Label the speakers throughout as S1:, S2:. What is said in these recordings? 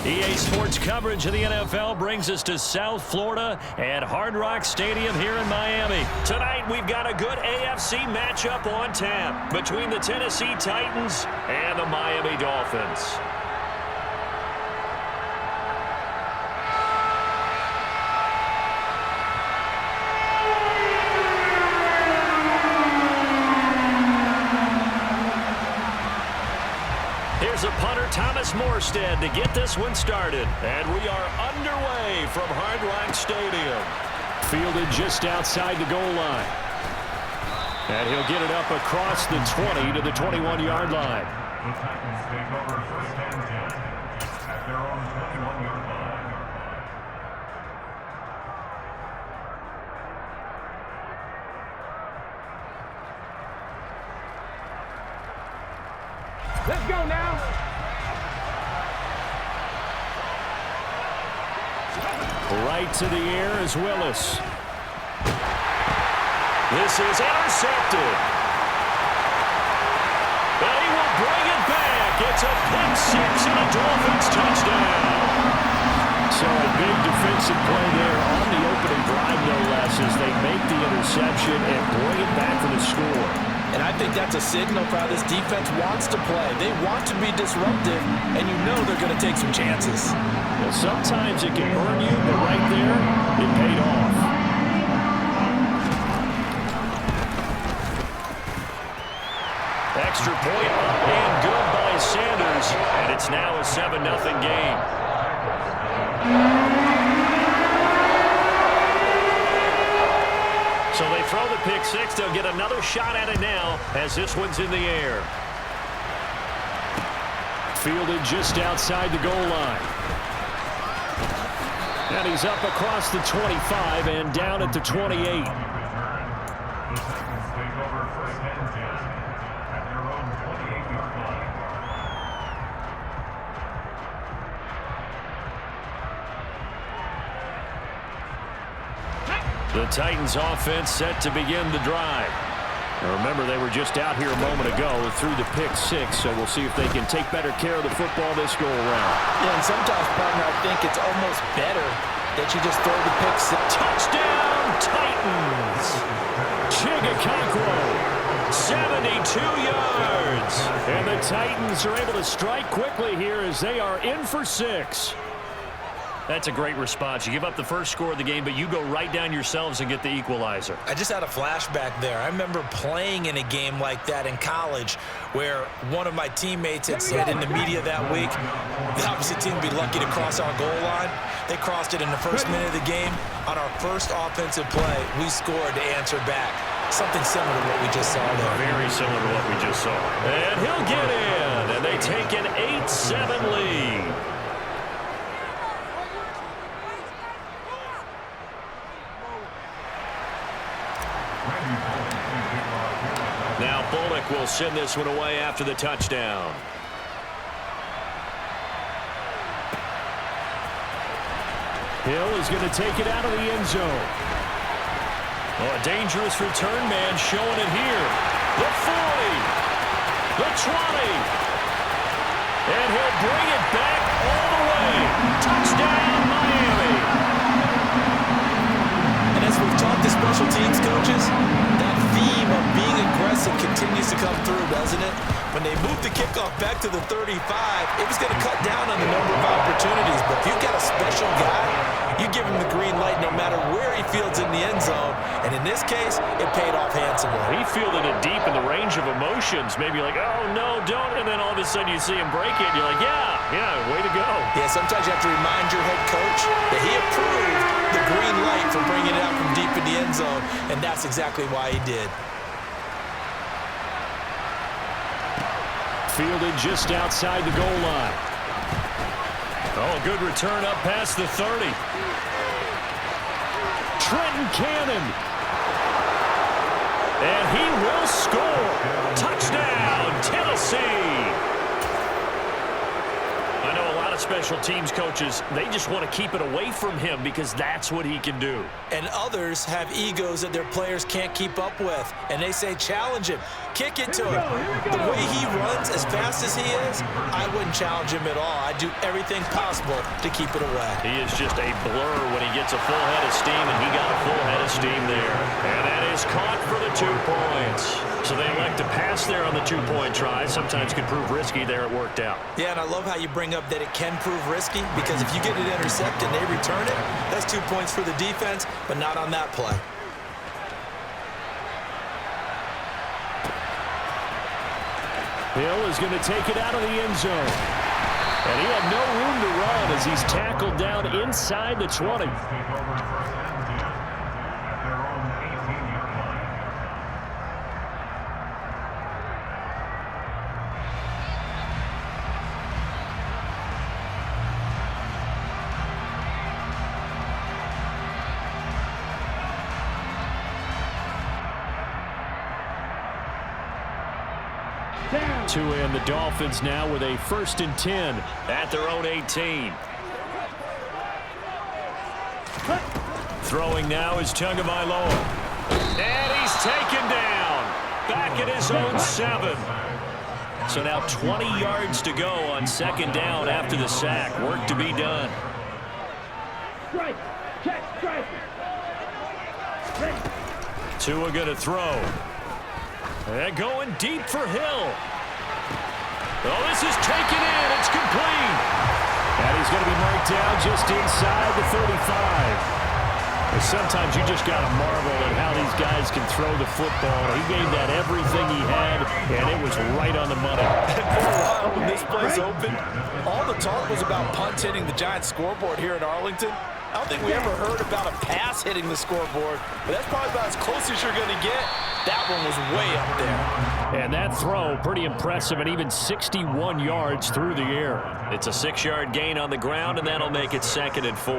S1: EA Sports coverage of the NFL brings us to South Florida at Hard Rock Stadium here in Miami. Tonight, we've got a good AFC matchup on tap between the Tennessee Titans and the Miami Dolphins. Here's a punter, Thomas Morstead, to get this one started. And we are underway from Hard Rock Stadium. Fielded just outside the goal line. And he'll get it up across the 20 to the 21-yard line.
S2: The Titans take over first and 10 at their own 21-yard line.
S3: Let's go now.
S1: Right to the air is Willis. This is intercepted. But he will bring it back. It's a pick six and a Dolphins touchdown. So a big defensive play there on the opening drive, no less, as they make the interception and bring it back for the score.
S4: And I think that's a signal for how this defense wants to play. They want to be disruptive, and you know they're going to take some chances.
S1: Well, sometimes it can burn you, but right there, it paid off. Extra point up and good by Sanders, and it's now a 7-0 game. So they throw the pick six. They'll get another shot at it now as this one's in the air. Fielded just outside the goal line. And he's up across the 25 and down at the 28.
S2: The Titans take over first and 10 at their own 28-yard line.
S1: The Titans offense set to begin the drive. Now remember, they were just out here a moment ago through the pick six, so we'll see if they can take better care of the football this go around.
S4: Yeah, and sometimes, partner, I think it's almost better that you just throw the pick six.
S1: Touchdown, Titans! Chigakonkwo, 72 yards. And the Titans are able to strike quickly here as they are in for 6. That's a great response. You give up the first score of the game, but you go right down yourselves and get the equalizer.
S4: I just had a flashback there. I remember playing in a game like that in college where one of my teammates had said in the media that week, the opposite team would be lucky to cross our goal line. They crossed it in the first minute of the game. On our first offensive play, we scored to answer back. Something similar to what we just saw there.
S1: Very similar to what we just saw. And he'll get in, and they take an 8-7 lead. Now Bullock will send this one away after the touchdown. Hill is going to take it out of the end zone. Oh, a dangerous return man showing it here. The 40. The 20. And he'll bring it back all the way. Touchdown, Miami.
S4: And as we've talked to special teams coaches, that theme of being aggressive continues to come through, doesn't it? When they moved the kickoff back to the 35, it was going to cut down on the number of opportunities. But if you've got a special guy, you give him the green light no matter where he fields in the end zone. And in this case, it paid off handsomely.
S1: He fielded it deep in the range of emotions. Maybe like, oh, no, don't. And then all of a sudden you see him break it, and you're like, yeah, way to go.
S4: Yeah, sometimes you have to remind your head coach that he approved the green light for bringing it out from deep in the end zone, and that's exactly why he did.
S1: Fielded just outside the goal line. Oh, good return up past the 30. Trenton Cannon. And he will score. Touchdown, Tennessee. I know a lot lot of special teams coaches, they just want to keep it away from him because that's what he can do.
S4: And others have egos that their players can't keep up with. And they say, challenge him, kick it to him. The way he runs as fast as he is, I wouldn't challenge him at all. I'd do everything possible to keep it away.
S1: He is just a blur when he gets a full head of steam, and he got a full head of steam there. And that is caught for the 2 points. So they elect to pass there on the 2-point try. Sometimes can prove risky. There it worked out.
S4: Yeah, and I love how you bring up that it can prove risky, because if you get it intercepted and they return it, that's 2 points for the defense, but not on that play.
S1: Hill is going to take it out of the end zone. And he had no room to run as he's tackled down inside the 20. To end the Dolphins now with a 1st and 10 at their own 18. Throwing now is Tagovailoa. And he's taken down. Back at his own 7. So now 20 yards to go on 2nd down after the sack. Work to be done.
S3: Strike. Check. Strike.
S1: Tua going to throw. And going deep for Hill. Oh, this is taken in. It's complete. And he's going to be marked down just inside the 35. And sometimes you just got to marvel at how these guys can throw the football. He gave that everything he had, and it was right on the money.
S4: And for a while, when this place opened, all the talk was about punts hitting the Giants scoreboard here in Arlington. I don't think we ever heard about a pass hitting the scoreboard, but that's probably about as close as you're going to get. That one was way up there.
S1: And that throw, pretty impressive, and even 61 yards through the air. It's a 6-yard gain on the ground, and that'll make it 2nd and 4.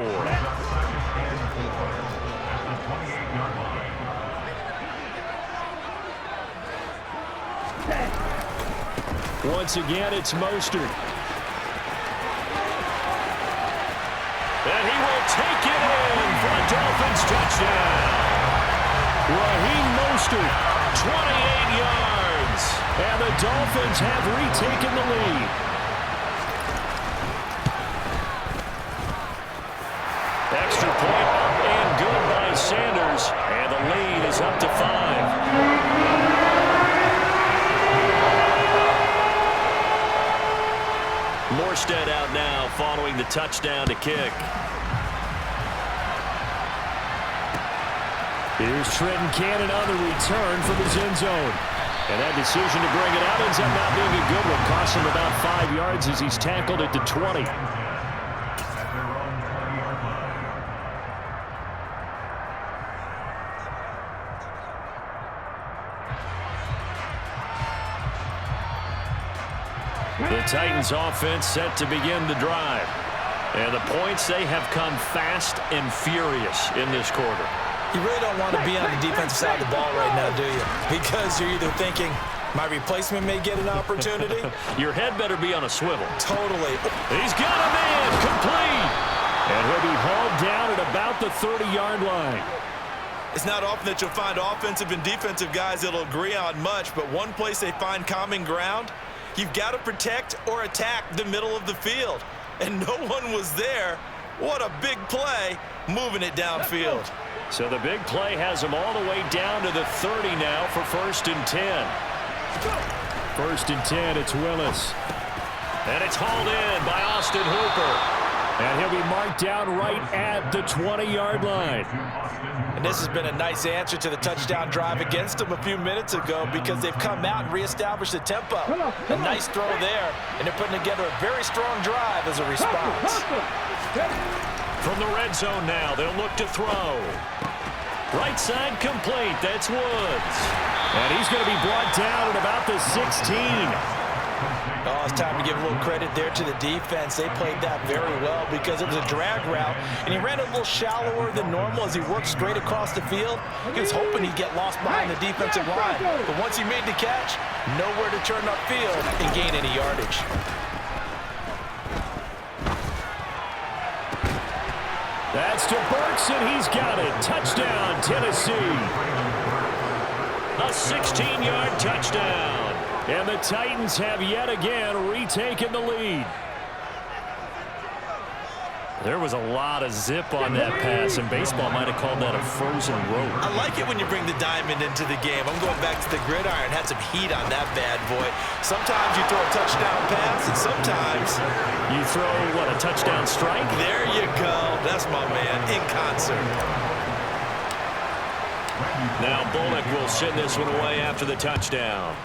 S1: Once again, it's Mostert. And he will take it in for a Dolphins touchdown. Raheem Mostert, 28 yards. And the Dolphins have retaken the lead. Extra point up and good by Sanders. And the lead is up to 5. Morstead out now following the touchdown to kick. Here's Trenton Cannon on the return from his end zone. And that decision to bring it out ends up not being a good one. Costs him about 5 yards as he's tackled at the 20. The Titans offense set to begin the drive. And the points, they have come fast and furious in this quarter.
S4: You really don't want to be on the defensive side of the ball right now, do you? Because you're either thinking, my replacement may get an opportunity.
S1: Your head better be on a swivel.
S4: Totally.
S1: He's got him in, complete. And he'll be hauled down at about the 30-yard line.
S4: It's not often that you'll find offensive and defensive guys that'll agree on much, but one place they find common ground, you've got to protect or attack the middle of the field. And no one was there. What a big play, moving it downfield.
S1: So the big play has him all the way down to the 30 now for 1st and 10. 1st and 10, it's Willis. And it's hauled in by Austin Hooper. And he'll be marked down right at the 20-yard line.
S4: And this has been a nice answer to the touchdown drive against them a few minutes ago, because they've come out and reestablished the tempo. A nice throw there, and they're putting together a very strong drive as a response.
S1: From the red zone now, they'll look to throw. Right side complete, that's Woods. And he's going to be brought down at about the 16.
S4: Oh, it's time to give a little credit there to the defense. They played that very well because it was a drag route, and he ran a little shallower than normal as he worked straight across the field. He was hoping he'd get lost behind the defensive line, but once he made the catch, nowhere to turn upfield and gain any yardage.
S1: That's to Burks, and he's got it. Touchdown, Tennessee. A 16-yard touchdown. And the Titans have yet again retaken the lead. There was a lot of zip on that pass, and baseball might have called that a frozen rope.
S4: I like it when you bring the diamond into the game. I'm going back to the gridiron. Had some heat on that bad boy. Sometimes you throw a touchdown pass, and sometimes
S1: you throw, what, a touchdown strike?
S4: There you go. That's my man, in concert.
S1: Now Bullock will send this one away after the touchdown.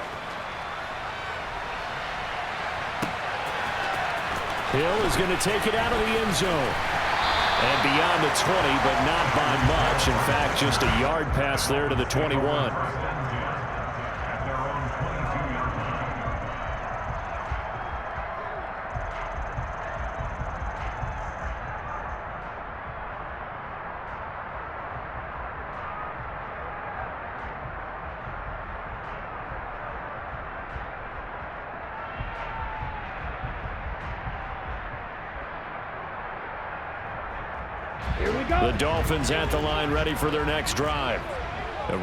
S1: Hill is going to take it out of the end zone. And beyond the 20, but not by much. In fact, just a yard pass there to the 21.
S3: Here we go.
S1: The Dolphins at the line, ready for their next drive.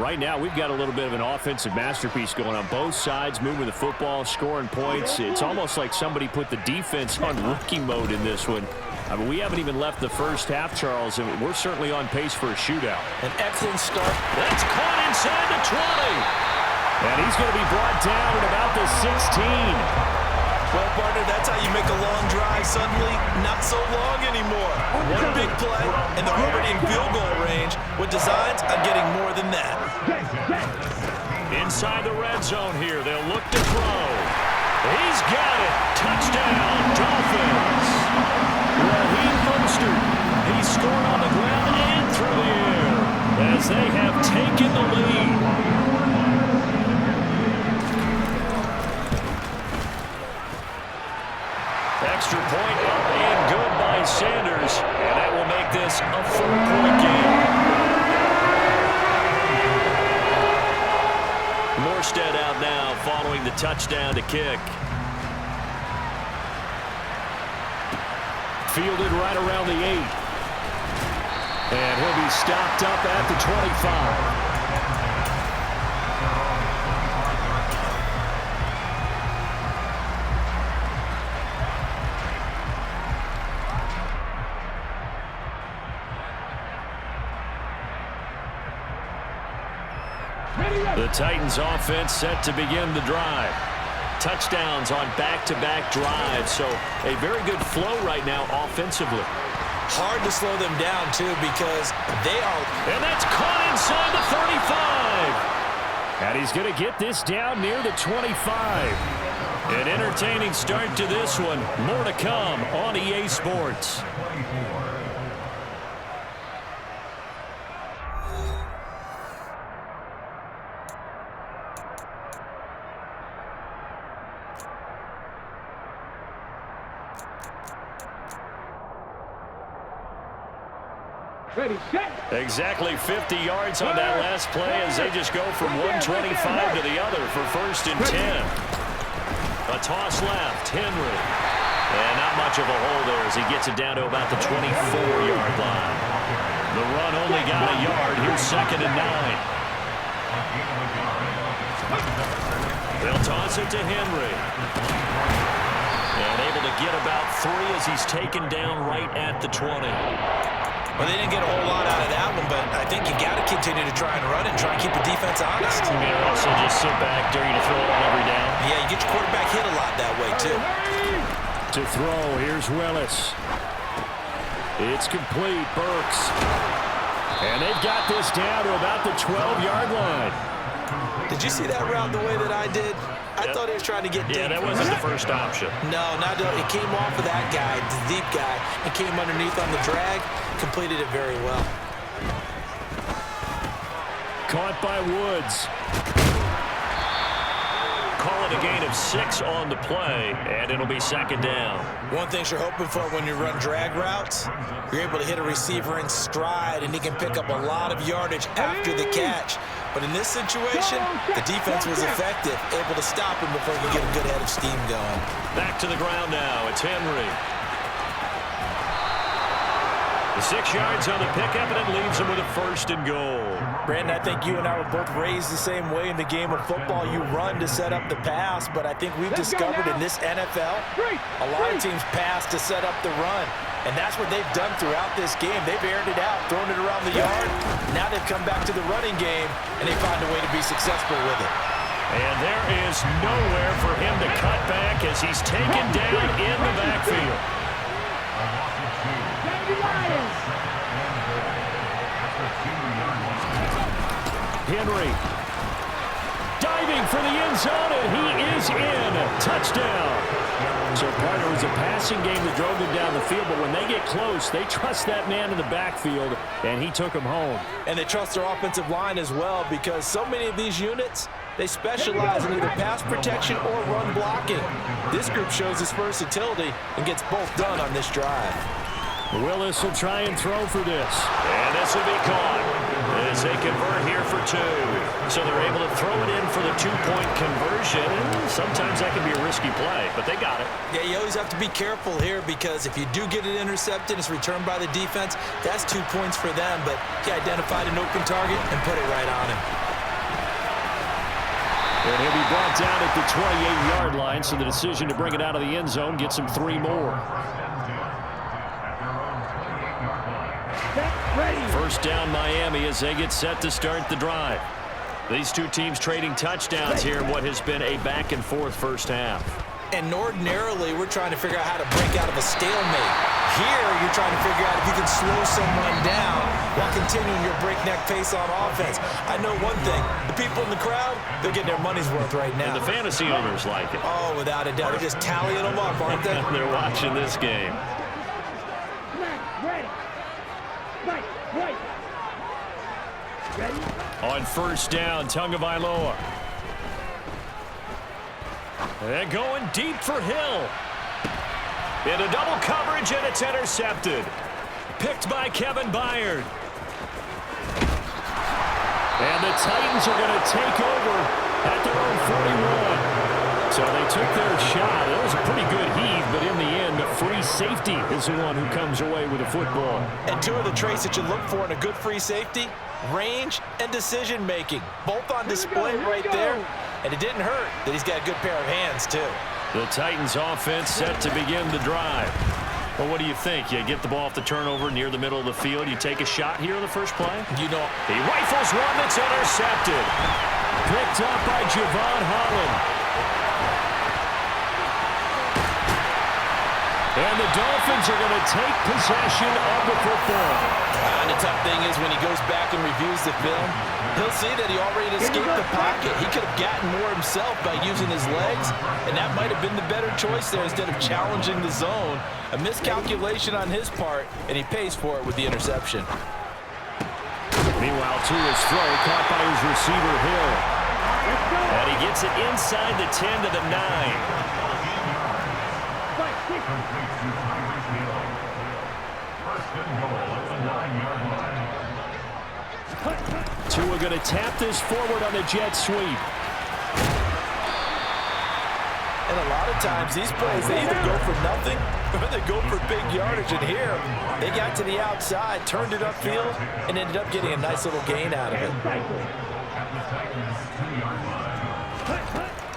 S1: Right now, we've got a little bit of an offensive masterpiece going on both sides, moving the football, scoring points. It's almost like somebody put the defense on rookie mode in this one. I mean, we haven't even left the first half, Charles, and we're certainly on pace for a shootout.
S4: An excellent start.
S1: That's caught inside the 20. And he's going to be brought down at about the 16.
S4: Well, partner, that's how you make a long drive suddenly not so long anymore. One big play, and they're already in field goal range with designs on getting more than that.
S1: Inside the red zone here, they'll look to throw. He's got it. Touchdown, Dolphins. Raheem Mostert. He scored on the ground and through the air as they have taken the lead. Extra point up and good by Sanders, and that will make this a 4-point game. Morstead out now following the touchdown to kick. Fielded right around the 8. And he'll be stopped up at the 25. The Titans offense set to begin the drive. Touchdowns on back-to-back drives, so a very good flow right now offensively.
S4: Hard to slow them down, too, because they are...
S1: And that's caught inside the 35. And he's going to get this down near the 25. An entertaining start to this one. More to come on EA Sports.
S3: Ready, set.
S1: Exactly 50 yards on that last play as they just go from 125 to the other for 1st and 10. A toss left, Henry. And not much of a hole there as he gets it down to about the 24-yard line. The run only got a yard. Here's 2nd and 9. They'll toss it to Henry. And able to get about 3 as he's taken down right at the 20.
S4: Well, they didn't get a whole lot out of that one, but I think you got to continue to try and run and try and keep the defense honest.
S1: You may also just sit back, dare you to throw it on every down.
S4: Yeah, you get your quarterback hit a lot that way, too.
S1: To throw, here's Willis. It's complete, Burks. And they've got this down to about the 12-yard line.
S4: Did you see that route the way that I did? I thought he was trying to get deep.
S1: Yeah, that wasn't the first option.
S4: No, not it came off of that guy, the deep guy, and came underneath on the drag. Completed it very well.
S1: Caught by Woods. Call it a gain of 6 on the play, and it'll be 2nd down.
S4: One thing you're hoping for when you run drag routes, you're able to hit a receiver in stride, and he can pick up a lot of yardage after the catch. But in this situation, the defense was effective, able to stop him before he could get a good head of steam going.
S1: Back to the ground now. It's Henry. The 6 yards on the pickup, and it leaves him with a 1st and goal.
S4: Brandon, I think you and I were both raised the same way in the game of football. You run to set up the pass, but I think we've discovered in this NFL, a lot of teams pass to set up the run. And that's what they've done throughout this game. They've aired it out, thrown it around the yard. Now they've come back to the running game, and they find a way to be successful with it.
S1: And there is nowhere for him to cut back as he's taken down in the backfield. Henry diving for the end zone, and he is in. Touchdown. So, partner, it was a passing game that drove them down the field, but when they get close, they trust that man in the backfield, and he took him home.
S4: And they trust their offensive line as well, because so many of these units, they specialize in either pass protection or run blocking. This group shows its versatility and gets both done on this drive.
S1: Willis will try and throw for this. And this will be caught as they convert here for 2. So they're able to throw it in for the 2-point conversion. Sometimes that can be a risky play, but they got it.
S4: Yeah, you always have to be careful here, because if you do get it intercepted, it's returned by the defense. That's 2 points for them, but he identified an open target and put it right on him.
S1: And he'll be brought down at the 28-yard line, so the decision to bring it out of the end zone gets him 3 more. First down Miami as they get set to start the drive. These two teams trading touchdowns here in what has been a back-and-forth first half.
S4: And ordinarily, we're trying to figure out how to break out of a stalemate. Here, you're trying to figure out if you can slow someone down while continuing your breakneck pace on offense. I know one thing. The people in the crowd, they're getting their money's worth right now.
S1: And the fantasy owners like it.
S4: Oh, without a doubt. They're just tallying them up, aren't they?
S1: They're watching this game. On first down, Tagovailoa. And going deep for Hill. Into double coverage, and it's intercepted. Picked by Kevin Byard. And the Titans are going to take over at their own 41. So they took their shot. It was a pretty good heave, but in the end, the free safety is the one who comes away with the football.
S4: And 2 of the traits that you look for in a good free safety, range and decision-making. Both on display right there. And it didn't hurt that he's got a good pair of hands, too.
S1: The Titans offense set to begin the drive. Well, what do you think? You get the ball off the turnover near the middle of the field. You take a shot here in the first play?
S4: You know,
S1: he rifles one that's intercepted. Picked up by Javon Holland. And the Dolphins are going to take possession of the football.
S4: And the tough thing is when he goes back and reviews the film, he'll see that he already escaped the pocket. He could have gotten more himself by using his legs, and that might have been the better choice there instead of challenging the zone. A miscalculation on his part, and he pays for it with the interception.
S1: Meanwhile, Tua's throw caught by his receiver, Hill. And he gets it inside the 10 to the 9. Tua going to tap this forward on the jet sweep.
S4: And a lot of times these plays, they either go for nothing or they go for big yardage. And here, they got to the outside, turned it upfield, and ended up getting a nice little gain out of it.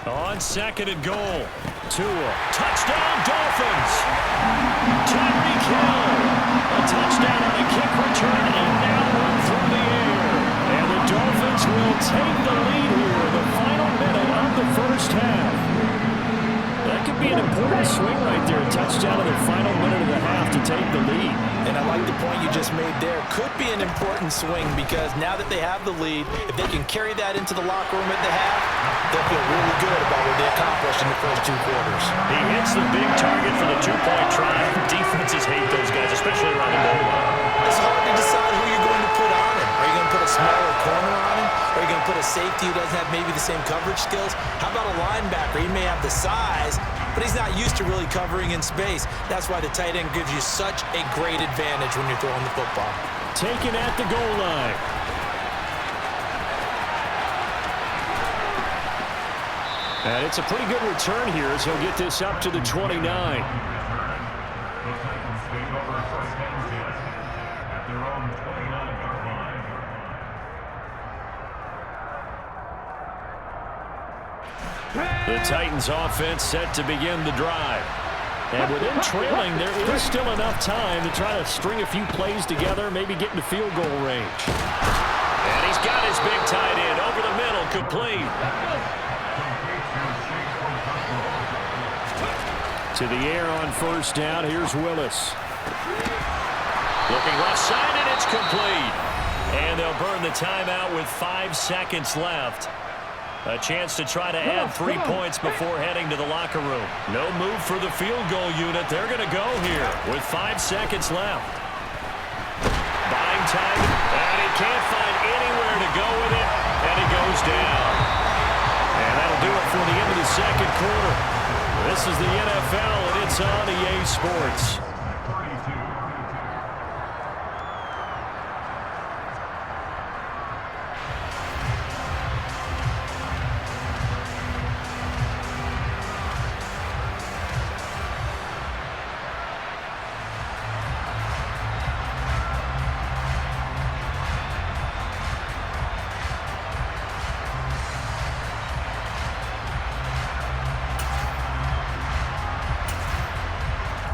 S1: On 2nd and goal, Tua. Touchdown, Dolphins! Tyreek Hill. A touchdown on a kick return and now one through the air. And the Dolphins will take the lead here in the final minute of the first half. That could be an important swing right there. A touchdown in the final minute of the half to take the lead.
S4: And I like the point you just made there. Could be an important swing because now that they have the lead, if they can carry that into the locker room at the half, they'll feel really good about what they accomplished in the first 2 quarters.
S1: He hits the big target for the 2-point try. Defenses hate those guys, especially around the goal line.
S4: It's hard to decide who you're going to put on him. Are you going to put a smaller corner on him? Or are you going to put a safety who doesn't have maybe the same coverage skills? How about a linebacker? He may have the size, but he's not used to really covering in space. That's why the tight end gives you such a great advantage when you're throwing the football.
S1: Taken at the goal line. And it's a pretty good return here as he'll get this up to the 29. The Titans offense set to begin the drive. And within trailing, there is still enough time to try to string a few plays together, maybe get into field goal range. And he's got his big tight end over the middle, complete. To the air on first down, here's Willis. Looking left side, and it's complete. And they'll burn the timeout with 5 seconds left. A chance to try to add 3 points before heading to the locker room. No move for the field goal unit. They're going to go here with 5 seconds left. Buying time, and he can't find anywhere to go with it, and it goes down. And that'll do it for the end of the second quarter. This is the NFL, and it's on EA Sports.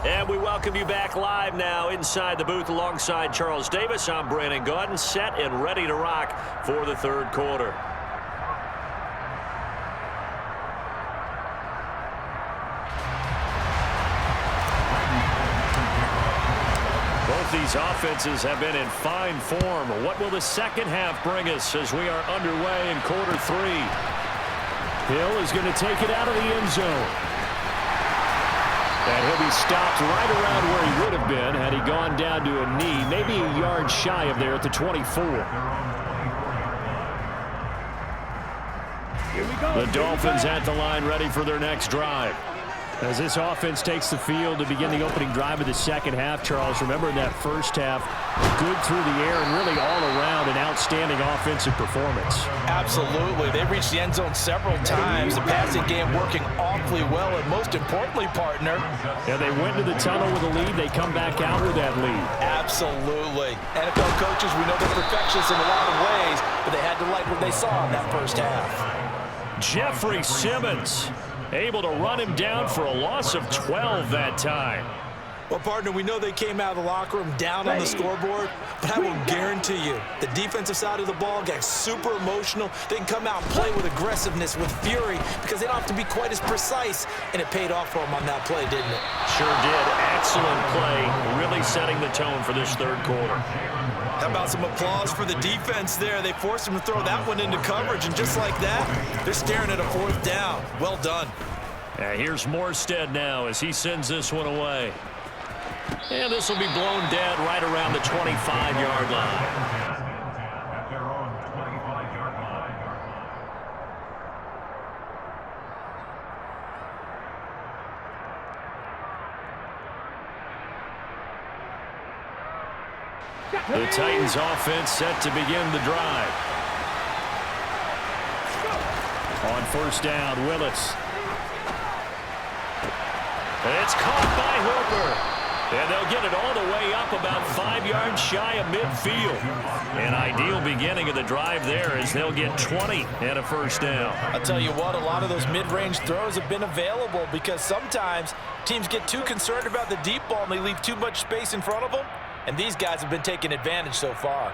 S1: And we welcome you back live now inside the booth alongside Charles Davis. I'm Brandon Gaudin, set and ready to rock for the third quarter. Both these offenses have been in fine form. What will the second half bring us as we are underway in quarter 3? Hill is going to take it out of the end zone. And he'll be stopped right around where he would have been had he gone down to a knee, maybe a yard shy of there at the 24.
S3: Here we go.
S1: The Dolphins at the line ready for their next drive. As this offense takes the field to begin the opening drive of the second half, Charles, remember in that first half, good through the air and really all around an outstanding offensive performance.
S4: Absolutely. They reached the end zone several times. The passing game working awfully well, and most importantly, partner.
S1: Yeah, they went to the tunnel with a lead. They come back out with that lead.
S4: Absolutely. NFL coaches, we know they're perfectionists in a lot of ways, but they had to like what they saw in that first half.
S1: Jeffrey Simmons able to run him down for a loss of 12 that time.
S4: Well, partner, we know they came out of the locker room down on the scoreboard, but I will guarantee you the defensive side of the ball got super emotional. They can come out and play with aggressiveness, with fury, because they don't have to be quite as precise, and it paid off for them on that play, didn't it?
S1: Sure did. Excellent play, really setting the tone for this third quarter.
S4: How about some applause for the defense there? They forced him to throw that one into coverage, and just like that, they're staring at a fourth down. Well done.
S1: Here's Morstead now as he sends this one away. And this will be blown dead right around the 25-yard line.
S2: At their own 25-yard line.
S1: The Titans offense set to begin the drive. On first down, Willis. It's caught by Hooper. And they'll get it all the way up about 5 yards shy of midfield. An ideal beginning of the drive there as they'll get 20 and a first down.
S4: I'll tell you what, a lot of those mid-range throws have been available because sometimes teams get too concerned about the deep ball and they leave too much space in front of them. And these guys have been taking advantage so far.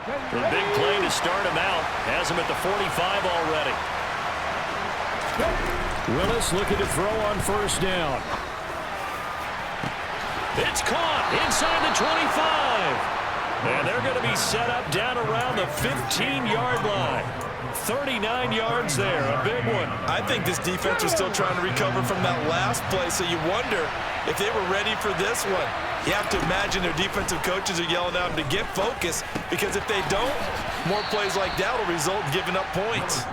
S1: The big play to start him out has him at the 45 already. Willis looking to throw on first down. It's caught inside the 25. And they're going to be set up down around the 15-yard line. 39 yards there, a big one.
S4: I think this defense was still trying to recover from that last play, so you wonder if they were ready for this one. You have to imagine their defensive coaches are yelling at them to get focused, because if they don't, more plays like that will result in giving up points.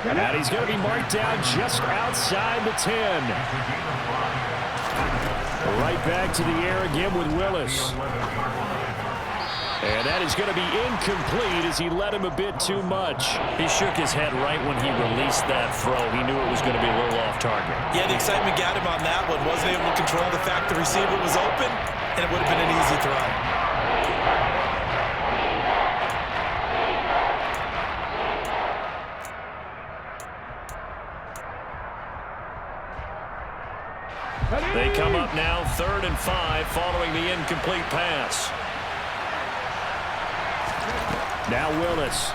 S1: And he's going to be marked down just outside the 10. Right back to the air again with Willis. And that is going to be incomplete as he led him a bit too much. He shook his head right when he released that throw. He knew it was going to be a little off target.
S4: Yeah, the excitement got him on that one. Wasn't able to control the fact the receiver was open, and it would have been an easy throw.
S1: 3rd and 5 following the incomplete pass. Now Willis.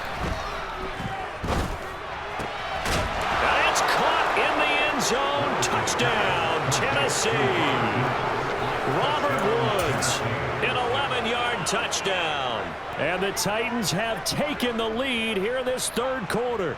S1: That's caught in the end zone. Touchdown, Tennessee. Robert Woods, an 11-yard touchdown. And the Titans have taken the lead here in this 3rd quarter.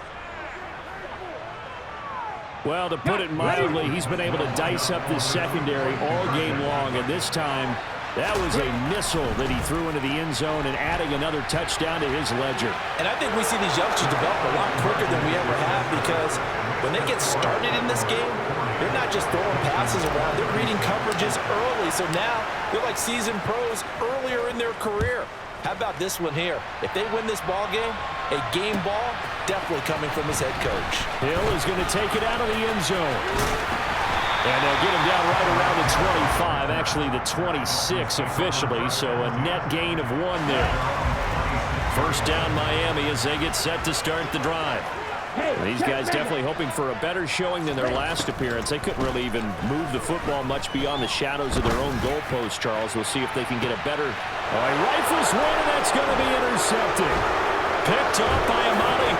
S1: Well, to put it mildly, he's been able to dice up this secondary all game long, and this time that was a missile that he threw into the end zone and adding another touchdown to his ledger.
S4: And I think we see these youngsters develop a lot quicker than we ever have, because when they get started in this game, they're not just throwing passes around. They're reading coverages early. So now they're like seasoned pros earlier in their career. How about this one here? If they win this ball game, a game ball definitely coming from his head coach.
S1: Hill is going to take it out of the end zone. And they'll get him down right around the 25, actually the 26 officially, so a net gain of 1 there. First down Miami as they get set to start the drive. These guys definitely hoping for a better showing than their last appearance. They couldn't really even move the football much beyond the shadows of their own goalpost, Charles. We'll see if they can get a better... Oh, he rifles one, and that's going to be intercepted. Picked up by Amati.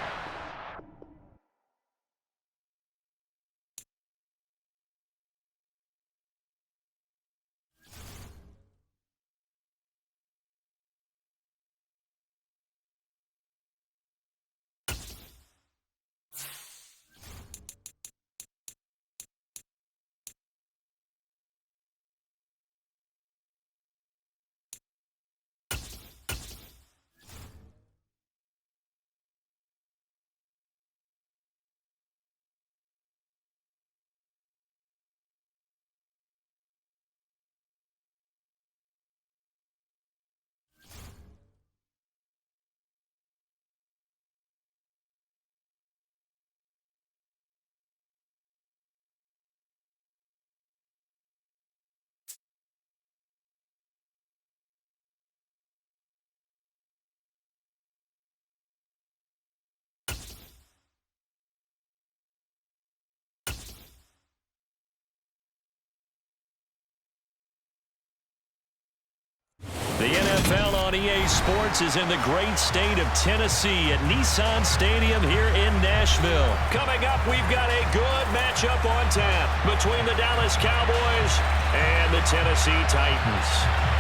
S1: The NFL on EA Sports is in the great state of Tennessee at Nissan Stadium here in Nashville. Coming up, we've got a good matchup on tap between the Dallas Cowboys and the Tennessee Titans.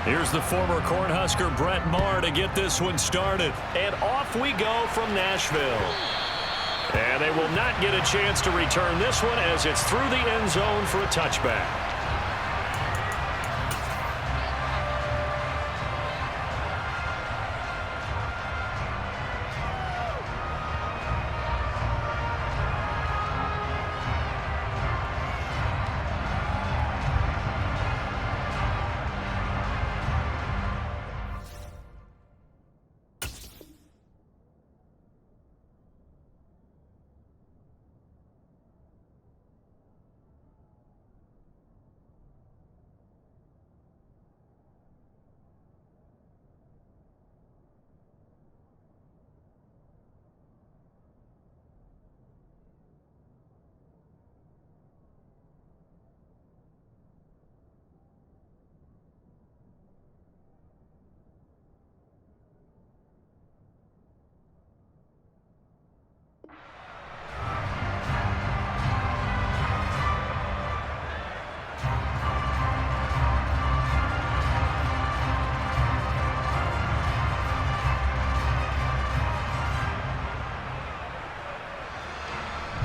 S1: Here's the former Cornhusker Brett Maher to get this one started. And off we go from Nashville. And they will not get a chance to return this one as it's through the end zone for a touchback.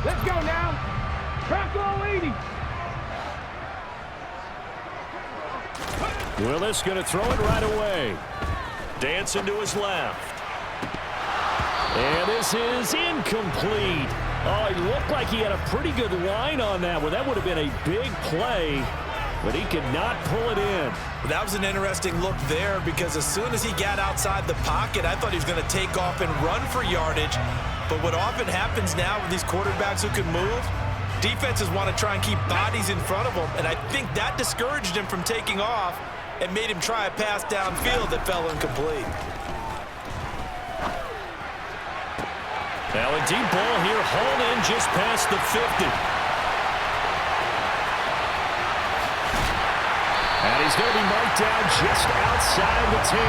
S3: Let's go now. Bronco 80.
S1: Willis going to throw it right away. Dancing to his left. And this is incomplete. Oh, it looked like he had a pretty good line on that one. That would have been a big play. but he could not pull it in.
S4: That was an interesting look there because as soon as he got outside the pocket, I thought he was going to take off and run for yardage. But what often happens now with these quarterbacks who can move, defenses want to try and keep bodies in front of them, and I think that discouraged him from taking off and made him try a pass downfield that fell incomplete.
S1: Now a deep ball here, hauled in just past the 50. And he's going to be marked down just outside the 10.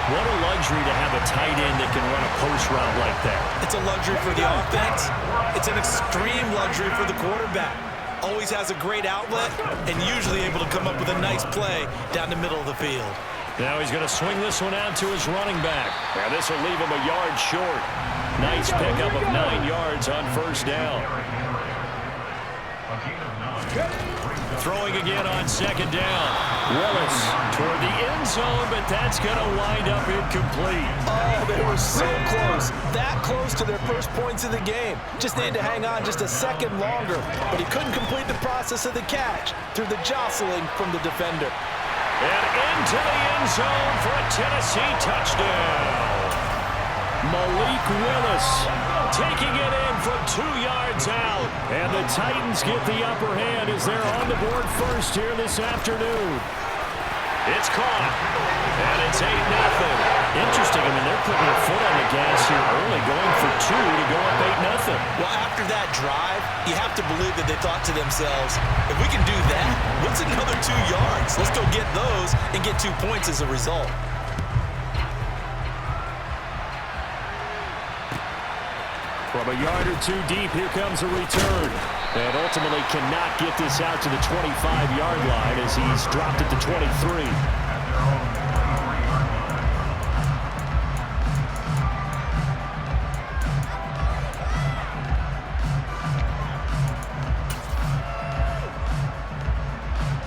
S1: What a luxury to have a tight end that can run a post route like that.
S4: It's a luxury for the offense. It's an extreme luxury for the quarterback. Always has a great outlet and usually able to come up with a nice play down the middle of the field.
S1: Now he's going to swing this one out to his running back. Now this will leave him a yard short. Nice pickup of 9 yards on first down. Throwing again on second down. Willis toward the end zone, but that's going to wind up incomplete.
S4: Oh, they were so close. That close to their first points of the game. Just needed to hang on just a second longer, but he couldn't complete the process of the catch through the jostling from the defender.
S1: And into the end zone for a Tennessee touchdown. Malik Willis taking it in from 2 yards out. And the Titans get the upper hand as they're on the board first here this afternoon. It's caught. And it's 8-0. Interesting. I mean, they're putting their foot on the gas here early, going for 2 to go up 8-0.
S4: Well, after that drive, you have to believe that they thought to themselves, if we can do that, what's another 2 yards? Let's go get those and get 2 points as a result.
S1: From a yard or 2 deep, here comes a return. And ultimately cannot get this out to the 25-yard line as he's dropped it to 23.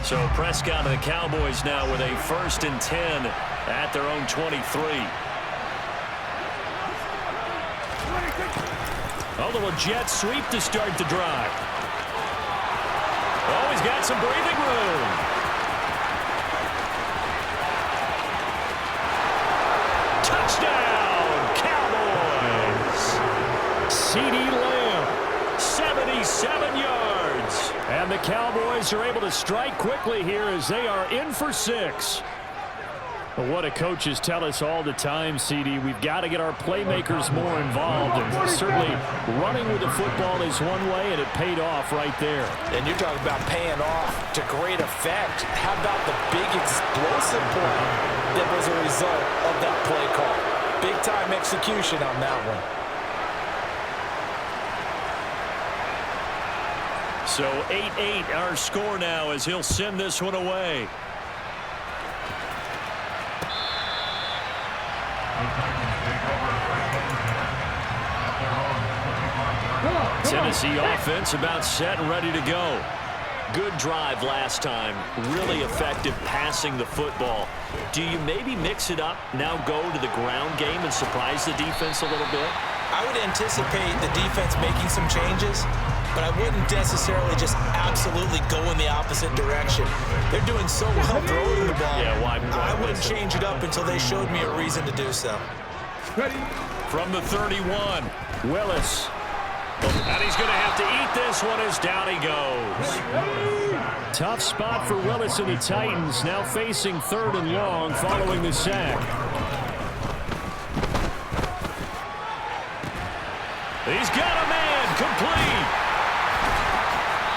S1: So Prescott and the Cowboys now with a 1st and 10 at their own 23. A little jet sweep to start the drive. Oh, he's got some breathing room. Touchdown, Cowboys. CeeDee Lamb, 77 yards. And the Cowboys are able to strike quickly here as they are in for 6. What do coaches tell us all the time, CD? We've got to get our playmakers more involved, and certainly running with the football is one way, and it paid off right there.
S4: And you're talking about paying off to great effect. How about the big explosive play that was a result of that play call? Big-time execution on that one.
S1: So 8-8 our score now as he'll send this one away. Tennessee offense about set and ready to go. Good drive last time. Really effective passing the football. Do you maybe mix it up, now go to the ground game and surprise the defense a little bit?
S4: I would anticipate the defense making some changes, but I wouldn't necessarily just absolutely go in the opposite direction. They're doing so well throwing the ball.
S1: Yeah, why
S4: I wouldn't change it up until they showed me a reason to do so.
S1: From the 31, Willis. And he's going to have to eat this one as down he goes. Tough spot for Willis and the Titans, now facing 3rd and long following the sack. He's got a man, complete.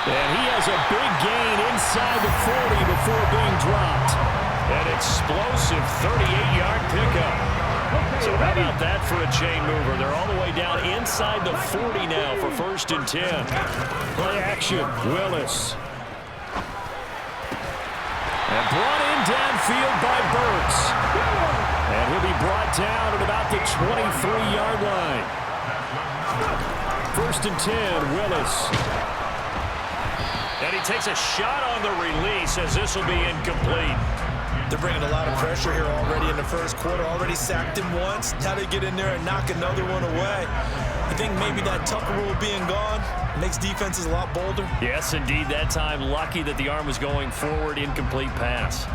S1: And he has a big gain inside the 40 before being dropped. An explosive 38-yard pickup. So how about that for a chain mover? They're all the way down inside the 40 now for 1st and 10. Play action, Willis. And brought in downfield by Burks. And he'll be brought down at about the 23-yard line. 1st and 10, Willis. And he takes a shot on the release as this will be incomplete.
S4: They're bringing a lot of pressure here already in the first quarter. Already sacked him once. How to get in there and knock another one away. I think maybe that Tucker rule being gone Makes defenses a lot bolder.
S1: Yes, indeed. That time, lucky that the arm was going forward. Incomplete pass.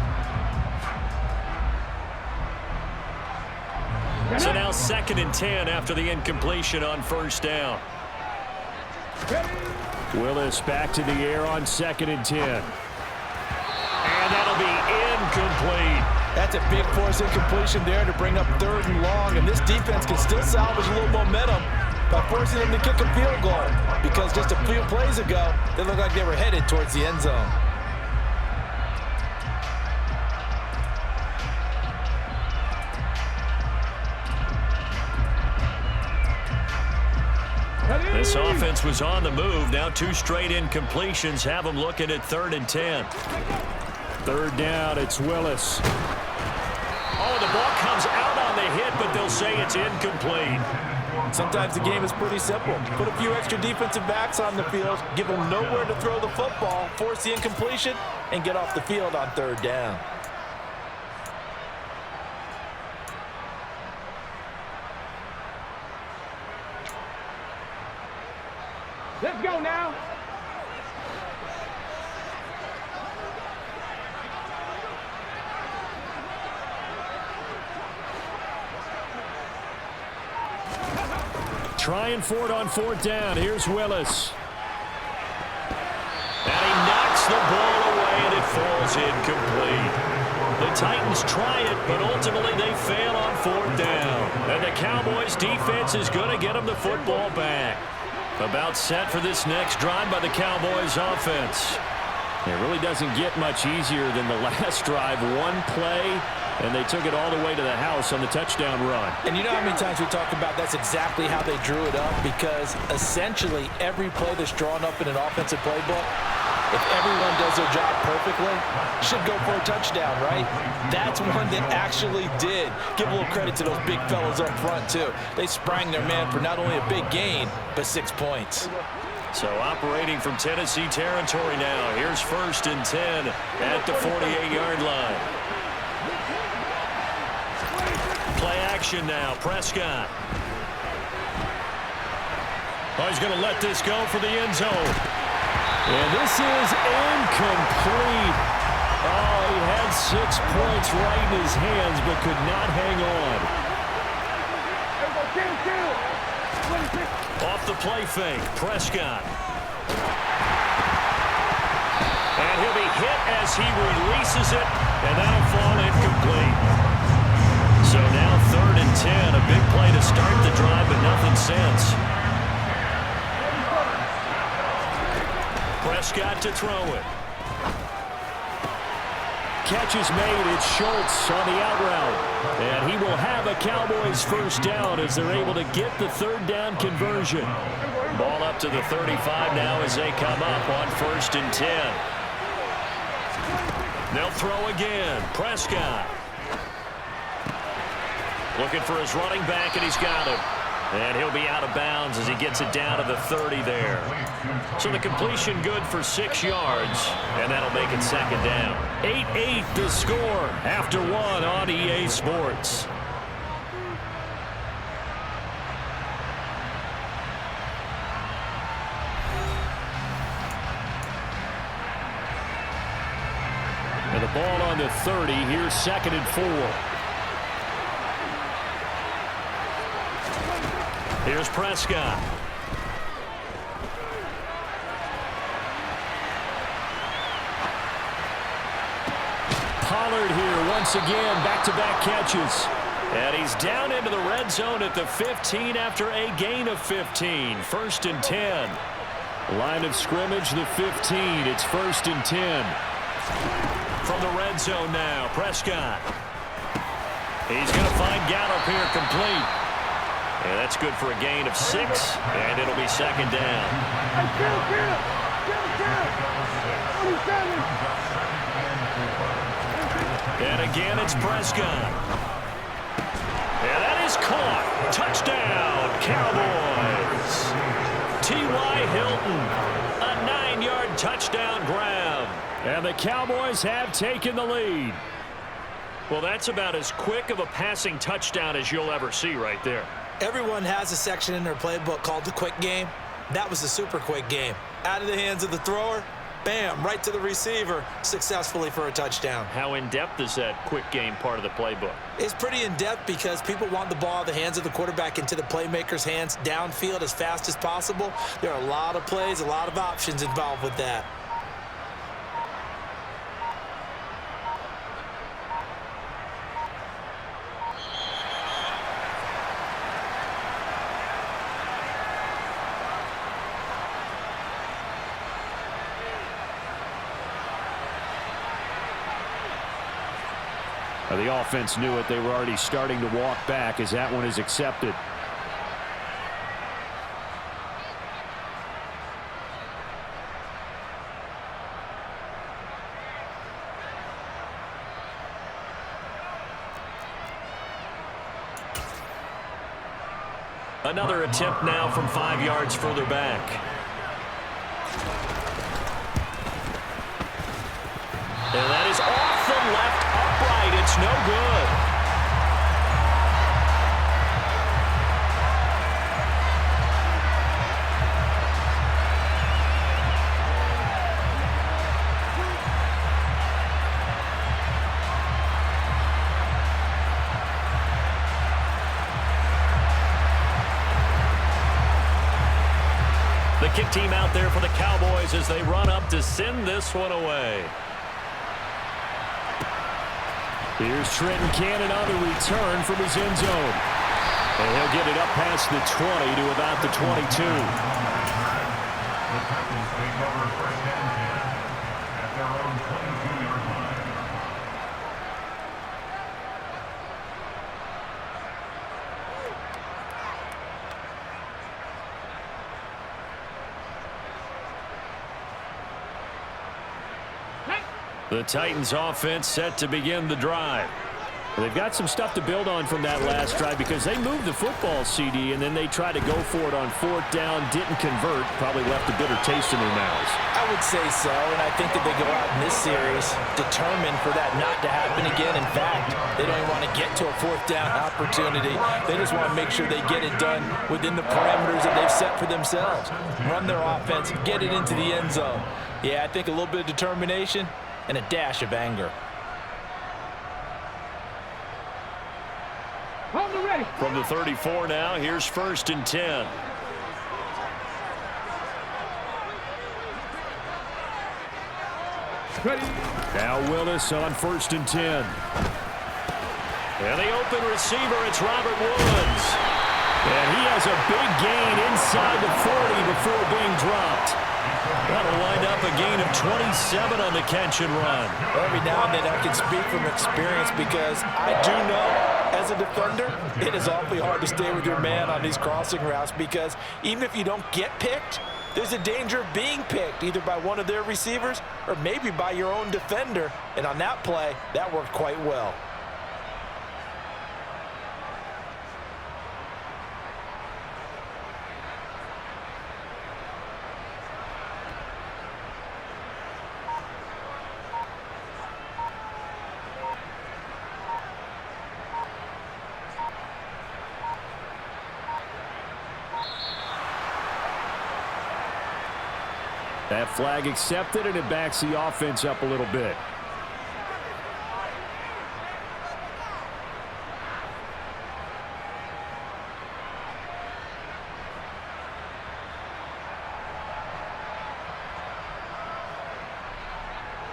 S1: So now 2nd and 10 after the incompletion on 1st down. Willis back to the air on 2nd and 10. And that'll be incomplete.
S4: That's a big force incompletion there to bring up 3rd and long. And this defense can still salvage a little momentum by forcing them to kick a field goal. Because just a few plays ago, they looked like they were headed towards the end zone.
S1: This offense was on the move. Now 2 straight incompletions have them looking at 3rd and 10. 3rd down, it's Willis. Oh, the ball comes out on the hit, but they'll say it's incomplete.
S4: Sometimes the game is pretty simple. Put a few extra defensive backs on the field, give them nowhere to throw the football, force the incompletion, and get off the field on 3rd down.
S3: Let's go now.
S1: Trying for it on 4th down. Here's Willis. And he knocks the ball away, and it falls incomplete. The Titans try it, but ultimately they fail on 4th down. And the Cowboys' defense is going to get them the football back. About set for this next drive by the Cowboys offense. It really doesn't get much easier than the last drive. 1 play, and they took it all the way to the house on the touchdown run.
S4: And you know how many times we talk about that's exactly how they drew it up? Because essentially every play that's drawn up in an offensive playbook, if everyone does their job perfectly, should go for a touchdown, right? That's one that actually did. Give a little credit to those big fellas up front, too. They sprang their man for not only a big gain, but 6 points.
S1: So operating from Tennessee territory now. Here's 1st and 10 at the 48-yard line. Play action now. Prescott. Oh, he's going to let this go for the end zone. And this is incomplete. Oh, he had 6 points right in his hands, but could not hang on. Off the play fake, Prescott. And he'll be hit as he releases it, and that'll fall incomplete. So now 3rd and 10, a big play to start the drive, but nothing since. Prescott to throw it. Catch is made. It's Schultz on the out route. And he will have a Cowboys 1st down as they're able to get the 3rd down conversion. Ball up to the 35 now as they come up on 1st and 10. They'll throw again. Prescott. Looking for his running back, and he's got him. And he'll be out of bounds as he gets it down to the 30 there. So the completion good for 6 yards, and that'll make it 2nd down. 8-8 the score after 1 on EA Sports. And the ball on the 30. Here's 2nd and 4. Here's Prescott. Pollard here once again, back-to-back catches. And he's down into the red zone at the 15 after a gain of 15. 1st and 10. Line of scrimmage, the 15. It's 1st and 10. From the red zone now, Prescott. He's going to find Gallup here complete. And that's good for a gain of 6, and it'll be 2nd down. And again, it's Prescott. And that is caught. Touchdown, Cowboys. T.Y. Hilton, a 9-yard touchdown grab. And the Cowboys have taken the lead. Well, that's about as quick of a passing touchdown as you'll ever see right there.
S4: Everyone has a section in their playbook called the quick game. That was a super quick game. Out of the hands of the thrower, bam, right to the receiver, successfully for a touchdown.
S1: How in-depth is that quick game part of the playbook?
S4: It's pretty in-depth because people want the ball out of the hands of the quarterback into the playmaker's hands downfield as fast as possible. There are a lot of plays, a lot of options involved with that.
S1: The offense knew it. They were already starting to walk back as that one is accepted. Another attempt now from 5 yards further back. And that is off the left upright. It's no good. The kick team out there for the Cowboys as they run up to send this one away. Here's Trenton Cannon on the return from his end zone. And he'll get it up past the 20 to about the 22.
S2: The Titans take over first and 10 at their own 22-yard line.
S1: The Titans offense set to begin the drive. They've got some stuff to build on from that last drive because they moved the football, CD, and then they tried to go for it on fourth down, didn't convert, probably left a bitter taste in their mouths.
S4: I would say so, and I think that they go out in this series determined for that not to happen again. In fact, they don't even want to get to a fourth down opportunity. They just want to make sure they get it done within the parameters that they've set for themselves. Run their offense, get it into the end zone. Yeah, I think a little bit of determination and a dash of anger.
S3: Ready.
S1: From the 34 now, here's first and 10.
S3: Ready.
S1: Now Willis on first and 10. And the open receiver, it's Robert Woods. And he has a big gain inside the 40 before being dropped. That'll wind up a gain of 27 on the catch and run.
S4: Every now and then I can speak from experience because I do know as a defender it is awfully hard to stay with your man on these crossing routes because even if you don't get picked, there's a danger of being picked either by one of their receivers or maybe by your own defender. And on that play, that worked quite well.
S1: That flag accepted, and it backs the offense up a little bit.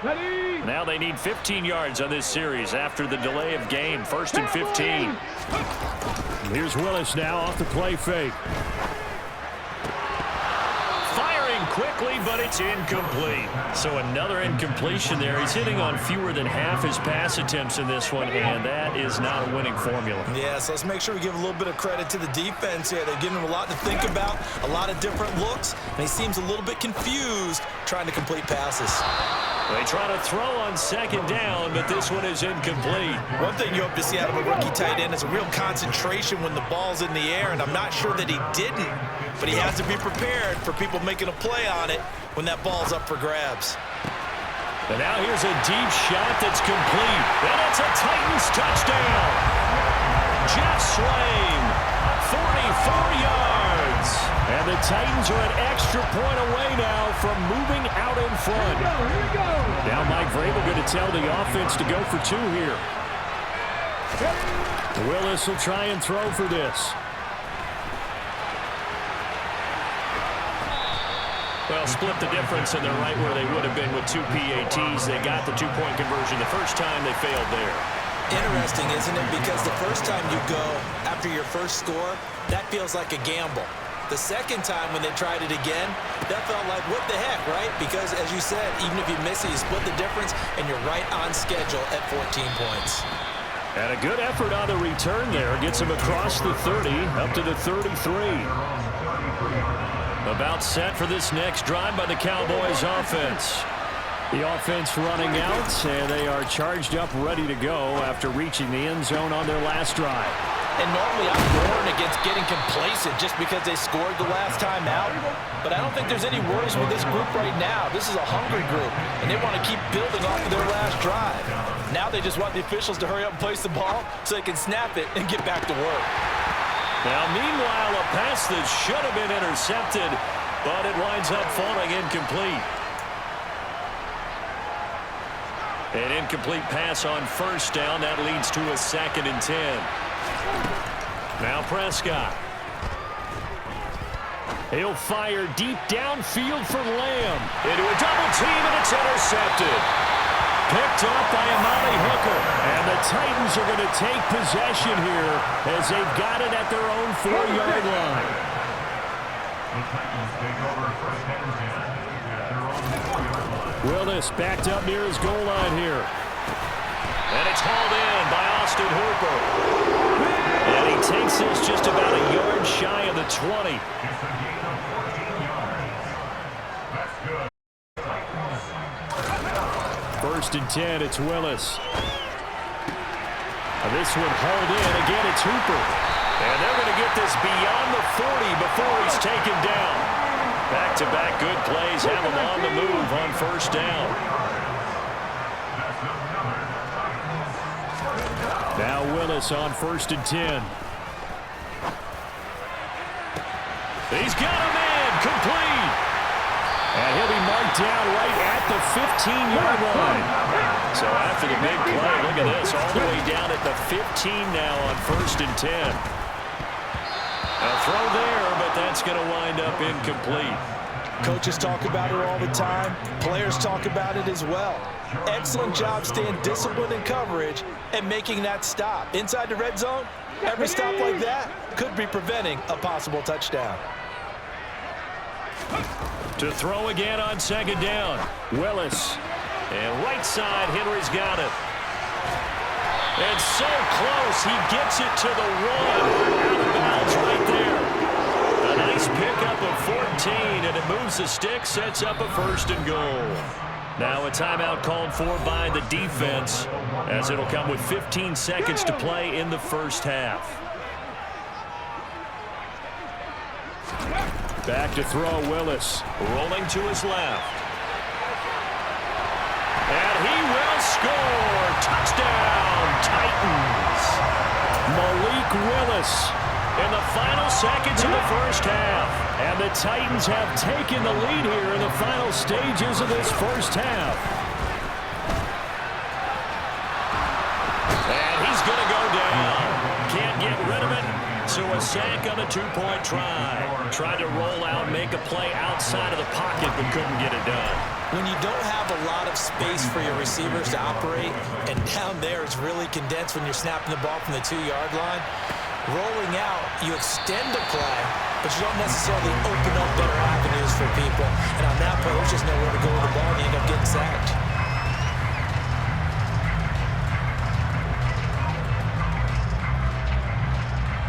S3: Ready.
S1: Now they need 15 yards on this series after the delay of game. First and 15. Here's Willis now off the play fake. Quickly, but it's incomplete. So another incompletion there. He's hitting on fewer than half his pass attempts in this one, and that is not a winning formula.
S4: Yeah, so let's make sure we give a little bit of credit to the defense here. They're giving him a lot to think about, a lot of different looks, and he seems a little bit confused trying to complete passes.
S1: They try to throw on second down, but this one is incomplete.
S4: One thing you hope to see out of a rookie tight end is a real concentration when the ball's in the air, and I'm not sure that he didn't, but he has to be prepared for people making a play on it when that ball's up for grabs.
S1: And now here's a deep shot that's complete, and it's a Titans touchdown. Jeff Swain, 44 yards. And the the Titans are an extra point away now from moving out in front.
S3: Here we go.
S1: Now Mike Vrabel going to tell the offense to go for 2 here. Willis will try and throw for this.
S5: Well, split the difference, and they're right where they would have been with 2 PATs. They got the 2-point conversion the first time. They failed there.
S4: Interesting, isn't it? Because the first time you go after your first score, that feels like a gamble. The second time when they tried it again, that felt like, what the heck, right? Because, as you said, even if you miss it, you split the difference, and you're right on schedule at 14 points.
S1: And a good effort on the return there. Gets him across the 30, up to the 33. About set for this next drive by the Cowboys offense. The offense running out, and they are charged up, ready to go after reaching the end zone on their last drive.
S4: And normally I'm warned against getting complacent just because they scored the last time out. But I don't think there's any worries with this group right now. This is a hungry group, and they want to keep building off of their last drive. Now they just want the officials to hurry up and place the ball so they can snap it and get back to work.
S1: Now, meanwhile, a pass that should have been intercepted, but it winds up falling incomplete. An incomplete pass on first down. That leads to a 2nd and 10. Now Prescott. He'll fire deep downfield for Lamb. Into a double team, and it's intercepted. Picked up by Amari Hooker. And the Titans are going to take possession here as they've got it at their own 4-yard line.
S2: The Titans take over first and 10 at their own 4-yard line.
S1: Willis backed up near his goal line here. And it's hauled in by Austin Hooper. And he takes this just about a yard shy of the 20.
S2: It's a gain of 14 yards. That's good.
S1: First and 10, it's Willis. This one hauled in. Again, it's Hooper. And they're going to get this beyond the 40 before he's taken down. Back-to-back good plays have him on the move on first down. Now Willis on first and 10. He's got a man, complete. And he'll be marked down right at the 15-yard line. So after the big play, look at this, all the way down at the 15 now on first and 10. A throw there, but that's going to wind up incomplete.
S4: Coaches talk about it all the time. Players talk about it as well. Excellent job staying disciplined in coverage and making that stop. Inside the red zone, every stop like that could be preventing a possible touchdown.
S1: To throw again on second down. Willis. And right side, Henry's got it. And so close, he gets it to the 1. Out of bounds right there. A nice pickup of 14, and it moves the stick, sets up a first and goal. Now a timeout called for by the defense, as it'll come with 15 seconds to play in the first half. Back to throw, Willis. Rolling to his left. And he will score. Touchdown, Titans. Malik Willis in the final seconds of the first half. And the Titans have taken the lead here in the final stages of this first half. And he's going to go down. Can't get rid of it. So a sack on a 2-point try. Tried to roll out, make a play outside of the pocket, but couldn't get it done.
S4: When you don't have a lot of space for your receivers to operate, and down there it's really condensed when you're snapping the ball from the 2-yard line, rolling out, you extend the play, but you don't necessarily open up better avenues for people. And on that play, there's just nowhere to go with the ball, and you end up getting sacked.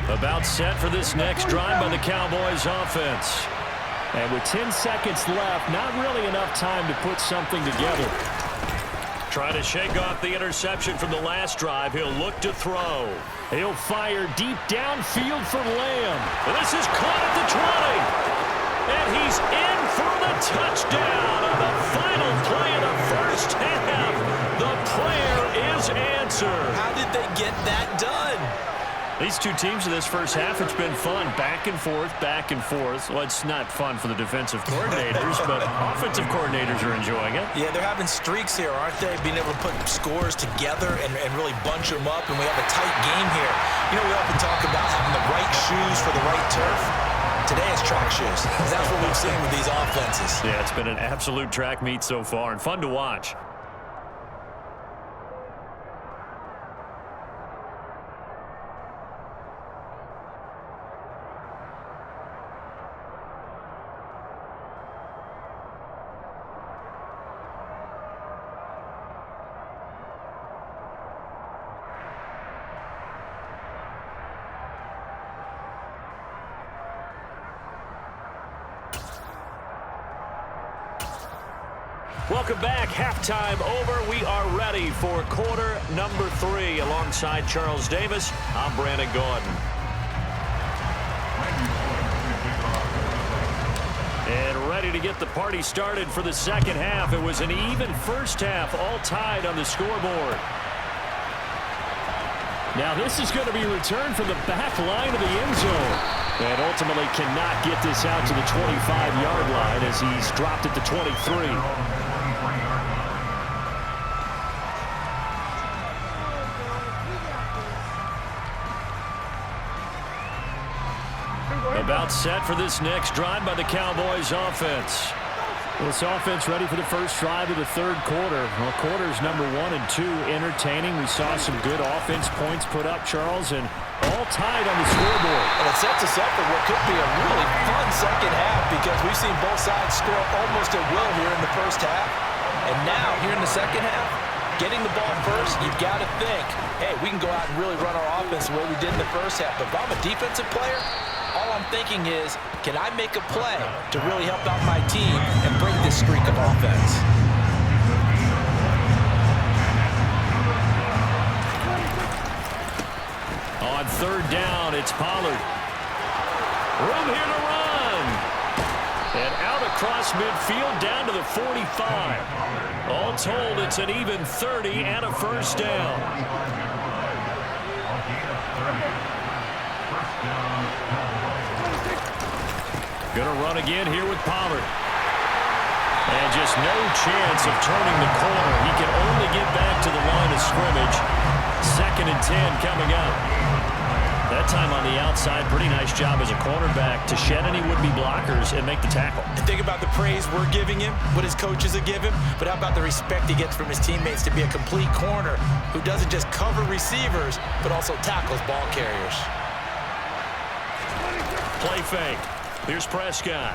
S1: About set for this next drive by the Cowboys offense. And with 10 seconds left, not really enough time to put something together. Trying to shake off the interception from the last drive. He'll look to throw. He'll fire deep downfield for Lamb. This is caught at the 20. And he's in for the touchdown on the final play of the first half. The prayer is answered.
S4: How did they get that done?
S5: These two teams in this first half, it's been fun. Back and forth, back and forth. Well, it's not fun for the defensive coordinators, but offensive coordinators are enjoying it.
S4: Yeah, they're having streaks here, aren't they? Being able to put scores together and really bunch them up, and we have a tight game here. You know, we often talk about having the right shoes for the right turf. Today it's track shoes. That's what we've seen with these offenses.
S5: Yeah, it's been an absolute track meet so far and fun to watch. Welcome back. Halftime over. We are ready for quarter number 3. Alongside Charles Davis, I'm Brandon Gordon. And ready to get the party started for the second half. It was an even first half, all tied on the scoreboard. Now this is going to be returned from the back line of the end zone. And ultimately cannot get this out to the 25-yard line as he's dropped it to 23. About set for this next drive by the Cowboys offense.
S1: This offense ready for the first drive of the third quarter. Well, quarters number 1 and 2 entertaining. We saw some good offense points put up, Charles, and all tied on the scoreboard.
S4: And it sets us up for what could be a really fun second half because we've seen both sides score almost at will here in the first half. And now, here in the second half, getting the ball first, you've got to think, hey, we can go out and really run our offense the way we did in the first half. But if I'm a defensive player, all I'm thinking is, can I make a play to really help out my team and break this streak of offense?
S1: On third down, it's Pollard. Room here to run. And out across midfield down to the 45. All told, it's an even 30 and a first down. Going to run again here with Pollard. And just no chance of turning the corner. He can only get back to the line of scrimmage. 2nd and 10 coming up. That time on the outside, pretty nice job as a cornerback to shed any would-be blockers and make the tackle.
S4: And think about the praise we're giving him, what his coaches have given him, but how about the respect he gets from his teammates to be a complete corner who doesn't just cover receivers, but also tackles ball carriers.
S1: Play fake. Here's Prescott.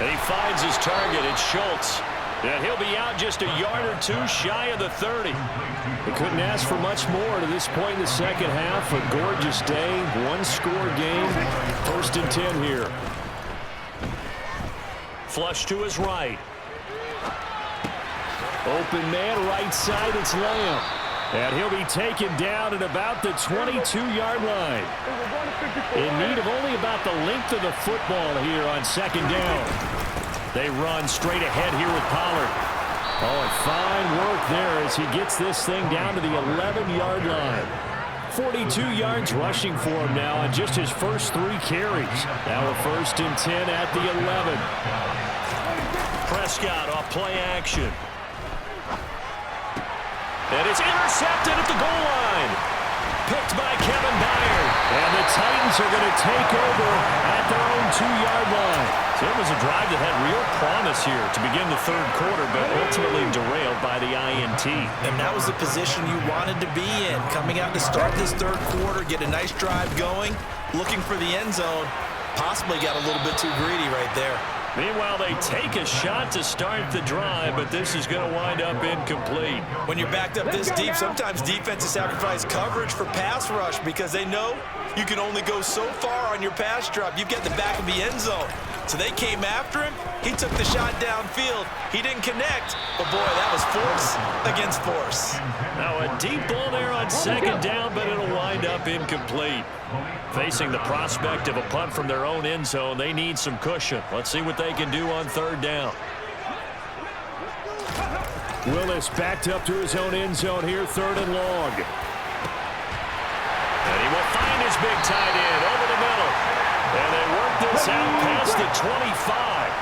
S1: And he finds his target. It's Schultz. And he'll be out just a yard or two shy of the 30. They couldn't ask for much more to this point in the second half. A gorgeous day, one-score game. 1st and 10 here. Flush to his right. Open man, right side, it's Lamb. And he'll be taken down at about the 22-yard line. In need of only about the length of the football here on 2nd down. They run straight ahead here with Pollard. Oh, and fine work there as he gets this thing down to the 11-yard line. 42 yards rushing for him now on just his first 3 carries. Now a 1st and 10 at the 11. Prescott off play action. And it's intercepted at the goal line. Picked by Kevin Byard. And the Titans are going to take over at their own 2-yard line. So it was a drive that had real promise here to begin the third quarter, but ultimately derailed by the INT.
S4: And that was the position you wanted to be in. Coming out to start this third quarter, get a nice drive going, looking for the end zone. Possibly got a little bit too greedy right there.
S1: Meanwhile, they take a shot to start the drive, but this is going to wind up incomplete.
S4: When you're backed up this deep, sometimes defenses sacrifice coverage for pass rush because they know you can only go so far on your pass drop. You've got the back of the end zone. So they came after him. He took the shot downfield. He didn't connect. But, boy, that was force against force.
S1: Now a deep ball there on 2nd down, but it'll wind up incomplete. Facing the prospect of a punt from their own end zone, they need some cushion. Let's see what they can do on 3rd down. Willis backed up to his own end zone here, 3rd and long. big tight end over the middle. And they work this out past the 25.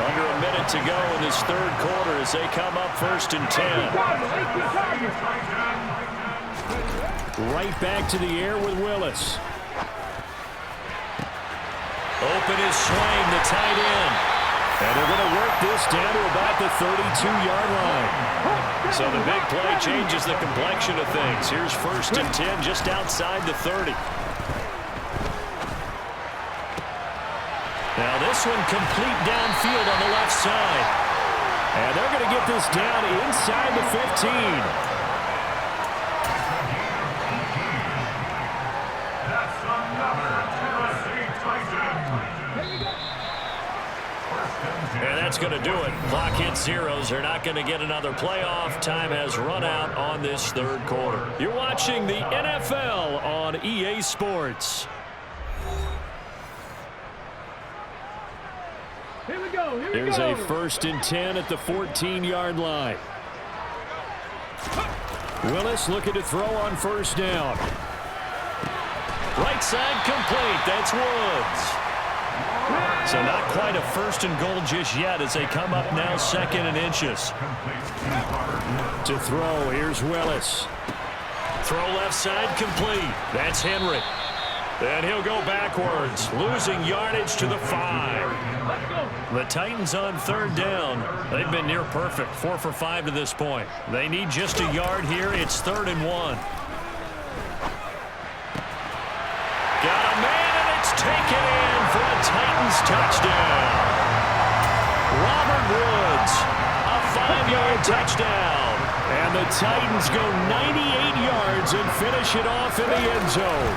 S1: Under a minute to go in this third quarter as they come up 1st and 10.
S5: Right back to the air with Willis.
S1: Open his swing, the tight end. And they're going to work this down to about the 32-yard line. So the big play changes the complexion of things. Here's 1st and 10 just outside the 30. Now this one complete downfield on the left side. And they're going to get this down inside the 15.
S2: That's another Tennessee Titan.
S1: And that's going to do it. Clock hits zeros. They're not going to get another playoff. Time has run out on this third quarter. You're watching the NFL on EA Sports.
S3: Here we go.
S5: There's a 1st and 10 at the 14-yard line. Willis looking to throw on 1st down.
S1: Right side complete. That's Woods. So not quite a 1st and goal just yet as they come up now 2nd and inches.
S5: To throw, here's Willis.
S1: Throw left side complete. That's Henry. And he'll go backwards, losing yardage to the 5. The Titans on 3rd down. They've been near perfect, 4 for 5 to this point. They need just a yard here. It's 3rd and 1. Got a man, and it's taken in for a Titans touchdown. Robert Woods, a 5-yard touchdown. And the Titans go 98 yards and finish it off in the end zone.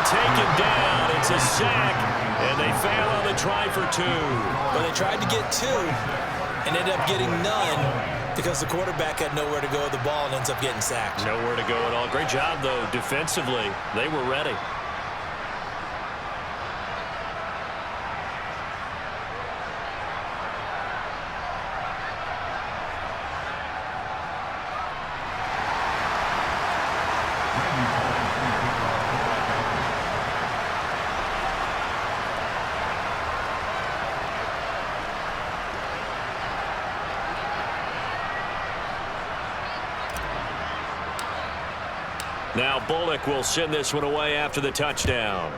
S1: Taken down. It's a sack, and they fail on the try for 2.
S4: Well, they tried to get 2 and ended up getting none because the quarterback had nowhere to go with the ball and ends up getting sacked.
S1: Nowhere to go at all. Great job, though, defensively. They were ready. Now Bullock will send this one away after the touchdown.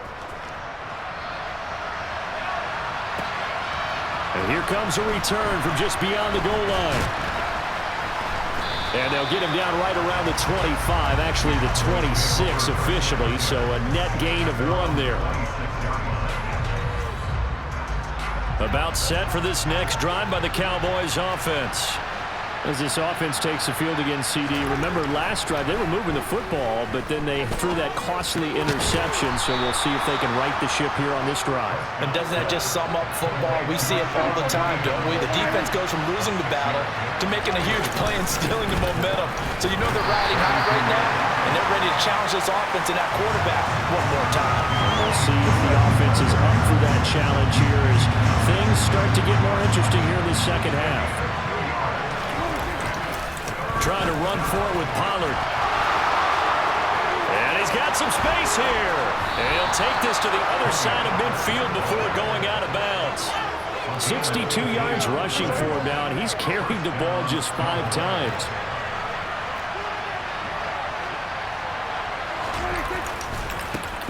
S5: And here comes a return from just beyond the goal line. And they'll get him down right around the 25, actually the 26 officially, so a net gain of 1 there. About set for this next drive by the Cowboys offense. As this offense takes the field against CD. Remember, last drive, they were moving the football, but then they threw that costly interception, so we'll see if they can right the ship here on this drive.
S4: And doesn't that just sum up football? We see it all the time, don't we? The defense goes from losing the battle to making a huge play and stealing the momentum. So you know they're riding high right now, and they're ready to challenge this offense and that quarterback one more time.
S5: And we'll see if the offense is up for that challenge here as things start to get more interesting here in the second half.
S1: Trying to run for it with Pollard. And he's got some space here. And he'll take this to the other side of midfield before going out of bounds.
S5: 62 yards rushing for him now, and he's carried the ball just 5 times.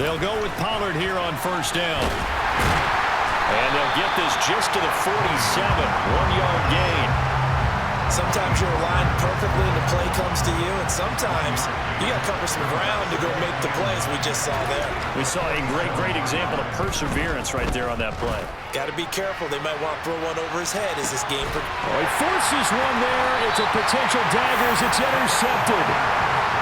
S1: They'll go with Pollard here on 1st down. And they'll get this just to the 47. 1-yard gain.
S4: Sometimes you're aligned perfectly and the play comes to you, and sometimes you got to cover some ground to go make the plays we just saw there.
S1: We saw a great example of perseverance right there on that play.
S4: Got to be careful. They might want to throw one over his head as this game.
S5: Oh, he forces one there. It's a potential dagger as it's intercepted.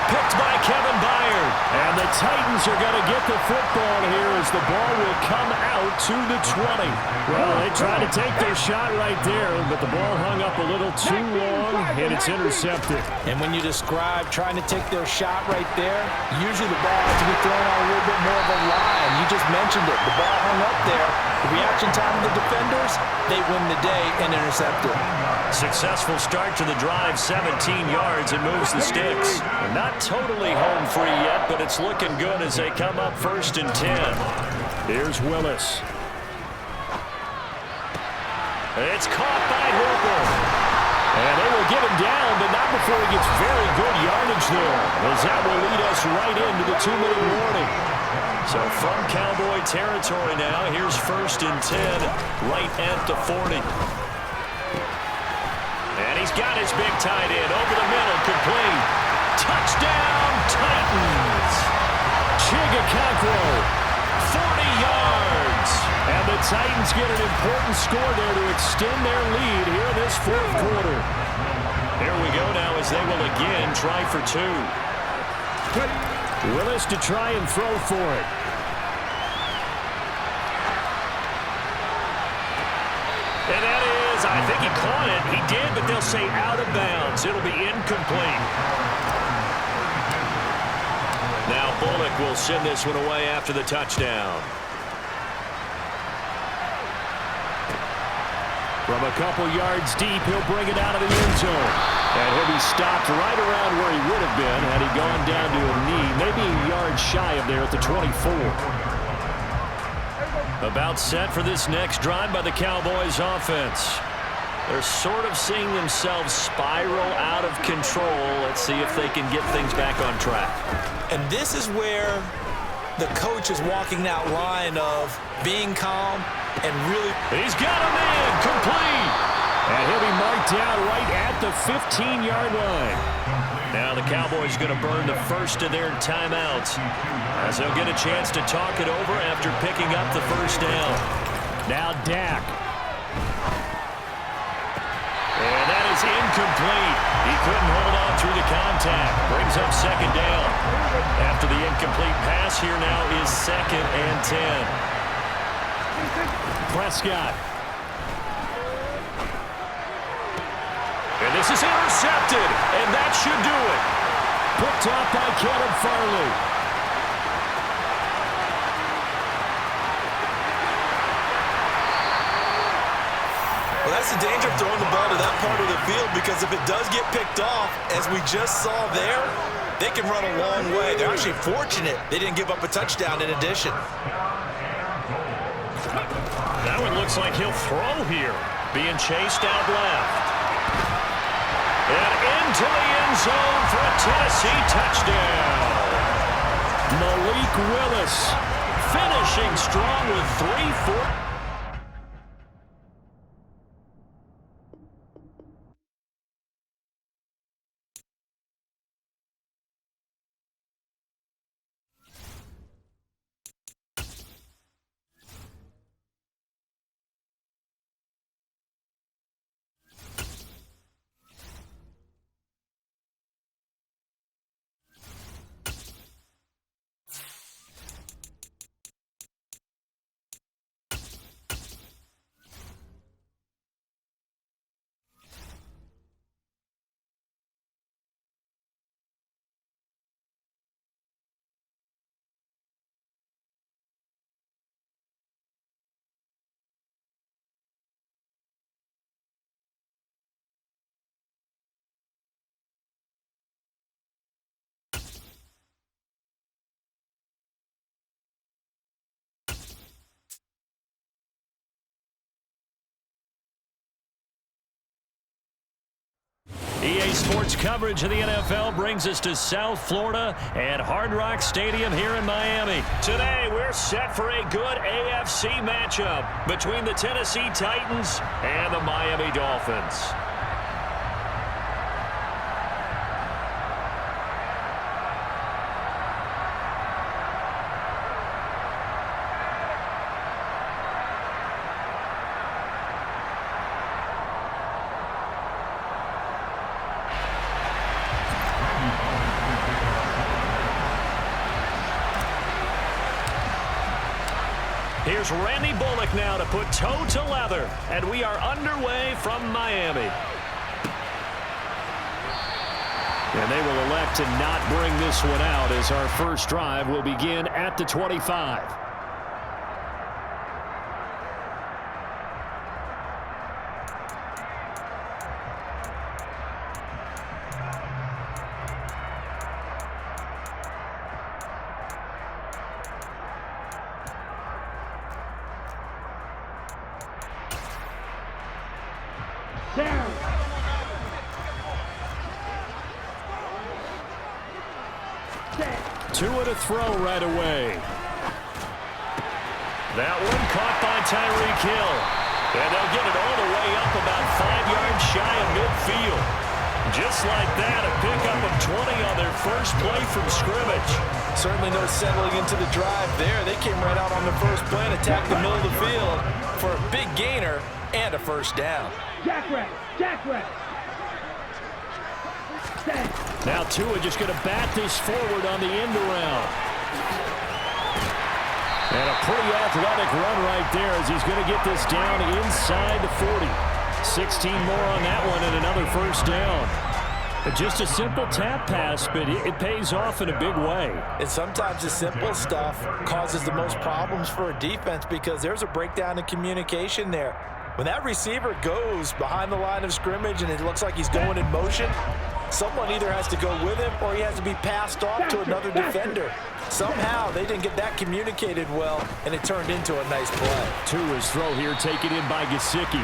S5: Picked by Kevin Byard. And the Titans are going to get the football here as the ball will come out to the 20. Well, they tried to take their shot right there, but the ball hung up a little too long, and it's intercepted.
S4: And when you describe trying to take their shot right there, usually the ball has to be thrown on a little bit more of a line. You just mentioned it. The ball hung up there. The reaction time of the defenders, they win the day and intercept it.
S5: Successful start to the drive, 17 yards, and moves the sticks. Not totally home free yet, but it's looking good as they come up 1st and 10. Here's Willis. It's caught by Hooper. And they will get him down, but not before he gets very good yardage there, as that will lead us right into the 2-minute warning. So from Cowboy territory now, here's 1st and 10, right at the 40. And he's got his big tight end over the middle, complete. Touchdown, Titans! Chigacaquo, 40 yards. And the Titans get an important score there to extend their lead here in this 4th quarter. Here we go now as they will again try for 2. Willis to try and throw for it. And that is, I think he caught it. He did, but they'll say out of bounds. It'll be incomplete. Now Bullock will send this one away after the touchdown. From a couple yards deep, he'll bring it out of the end zone. And he'll be stopped right around where he would have been had he gone down to a knee, maybe a yard shy of there at the 24. About set for this next drive by the Cowboys offense. They're sort of seeing themselves spiral out of control. Let's see if they can get things back on track.
S4: And this is where the coach is walking that line of being calm and really...
S5: He's got a man, complete. And he'll be marked down right at the 15-yard line. Now the Cowboys going to burn the first of their timeouts as they'll get a chance to talk it over after picking up the first down. Now Dak. And that is incomplete. He couldn't hold on through the contact. Brings up 2nd down. After the incomplete pass, here now is 2nd and 10. Prescott. And this is intercepted, and that should do it. Picked off by Caleb Farley.
S4: Well, that's the danger of throwing the ball to that part of the field, because if it does get picked off, as we just saw there, they can run a long way. They're actually fortunate they didn't give up a touchdown in addition.
S5: That one looks like he'll throw here. Being chased out left. And into the end zone for a Tennessee touchdown. Malik Willis finishing strong with 3-4. EA Sports coverage of the NFL brings us to South Florida and Hard Rock Stadium here in Miami. Today, we're set for a good AFC matchup between the Tennessee Titans and the Miami Dolphins.
S1: Here's Randy Bullock now to put toe to leather. And we are underway from Miami. And they will elect to not bring this one out as our first drive will begin at the 25. Tua to throw right away. That one caught by Tyreek Hill. And they'll get it all the way up about 5 yards shy of midfield. Just like that, a pickup of 20 on their first play from scrimmage.
S4: Certainly no settling into the drive there. They came right out on the first play and attacked the middle of the field for a big gainer and a first down.
S3: Jackrabbit, jackrabbit.
S1: Now Tua just going to bat this forward on the end around. And a pretty athletic run right there as he's going to get this down inside the 40. 16 more on that one and another first down. Just a simple tap pass, but it pays off in a big way.
S4: And sometimes the simple stuff causes the most problems for a defense because there's a breakdown in communication there. When that receiver goes behind the line of scrimmage and it looks like he's going in motion, someone either has to go with him or he has to be passed off to another defender. Somehow they didn't get that communicated well, and it turned into a nice play.
S1: Tua's throw here taken in by Gesicki.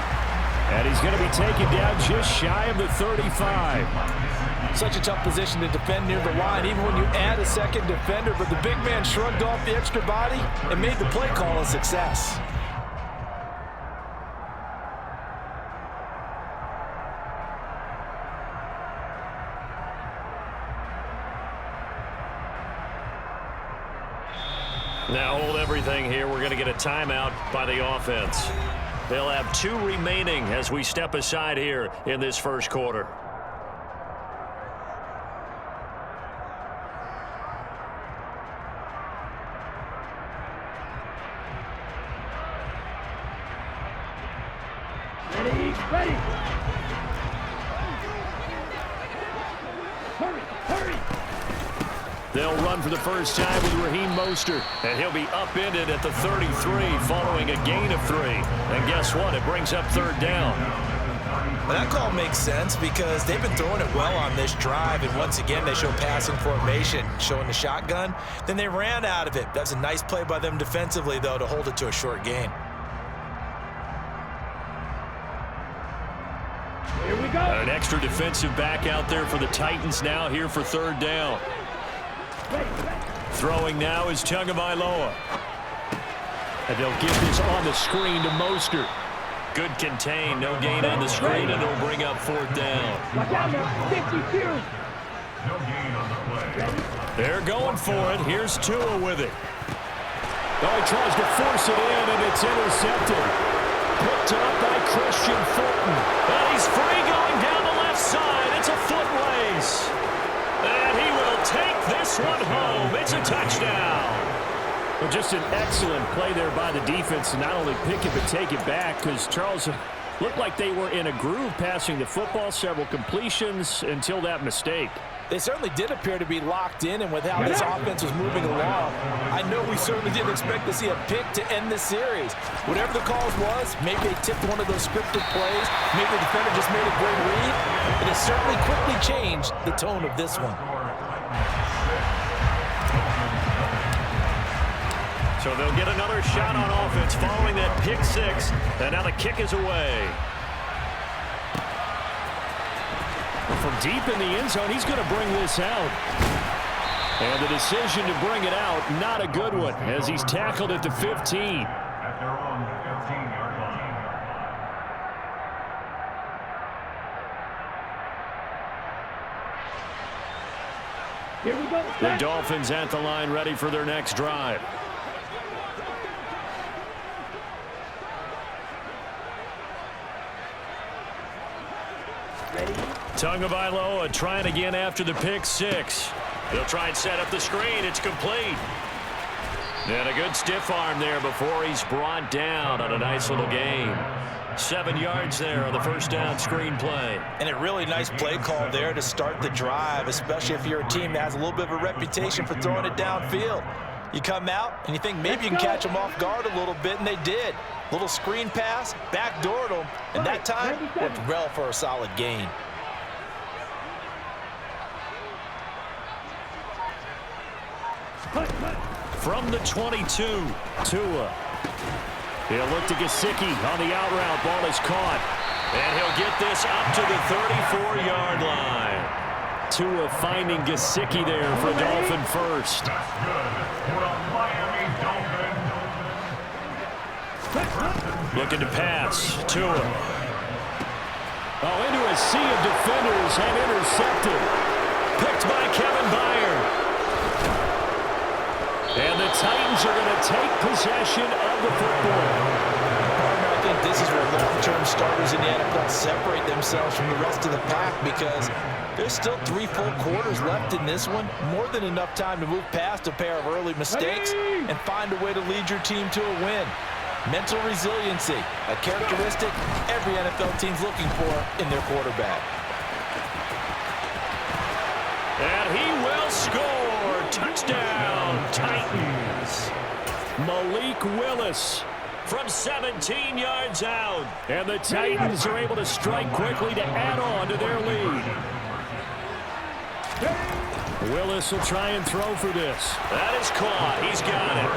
S1: And he's going to be taken down just shy of the 35.
S4: Such a tough position to defend near the line, even when you add a second defender, but the big man shrugged off the extra body and made the play call a success.
S1: Now hold everything here. We're going to get a timeout by the offense. They'll have 2 remaining as we step aside here in this first quarter.
S3: Ready, ready. Hurry, hurry.
S1: They'll run for the first time with Raheem Mostert, and he'll be upended at the 33 following a gain of 3. And guess what? It brings up third down.
S4: Well, that call makes sense because they've been throwing it well on this drive, and once again they show passing formation, showing the shotgun. Then they ran out of it. That's a nice play by them defensively, though, to hold it to a short gain.
S3: Here we go.
S1: An extra defensive back out there for the Titans now here for third down. Throwing now is Tagovailoa. And they'll give this on the screen to Mostert. Good contain, no gain on the screen, and it'll bring up fourth down.
S3: Watch out now, 52.
S2: No gain on the play.
S1: They're going for it. Here's Tua with it. Oh, he tries to force it in, and it's intercepted. Picked up by Christian Fulton. And he's free going down the left side. It's a foot race. And he will take this one home. It's a touchdown. Well, just an excellent play there by the defense to not only pick it but take it back, because Charles looked like they were in a groove passing the football, several completions until that mistake.
S4: They certainly did appear to be locked in, and with how this offense was moving along, I know we certainly didn't expect to see a pick to end this series. Whatever the cause was, maybe they tipped one of those scripted plays, maybe the defender just made a great read. It has certainly quickly changed the tone of this one.
S1: So they'll get another shot on offense following that pick six, and now the kick is away. From deep in the end zone, he's going to bring this out. And the decision to bring it out, not a good one, as he's tackled at the 15.
S2: At their own 15-yard line.
S3: Here we go.
S1: The Dolphins at the line, ready for their next drive.
S3: Ready.
S1: Tagovailoa trying again after the pick six. They'll try and set up the screen. It's complete. And a good stiff arm there before he's brought down on a nice little gain. 7 yards there on the first down screen play.
S4: And a really nice play call there to start the drive, especially if you're a team that has a little bit of a reputation for throwing it downfield. You come out and you think maybe you can catch them off guard a little bit, and they did. Little screen pass, backdoored them, and that time worked well for a solid gain.
S1: From the 22, Tua. He'll look to Gesicki on the out route. Ball is caught. And he'll get this up to the 34-yard line. Tua finding Gesicki there for Dolphin first.
S2: That's good for the Miami Dolphins.
S1: Looking to pass. Tua. Oh, into a sea of defenders and intercepted. Picked by Kevin Byard. And the Titans are going to take possession of the football.
S4: I think this is where long-term starters in the NFL separate themselves from the rest of the pack, because there's still 3 full quarters left in this one. More than enough time to move past a pair of early mistakes and find a way to lead your team to a win. Mental resiliency, a characteristic every NFL team's looking for in their quarterback.
S1: And he will score. Touchdown, Titans. Malik Willis from 17 yards out. And the Titans are able to strike quickly to add on to their lead. Willis will try and throw for this. That is caught. He's got it.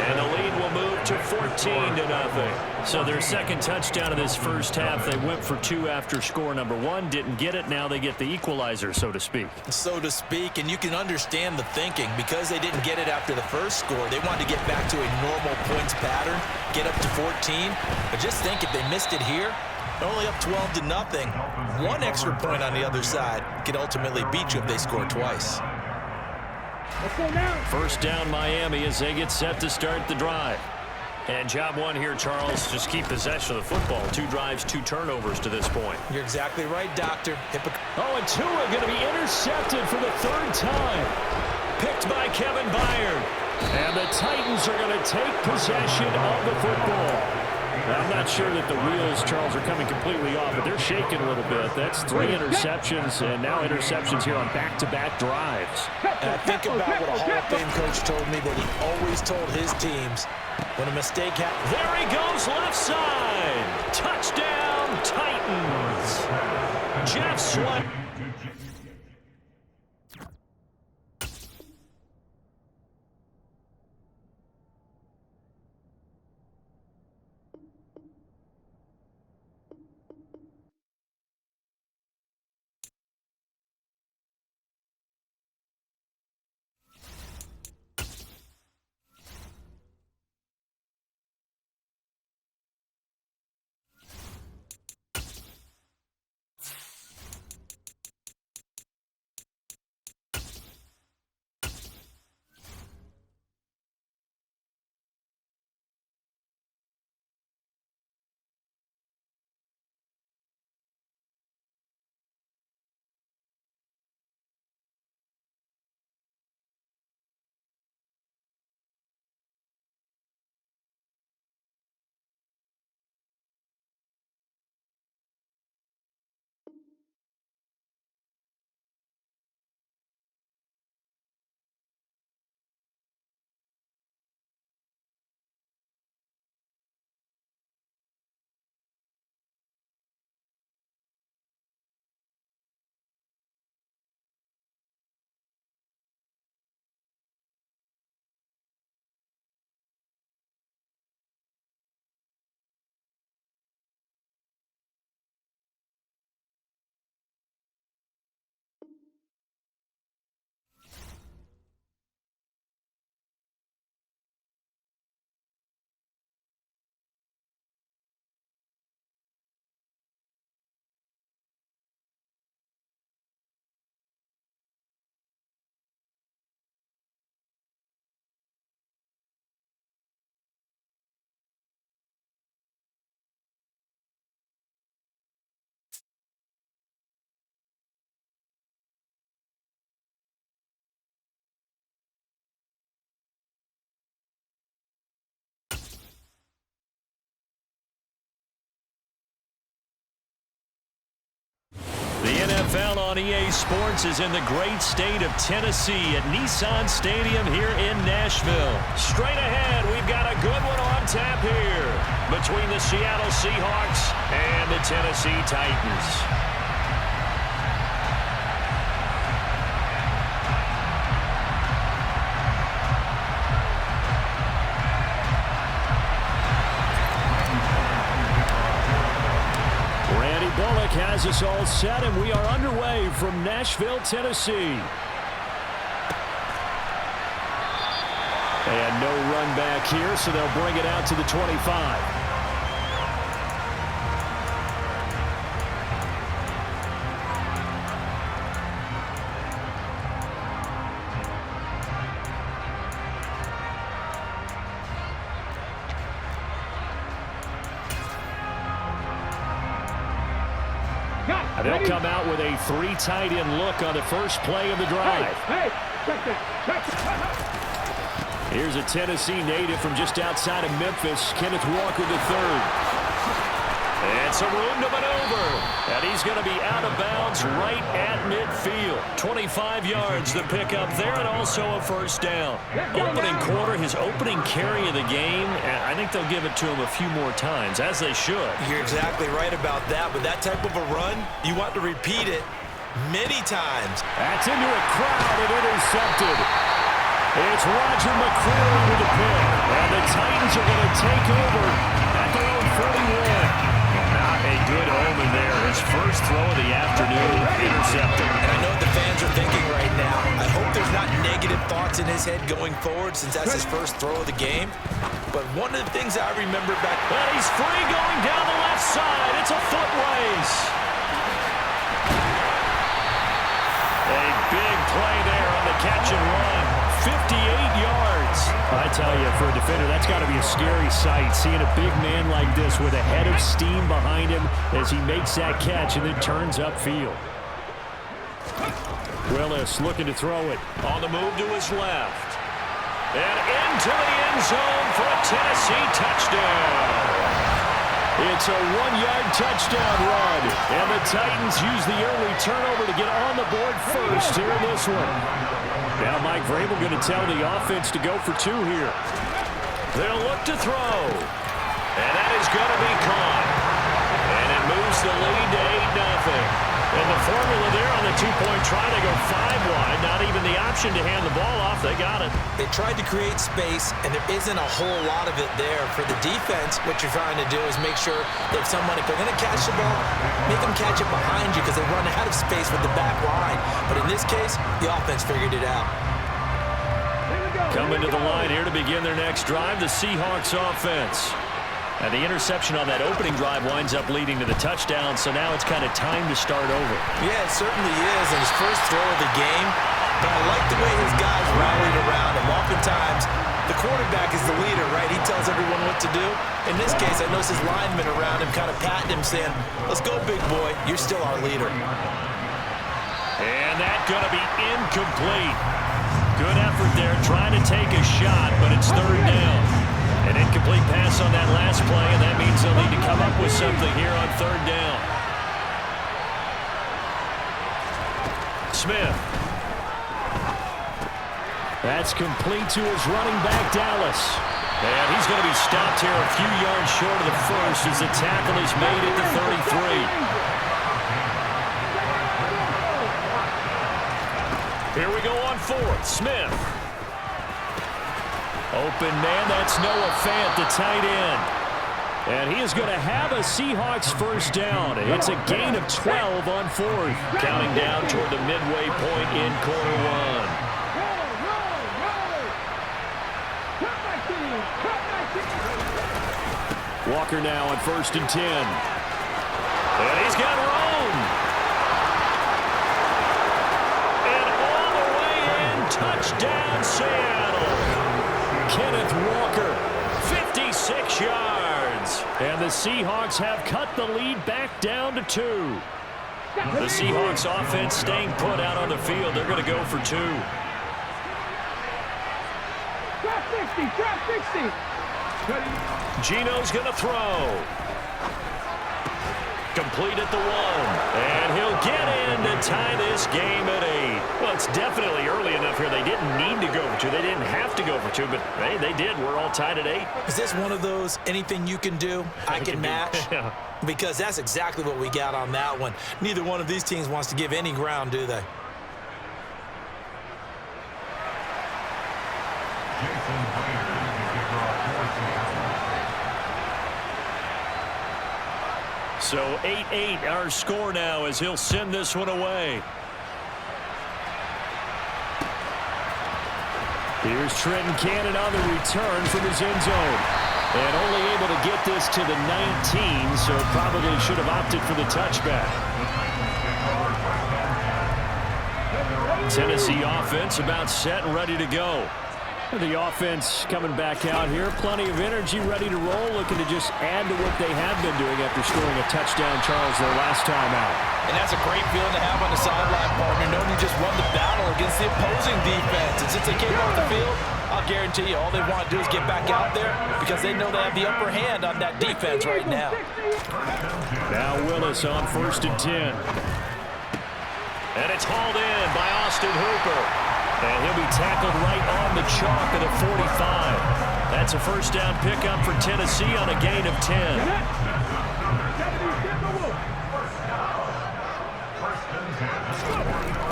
S1: And the lead will move to 14-0. So their second touchdown of this first half, they went for 2 after score number 1. Didn't get it. Now they get the equalizer, so to speak.
S4: So to speak, and you can understand the thinking. Because they didn't get it after the first score, they wanted to get back to a normal points pattern, get up to 14. But just think, if they missed it here, they're only up 12-0. 1 extra point on the other side could ultimately beat you if they score twice.
S3: Let's go now.
S1: First down Miami as they get set to start the drive. And job 1 here, Charles, just keep possession of the football. 2 drives, 2 turnovers to this point.
S4: You're exactly right, Doctor.
S1: Oh, and Tua going to be intercepted for the 3rd time. Picked by Kevin Byard. And the Titans are going to take possession of the football. I'm not sure that the wheels, Charles, are coming completely off, but they're shaking a little bit. That's 3 interceptions, and now interceptions here on back-to-back drives.
S4: Think about what a Hall of Fame coach told me, that he always told his teams when a mistake happens.
S1: There he goes, left side. Touchdown, Titans. Jeff Sweat.
S5: NFL on EA Sports is in the great state of Tennessee at Nissan Stadium here in Nashville. Straight ahead, we've got a good one on tap here between the Seattle Seahawks and the Tennessee Titans. Has us all set, and we are underway from Nashville, Tennessee. And no run back here, so they'll bring it out to the 25. They'll come out with a 3 tight end look on the first play of the drive.
S3: Hey, check that.
S5: Here's a Tennessee native from just outside of Memphis, Kenneth Walker III. And some room to maneuver. And he's going to be out of bounds right at midfield. 25 yards the pick up there, and also a first down. Opening quarter, his opening carry of the game, and I think they'll give it to him a few more times, as they should.
S4: You're exactly right about that. With that type of a run, you want to repeat it many times.
S5: That's into a crowd and intercepted. It's Roger McCreary with the pick. And the Titans are going to take over at their own 41. Not a good omen there. His first throw of the afternoon intercepted.
S4: And I know what the fans are thinking right now. I hope there's not negative thoughts in his head going forward since that's his first throw of the game. But one of the things I remember back...
S5: But he's free going down the left side. It's a foot race. A big play there on the catch and run. 58 yards. I tell you, for a defender, that's got to be a scary sight, seeing a big man like this with a head of steam behind him as he makes that catch and then turns upfield. Willis looking to throw it. On the move to his left. And into the end zone for a Tennessee touchdown. It's a 1-yard touchdown run. And the Titans use the early turnover to get on the board first here in this one. Now Mike Vrabel going to tell the offense to go for 2 here. They'll look to throw. And that is going to be caught. And it moves the lead to 8-0. And the formula there on the 2-point try to go 5 wide. Not even the option to hand the ball off. They got it.
S4: They tried to create space, and there isn't a whole lot of it there. For the defense, what you're trying to do is make sure that someone, if they're going to catch the ball, make them catch it behind you because they run out of space with the back line. But in this case, the offense figured it out.
S5: Coming to the line here to begin their next drive, the Seahawks offense. And the interception on that opening drive winds up leading to the touchdown, so now it's kind of time to start over.
S4: Yeah, it certainly is, and his first throw of the game. But I like the way his guys rallied around him. Oftentimes, the quarterback is the leader, right? He tells everyone what to do. In this case, I noticed his linemen around him kind of patting him, saying, "Let's go, big boy. You're still our leader."
S5: And that's going to be incomplete. Good effort there, trying to take a shot, but it's 3rd down. An incomplete pass on that last play, and that means they'll need to come up with something here on 3rd down. Smith. That's complete to his running back, Dallas. And he's going to be stopped here a few yards short of the first as the tackle is made at the 33. Here we go on 4th. Smith. Open man, that's Noah Fant, the tight end. And he is going to have a Seahawks first down. It's a gain of 12 on 4th. Counting down toward the midway point in quarter 1. Walker now on 1st and 10. And he's got room. And all the way in, touchdown Seattle. Kenneth Walker, 56 yards. And the Seahawks have cut the lead back down to 2. The Seahawks offense staying put out on the field. They're going to go for 2.
S3: Drop 60.
S5: Gino's going to throw. Complete at the 1. And he'll get in to
S1: tie this game at 8. Well, it's definitely early enough here. They didn't need to go for 2. They didn't have to go for 2, but hey, they did. We're all tied at 8.
S4: Is this one of those anything you can do, I can match?
S1: Yeah.
S4: Because that's exactly what we got on that one. Neither one of these teams wants to give any ground, do they?
S1: So 8-8 our score now as he'll send this one away. Here's Trenton Cannon on the return from his end zone. And only able to get this to the 19, so probably should have opted for the touchback. Tennessee offense about set and ready to go. The offense coming back out here. Plenty of energy, ready to roll, looking to just add to what they have been doing after scoring a touchdown, Charles, their last time out.
S4: And that's a great feeling to have on the sideline, partner, knowing you just won the battle against the opposing defense. And since they came off the field, I'll guarantee you all they want to do is get back out there because they know they have the upper hand on that defense right now.
S1: Now Willis on 1st and 10. And it's hauled in by Austin Hooper. And he'll be tackled right on the chalk at the 45. That's a first down pickup for Tennessee on a gain of 10.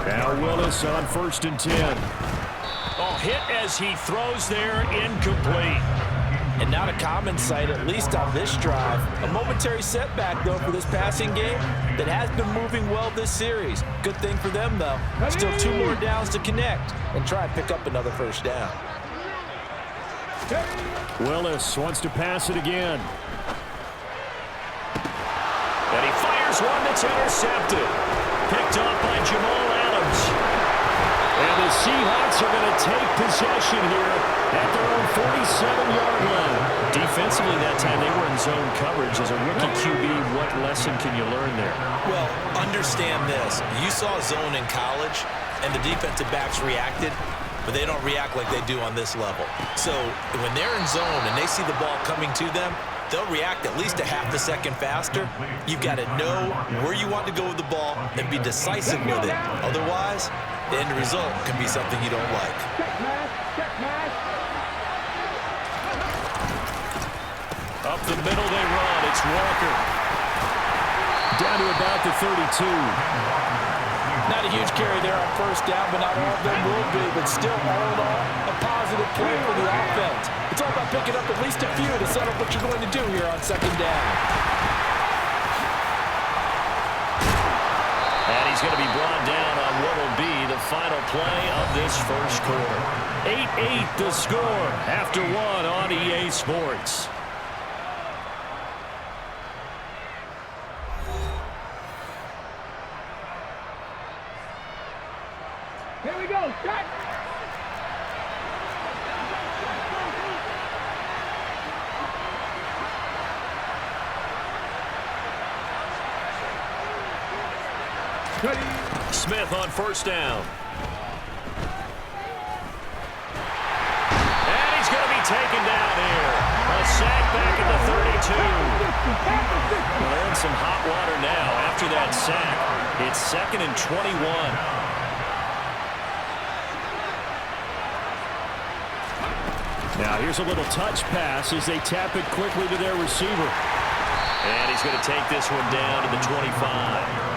S1: Now Willis on 1st and 10. Oh, hit as he throws there, incomplete.
S4: And not a common sight, at least on this drive. A momentary setback, though, for this passing game that has been moving well this series. Good thing for them, though. Still 2 more downs to connect and try and pick up another first down.
S1: Willis wants to pass it again. And he fires one that's intercepted. Picked off by Jamal Adams. And the Seahawks are going to take possession here at their own 47-yard line. Defensively that time, they were in zone coverage. As a rookie QB, what lesson can you learn there?
S4: Well, understand this. You saw zone in college, and the defensive backs reacted, but they don't react like they do on this level. So when they're in zone and they see the ball coming to them, they'll react at least a half a second faster. You've got to know where you want to go with the ball and be decisive with it. Otherwise, the end result can be something you don't like.
S1: Up the middle they run. It's Walker. Down to about the 32.
S4: Not a huge carry there on first down, but not all of them will be. But still, all in all, a positive play for the offense. It's all about picking up at least a few to set up what you're going to do here on second down.
S1: And he's going to be brought down on what will be the final play of this first quarter. 8-8 the score after 1 on EA Sports.
S3: Here we go. Start.
S1: Smith on first down. And he's going to be taken down here. A sack back at the 32. Well, they're in some hot water now after that sack. It's 2nd and 21. Now here's a little touch pass as they tap it quickly to their receiver. And he's going to take this one down to the 25.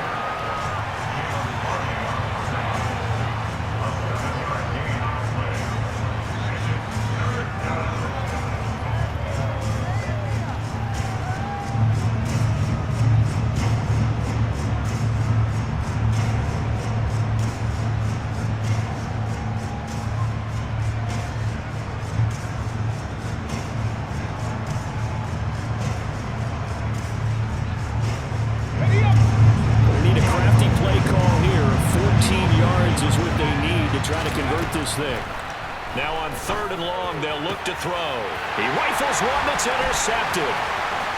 S1: Thing. Now on 3rd and long, they'll look to throw. He rifles one that's intercepted.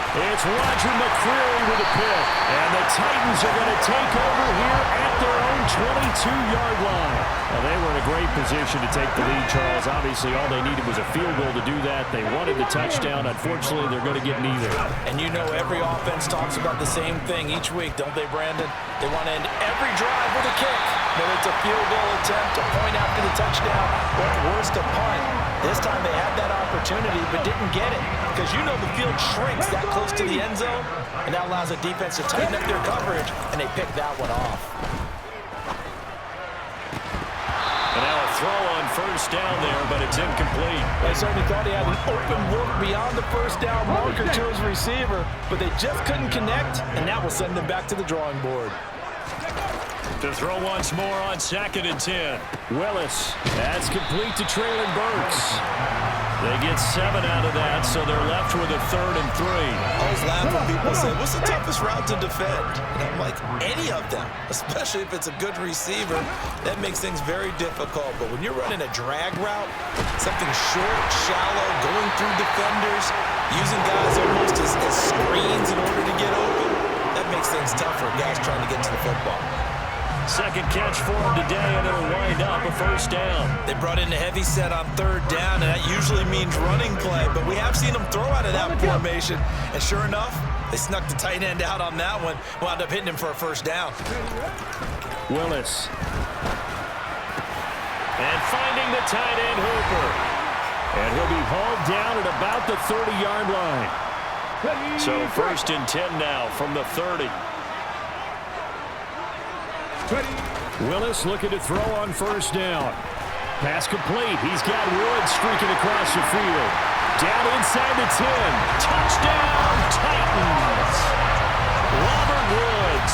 S1: It's Roger McCreary with a pick. And the Titans are going to take over here at their own 22-yard line. Well, they were in a great position to take the lead, Charles. Obviously, all they needed was a field goal to do that. They wanted the touchdown. Unfortunately, they're going to get neither.
S4: And you know every offense talks about the same thing each week, don't they, Brandon? They want to end every drive with a kick. Whether it's a field goal attempt, a point after the touchdown, or at worst, a punt. This time they had that opportunity but didn't get it because you know the field shrinks that close to the end zone, and that allows the defense to tighten up their coverage, and they pick that one off.
S1: And now a throw on first down there, but it's incomplete.
S4: I certainly thought he had an open look beyond the first down marker to his receiver, but they just couldn't connect, and that will send them back to the drawing board.
S1: To throw once more on 2nd and 10. Willis. That's complete to Traylon Burks. They get 7 out of that, so they're left with a 3rd and 3.
S4: I always laugh when people say, what's the toughest route to defend? And I'm like, any of them, especially if it's a good receiver. That makes things very difficult. But when you're running a drag route, something short, shallow, going through defenders, using guys almost as screens in order to get open, that makes things tough for guys trying to get to the football.
S1: Second catch for him today, and it'll wind up a first down.
S4: They brought in a heavy set on 3rd down, and that usually means running play, but we have seen them throw out of that formation, and sure enough, they snuck the tight end out on that one, wound up hitting him for a first down.
S1: Willis. And finding the tight end, Hooper. And he'll be hauled down at about the 30-yard line. So 1st and 10 now from the 30. Willis looking to throw on first down. Pass complete. He's got Woods streaking across the field. Down inside the 10. Touchdown, Titans. Robert Woods,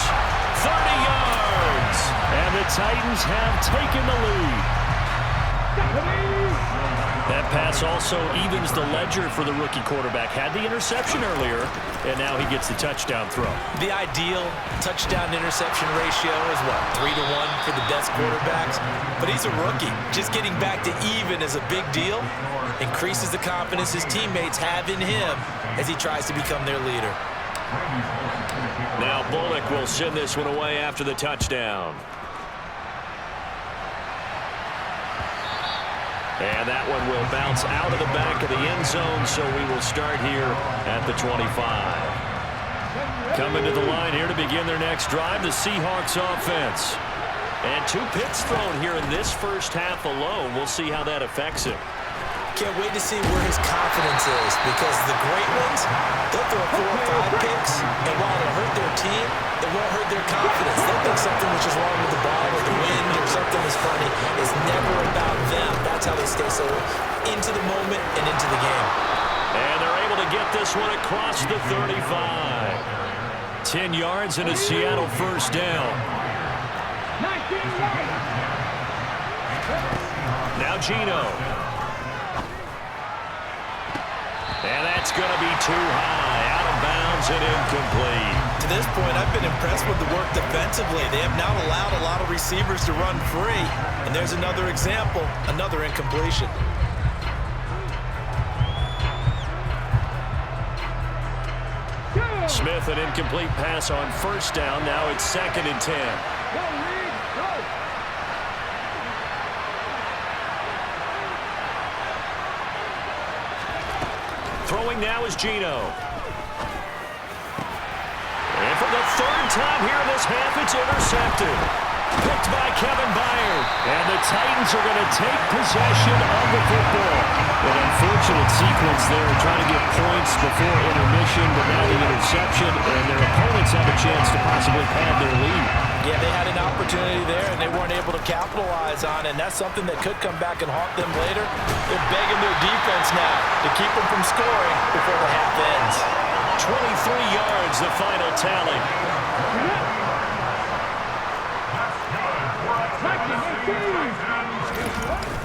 S1: 30 yards. And the Titans have taken the lead. That pass also evens the ledger for the rookie quarterback. Had the interception earlier, and now he gets the touchdown throw.
S4: The ideal touchdown-interception ratio is, what, 3-to-1 for the best quarterbacks? But he's a rookie. Just getting back to even is a big deal. Increases the confidence his teammates have in him as he tries to become their leader.
S1: Now Bullock will send this one away after the touchdown. And that one will bounce out of the back of the end zone, so we will start here at the 25. Coming to the line here to begin their next drive, the Seahawks offense. And 2 picks thrown here in this first half alone. We'll see how that affects him.
S4: Can't wait to see where his confidence is, because the great ones, they'll throw 4 or 5 picks, and while it'll hurt their team, it won't hurt their confidence. They'll think something which is wrong with the ball or the wind or something is funny. It's never about them. That's how they stay so into the moment and into the game.
S1: And they're able to get this one across the 35. 10 yards and a Seattle first down. Now Geno. And that's going to be too high, out of bounds and incomplete.
S4: To this point, I've been impressed with the work defensively. They have not allowed a lot of receivers to run free. And there's another example, another incompletion.
S1: Smith, an incomplete pass on first down. Now it's 2nd and 10. Throwing now is Geno. And for the 3rd time here in this half, it's intercepted. Picked by Kevin Byard. And the Titans are going to take possession of the football. An unfortunate sequence there, trying to get points before intermission, but now the interception, and their opponents have a chance to possibly pad their lead.
S4: Yeah, they had an opportunity there, and they weren't able to capitalize on it, and that's something that could come back and haunt them later. They're begging their defense now to keep them from scoring before the half ends.
S1: 23 yards, the final tally.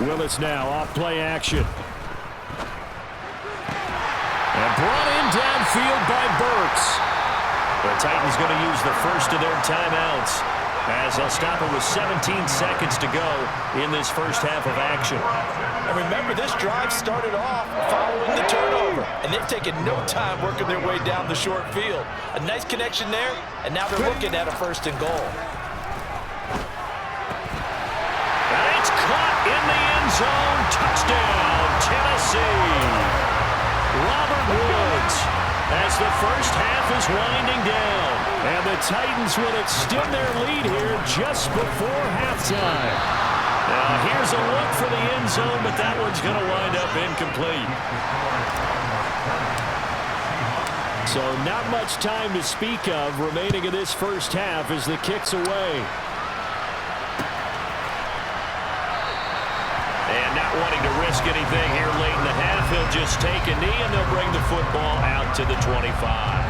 S1: Willis now off play action. And brought in downfield by Burks. The Titans going to use the first of their timeouts.
S5: as they'll stop it with 17 seconds to go in this first half of action.
S4: And remember, this drive started off following the turnover, and they've taken no time working their way down the short field. A nice connection there, and now they're looking at a 1st and goal.
S5: And it's caught in the end zone. Touchdown, Tennessee. Robert Woods, as the first half is winding down. And the Titans will extend their lead here just before halftime. Now here's a look for the end zone, but that one's going to wind up incomplete. So not much time to speak of remaining in this first half as the kick's away. And not wanting to risk anything here late in the half, he'll just take a knee and they'll bring the football out to the 25.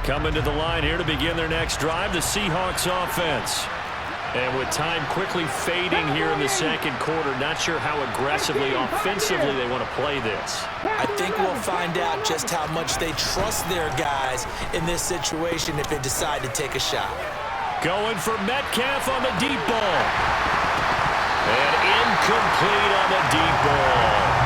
S5: Coming to the line here to begin their next drive, the Seahawks offense. And with time quickly fading here in the second quarter, not sure how aggressively, offensively they want to play this.
S4: I think we'll find out just how much they trust their guys in this situation if they decide to take a shot.
S5: Going for Metcalf on the deep ball. And incomplete on the deep ball.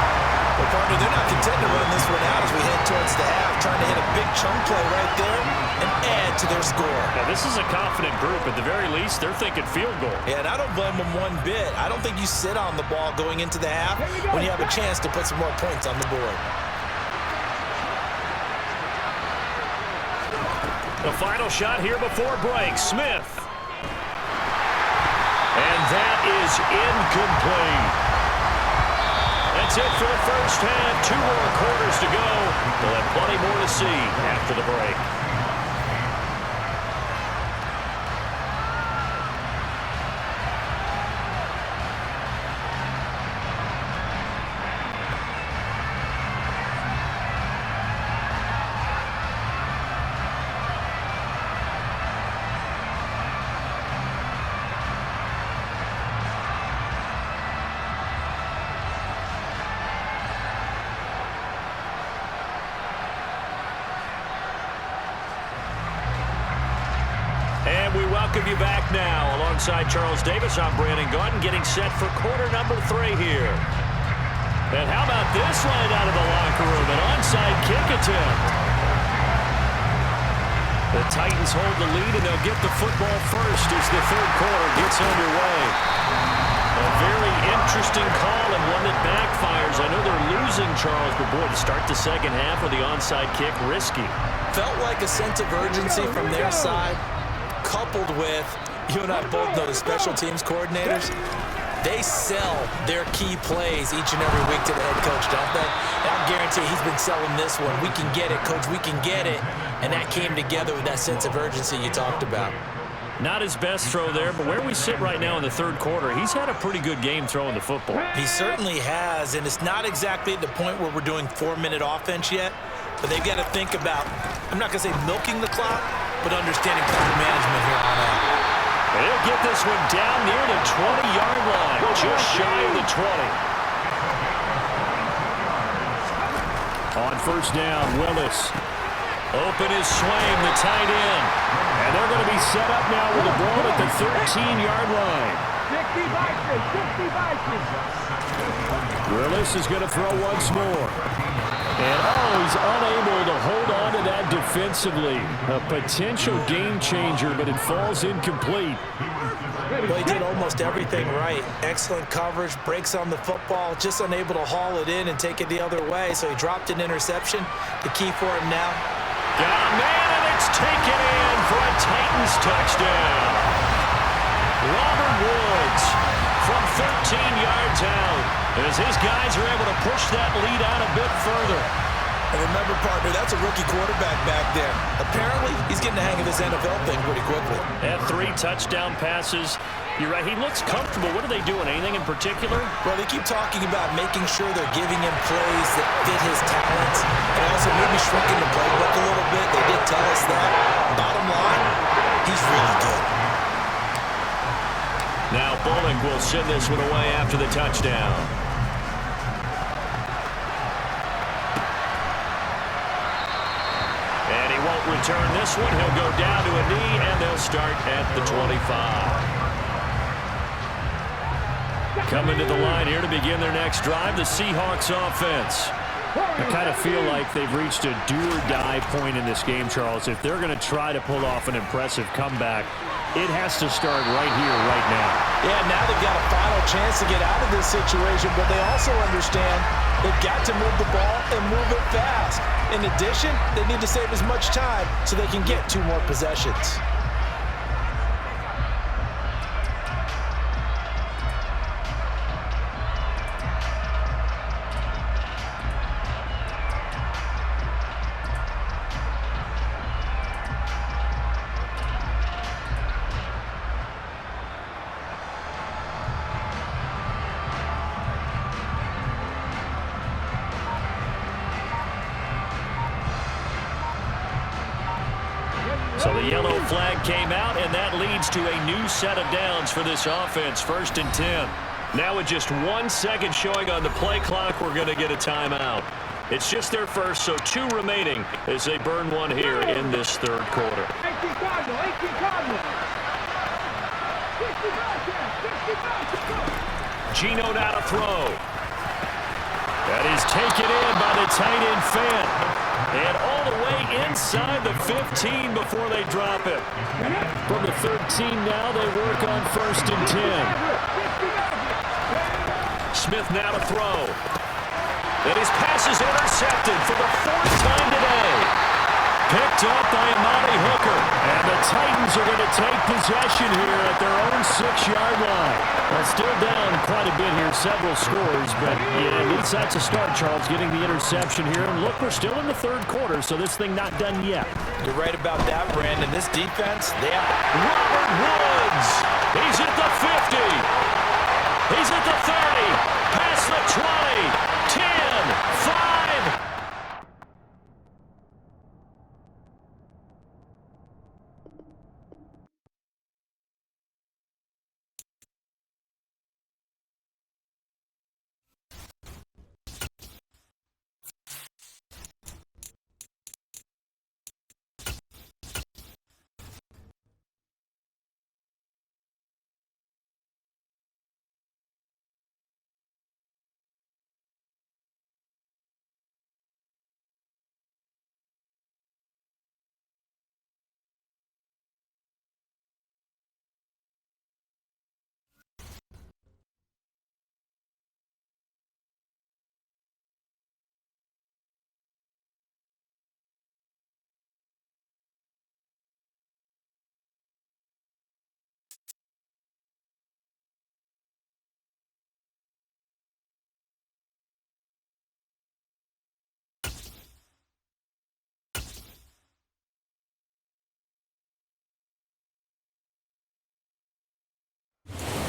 S4: Well, partner, they're not content to run this one out as we head towards the half, trying to hit a big chunk play right there and add to their score.
S5: Now, this is a confident group. At the very least, they're thinking field goal.
S4: Yeah, and I don't blame them one bit. I don't think you sit on the ball going into the half when you have a chance to put some more points on the board.
S5: The final shot here before break, Smith. And that is incomplete. That's it for the first half. 2 more quarters to go. We'll have plenty more to see after the break. And we welcome you back now. Alongside Charles Davis, I'm Brandon Gaudin, getting set for quarter number 3 here. And how about this line out of the locker room? An onside kick attempt. The Titans hold the lead, and they'll get the football first as the third quarter gets underway. A very interesting call and one that backfires. I know they're losing, Charles, but boy, to start the second half with the onside kick, risky.
S4: Felt like a sense of urgency from their side, coupled with, you and I both know the special teams coordinators, they sell their key plays each and every week to the head coach, don't they? And I guarantee he's been selling this one. We can get it, coach, we can get it. And that came together with that sense of urgency you talked about.
S5: Not his best throw there, but where we sit right now in the third quarter, he's had a pretty good game throwing the football.
S4: He certainly has, and it's not exactly at the point where we're doing 4-minute offense yet, but they've got to think about, I'm not going to say milking the clock, but understanding clock management here on out.
S5: He'll get this one down near the 20-yard line, just shy of the 20. On first down, Willis. Open his swing, the tight end. And they're going to be set up now with the ball at the 13-yard line.
S3: 60
S5: Willis is going to throw once more. And, he's unable to hold on to that defensively. A potential game changer, but it falls incomplete.
S4: Well, he did almost everything right. Excellent coverage, breaks on the football, just unable to haul it in and take it the other way. So he dropped an interception. The key for him now.
S5: Got a man, and it's taken in for a Titans touchdown. Robert Woods from 13 yards out as his guys are able to push that lead out a bit further.
S4: And remember, partner, that's a rookie quarterback back there. Apparently, he's getting the hang of this NFL thing pretty quickly.
S5: Had 3 touchdown passes. You're right, he looks comfortable. What are they doing? Anything in particular?
S4: Well, they keep talking about making sure they're giving him plays that fit his talents and also maybe shrinking the playbook a little bit. They did tell us that. Bottom line, really good.
S5: Now Bullock will send this one away after the touchdown. And he won't return this one. He'll go down to a knee, and they'll start at the 25. Coming to the line here to begin their next drive, the Seahawks offense. I kind of feel like they've reached a do-or-die point in this game, Charles. If they're going to try to pull off an impressive comeback, it has to start right here, right now.
S4: Yeah, now they've got a final chance to get out of this situation, but they also understand they've got to move the ball and move it fast. In addition, they need to save as much time so they can get 2 more possessions.
S5: So the yellow flag came out, and that leads to a new set of downs for this offense, 1st and 10. Now with just 1 second showing on the play clock, we're going to get a timeout. It's just their first, so 2 remaining as they burn one here in this 3rd quarter. Gino now to throw. That is taken in by the tight end Fant. And all the way inside the 15 before they drop it. From the 13 now, they work on 1st and 10. Smith now to throw. And his pass is intercepted for the 4th time today. Picked up by Amani Hooker. And the Titans are going to take possession here at their own 6-yard line. Well, still down quite a bit here, several scores, but yeah, at least that's a start, Charles, getting the interception here. And look, we're still in the 3rd quarter, so this thing not done yet.
S4: You're right about that, Brandon. This defense, they have
S5: Robert Woods. He's at the 50. He's at the 30. Past the 20. 10. 5.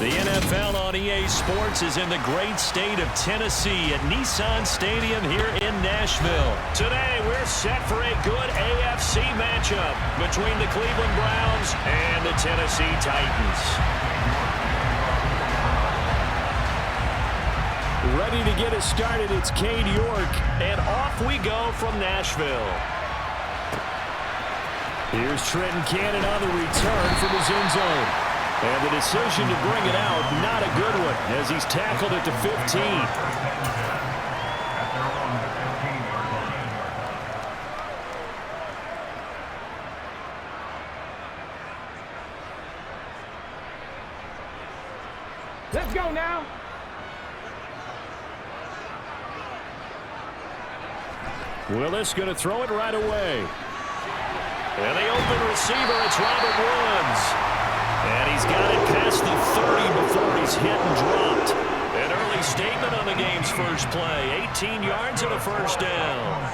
S5: The NFL on EA Sports is in the great state of Tennessee at Nissan Stadium here in Nashville. Today, we're set for a good AFC matchup between the Cleveland Browns and the Tennessee Titans. Ready to get us started, it's Cade York, and off we go from Nashville. Here's Trenton Cannon on the return from his end zone. And the decision to bring it out, not a good one, as he's tackled at the 15.
S3: Let's go now.
S5: Willis going to throw it right away. And the open receiver, it's Robert Woods. And he's got it past the 30 before he's hit and dropped. An early statement on the game's first play. 18 yards and a first down.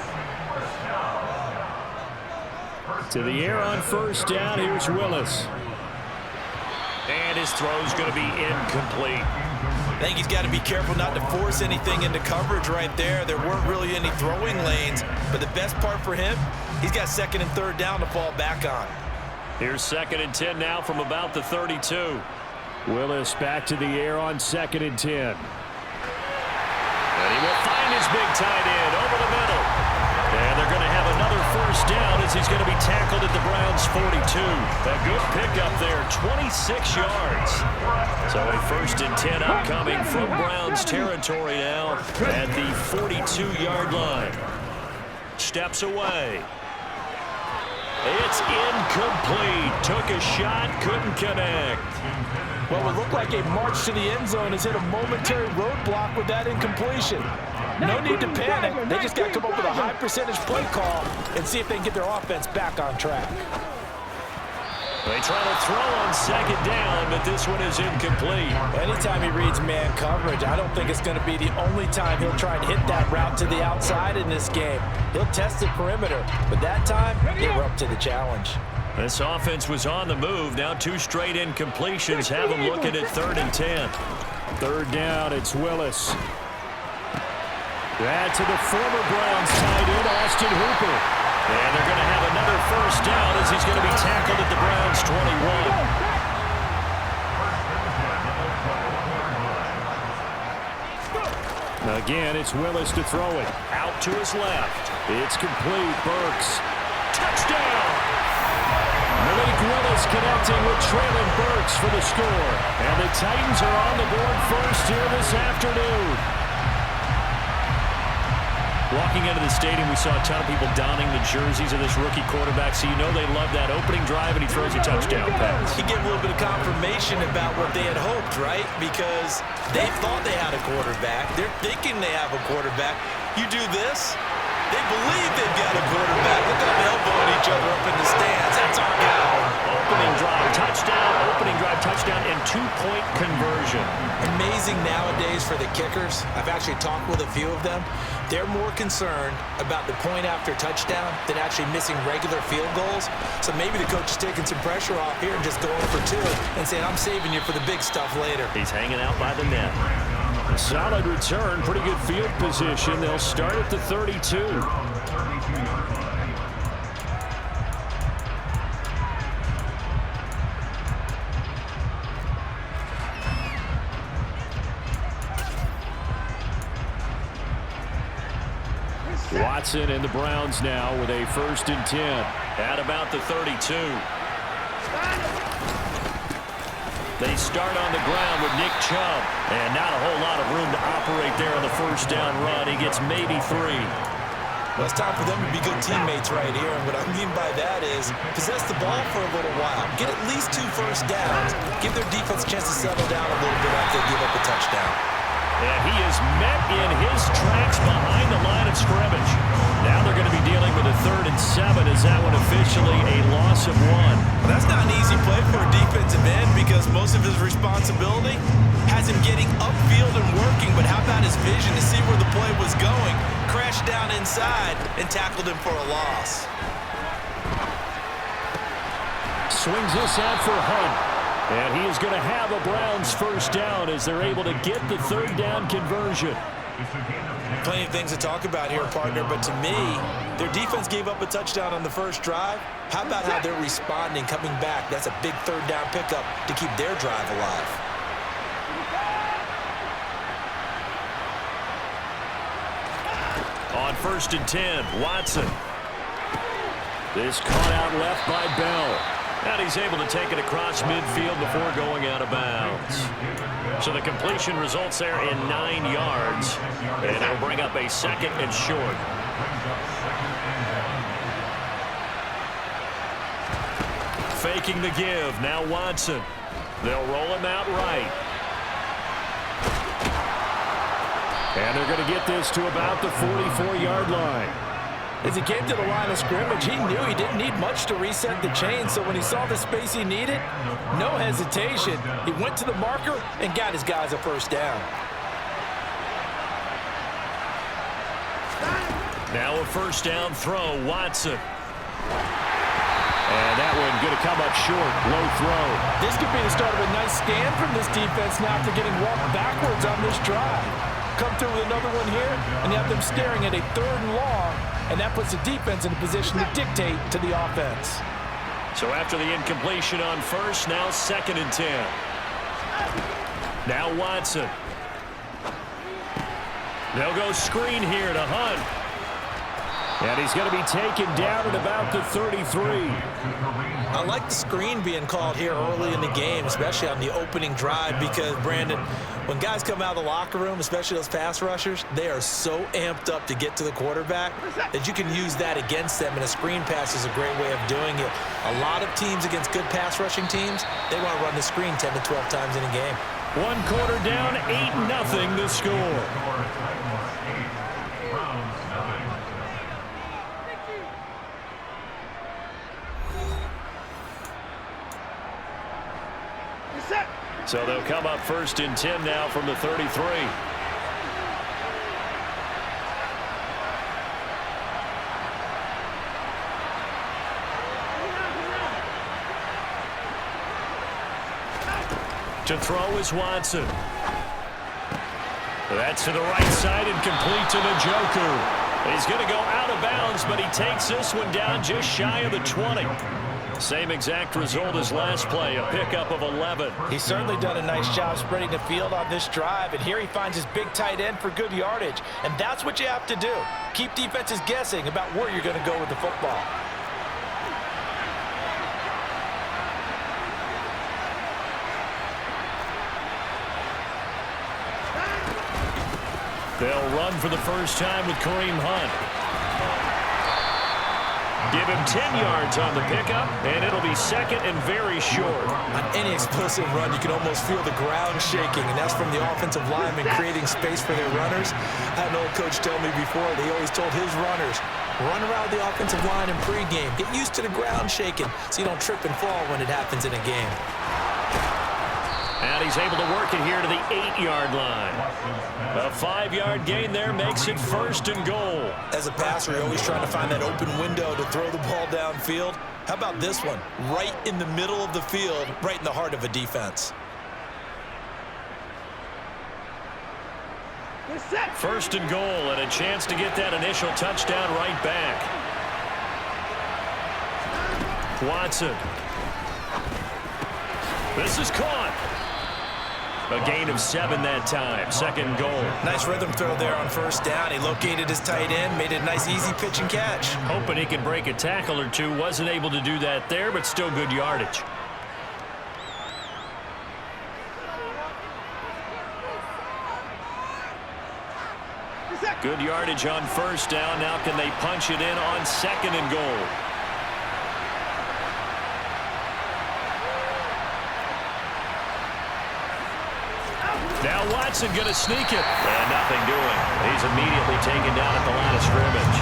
S5: To the air on first down, here's Willis. And his throw's going to be incomplete.
S4: I think he's got to be careful not to force anything into coverage right there. There weren't really any throwing lanes, but the best part for him, he's got 2nd and 3rd down to fall back on.
S5: Here's 2nd and 10 now from about the 32.
S1: Willis back to the air on 2nd and 10.
S5: And he will find his big tight end over the middle. And they're going to have another 1st down as he's going to be tackled at the Browns' 42. A good pickup there, 26 yards. So a 1st and 10 upcoming from Browns territory now at the 42-yard line. Steps away. It's incomplete. Took a shot, couldn't connect.
S4: Well, it looked like a march to the end zone has hit a momentary roadblock with that incompletion. No need to panic. They just got to come up with a high percentage play call and see if they can get their offense back on track.
S5: They try to throw on 2nd down, but this one is incomplete.
S4: Anytime he reads man coverage, I don't think it's going to be the only time he'll try and hit that route to the outside in this game. He'll test the perimeter, but that time, they were up to the challenge.
S5: This offense was on the move. Now 2 straight incompletions have them looking at 3rd and 10.
S1: 3rd down, it's Willis. That to the former Browns tight end, Austin Hooper.
S5: And they're going to have another 1st down as he's going to be tackled at the Browns' 21.
S1: Again, it's Willis to throw it.
S5: Out to his left.
S1: It's complete. Burks.
S5: Touchdown!
S1: Malik Willis connecting with Traylon Burks for the score. And the Titans are on the board first here this afternoon.
S5: Walking into the stadium, we saw a ton of people donning the jerseys of this rookie quarterback, so you know they love that opening drive, and he throws a touchdown pass.
S4: You get a little bit of confirmation about what they had hoped, right? Because they thought they had a quarterback. They're thinking they have a quarterback. You do this, they believe they've got a quarterback. Look at them elbowing each other up in the stands. That's our guy.
S5: Opening drive touchdown, and 2-point conversion.
S4: Amazing nowadays for the kickers. I've actually talked with a few of them. They're more concerned about the point after touchdown than actually missing regular field goals. So maybe the coach is taking some pressure off here and just going for 2 and saying, I'm saving you for the big stuff later.
S5: He's hanging out by the net.
S1: A solid return, pretty good field position. They'll start at the 32. Watson and the Browns now with a 1st and 10.
S5: At about the 32. They start on the ground with Nick Chubb. And not a whole lot of room to operate there on the 1st down run. He gets maybe 3.
S4: Well, it's time for them to be good teammates right here. And what I mean by that is possess the ball for a little while. Get at least 2 first downs. Give their defense a chance to settle down a little bit after they give up a touchdown.
S5: And he is met in his tracks behind the line of scrimmage. Now they're going to be dealing with a 3rd and 7. Is that one officially a loss of 1?
S4: Well, that's not an easy play for a defensive end because most of his responsibility has him getting upfield and working. But how about his vision to see where the play was going? Crashed down inside and tackled him for a loss.
S1: Swings this out for Hunt. And he is going to have a Browns 1st down as they're able to get the 3rd down conversion.
S4: Plenty of things to talk about here, partner, but to me, their defense gave up a touchdown on the 1st drive. How about how they're responding, coming back? That's a big 3rd down pickup to keep their drive alive.
S5: On 1st and 10, Watson. This caught out left by Bell. And he's able to take it across midfield before going out of bounds. So the completion results there in 9 yards. And it'll bring up a 2nd and short. Faking the give. Now Watson. They'll roll him out right.
S1: And they're going to get this to about the 44-yard line.
S4: As he came to the line of scrimmage, he knew he didn't need much to reset the chain, so when he saw the space he needed, no hesitation. He went to the marker and got his guys a 1st down.
S5: Now a 1st down throw, Watson.
S1: And that one going to come up short, low throw.
S4: This could be the start of a nice stand from this defense now after getting walked backwards on this drive. Come through with another one here, and you have them staring at a 3rd and long, and that puts the defense in a position to dictate to the offense.
S5: So after the incompletion on first, now 2nd and 10. Now Watson. They'll go screen here to Hunt. And he's going to be taken down at about the 33.
S4: I like the screen being called here early in the game, especially on the opening drive, because, Brandon, when guys come out of the locker room, especially those pass rushers, they are so amped up to get to the quarterback that you can use that against them, and a screen pass is a great way of doing it. A lot of teams against good pass rushing teams, they want to run the screen 10 to 12 times in a game.
S5: 1 quarter down, 8-0 the score. So they'll come up 1st and 10 now from the 33. To throw is Watson. That's to the right side and complete to Njoku. He's going to go out of bounds, but he takes this one down just shy of the 20. Same exact result as last play, a pickup of 11.
S6: He's certainly done a nice job spreading the field on this drive, and here he finds his big tight end for good yardage. And that's what you have to do. Keep defenses guessing about where you're going to go with the football.
S5: They'll run for the first time with Kareem Hunt. Give him 10 yards on the pickup, and it'll be 2nd and very short.
S4: On any explosive run, you can almost feel the ground shaking, and that's from the offensive linemen creating space for their runners. I had an old coach tell me before, they always told his runners, run around the offensive line in pregame. Get used to the ground shaking so you don't trip and fall when it happens in a game.
S5: And he's able to work it here to the 8-yard line. A 5-yard gain there makes it 1st and goal.
S4: As a passer, you're always trying to find that open window to throw the ball downfield. How about this one? Right in the middle of the field, right in the heart of a defense.
S5: 1st and goal, and a chance to get that initial touchdown right back. Watson. This is caught. A gain of 7 that time. 2nd goal.
S4: Nice rhythm throw there on 1st down. He located his tight end, made it a nice easy pitch and catch.
S5: Hoping he can break a tackle or two. Wasn't able to do that there, but still good yardage. Good yardage on 1st down. Now can they punch it in on 2nd and goal? Now Watson going to sneak it. And nothing doing. He's immediately taken down at the line of scrimmage.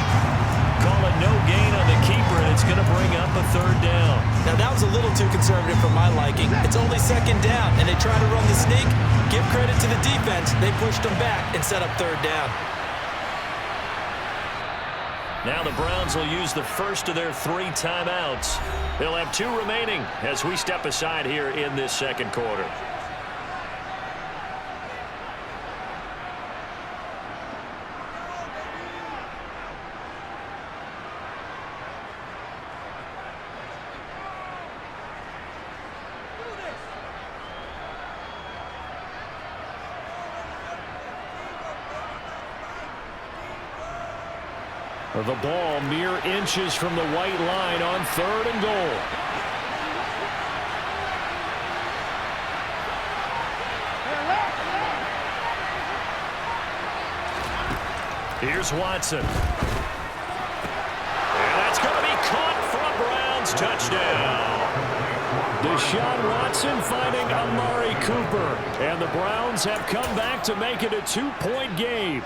S5: Call it no gain on the keeper, and it's going to bring up a 3rd down.
S4: Now that was a little too conservative for my liking. It's only 2nd down, and they try to run the sneak. Give credit to the defense. They pushed them back and set up 3rd down.
S5: Now the Browns will use the first of their 3 timeouts. They'll have 2 remaining as we step aside here in this 2nd quarter. The ball mere inches from the white line on 3rd and goal. Here's Watson. And that's going to be caught for a Browns touchdown. Deshaun Watson finding Amari Cooper. And the Browns have come back to make it a 2-point game.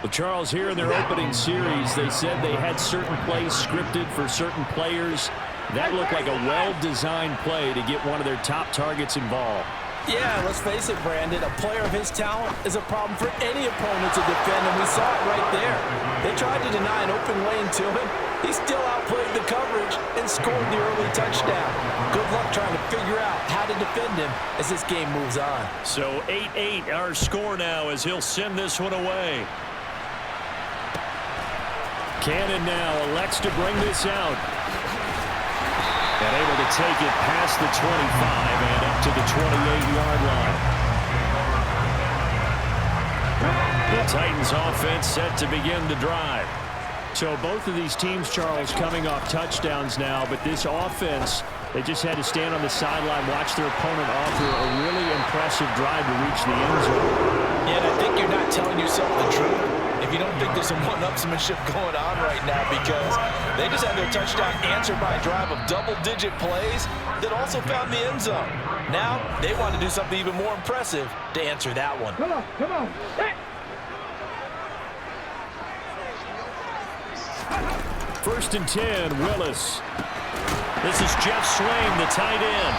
S5: Well, Charles, here in their opening series, they said they had certain plays scripted for certain players. That looked like a well-designed play to get one of their top targets involved.
S6: Yeah, let's face it, Brandon. A player of his talent is a problem for any opponent to defend, and we saw it right there. They tried to deny an open lane to him. He still outplayed the coverage and scored the early touchdown. Good luck trying to figure out how to defend him as this game moves on.
S5: So 8-8 our score now as he'll send this one away. Cannon now elects to bring this out. And able to take it past the 25 and up to the 28-yard line. The Titans offense set to begin the drive. So both of these teams, Charles, coming off touchdowns now, but this offense, they just had to stand on the sideline, watch their opponent offer a really impressive drive to reach the end zone.
S6: Yeah, and I think you're not telling yourself the truth if you don't think there's some one-upsmanship going on right now, because they just had their touchdown answered by a drive of double-digit plays that also found the end zone. Now, they want to do something even more impressive to answer that one.
S3: Come on, come on. Hey.
S5: First and 10, Willis. This is Jeff Swain, the tight end.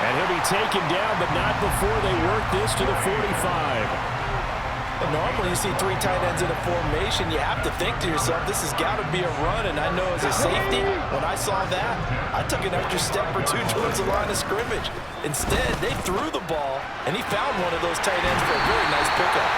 S5: And he'll be taken down, but not before they work this to the 45.
S6: But normally you see three tight ends in a formation, you have to think to yourself, this has got to be a run. And I know as a safety, when I saw that, I took an extra step or two towards the line of scrimmage. Instead, they threw the ball, and he found one of those tight ends for a very nice pickup.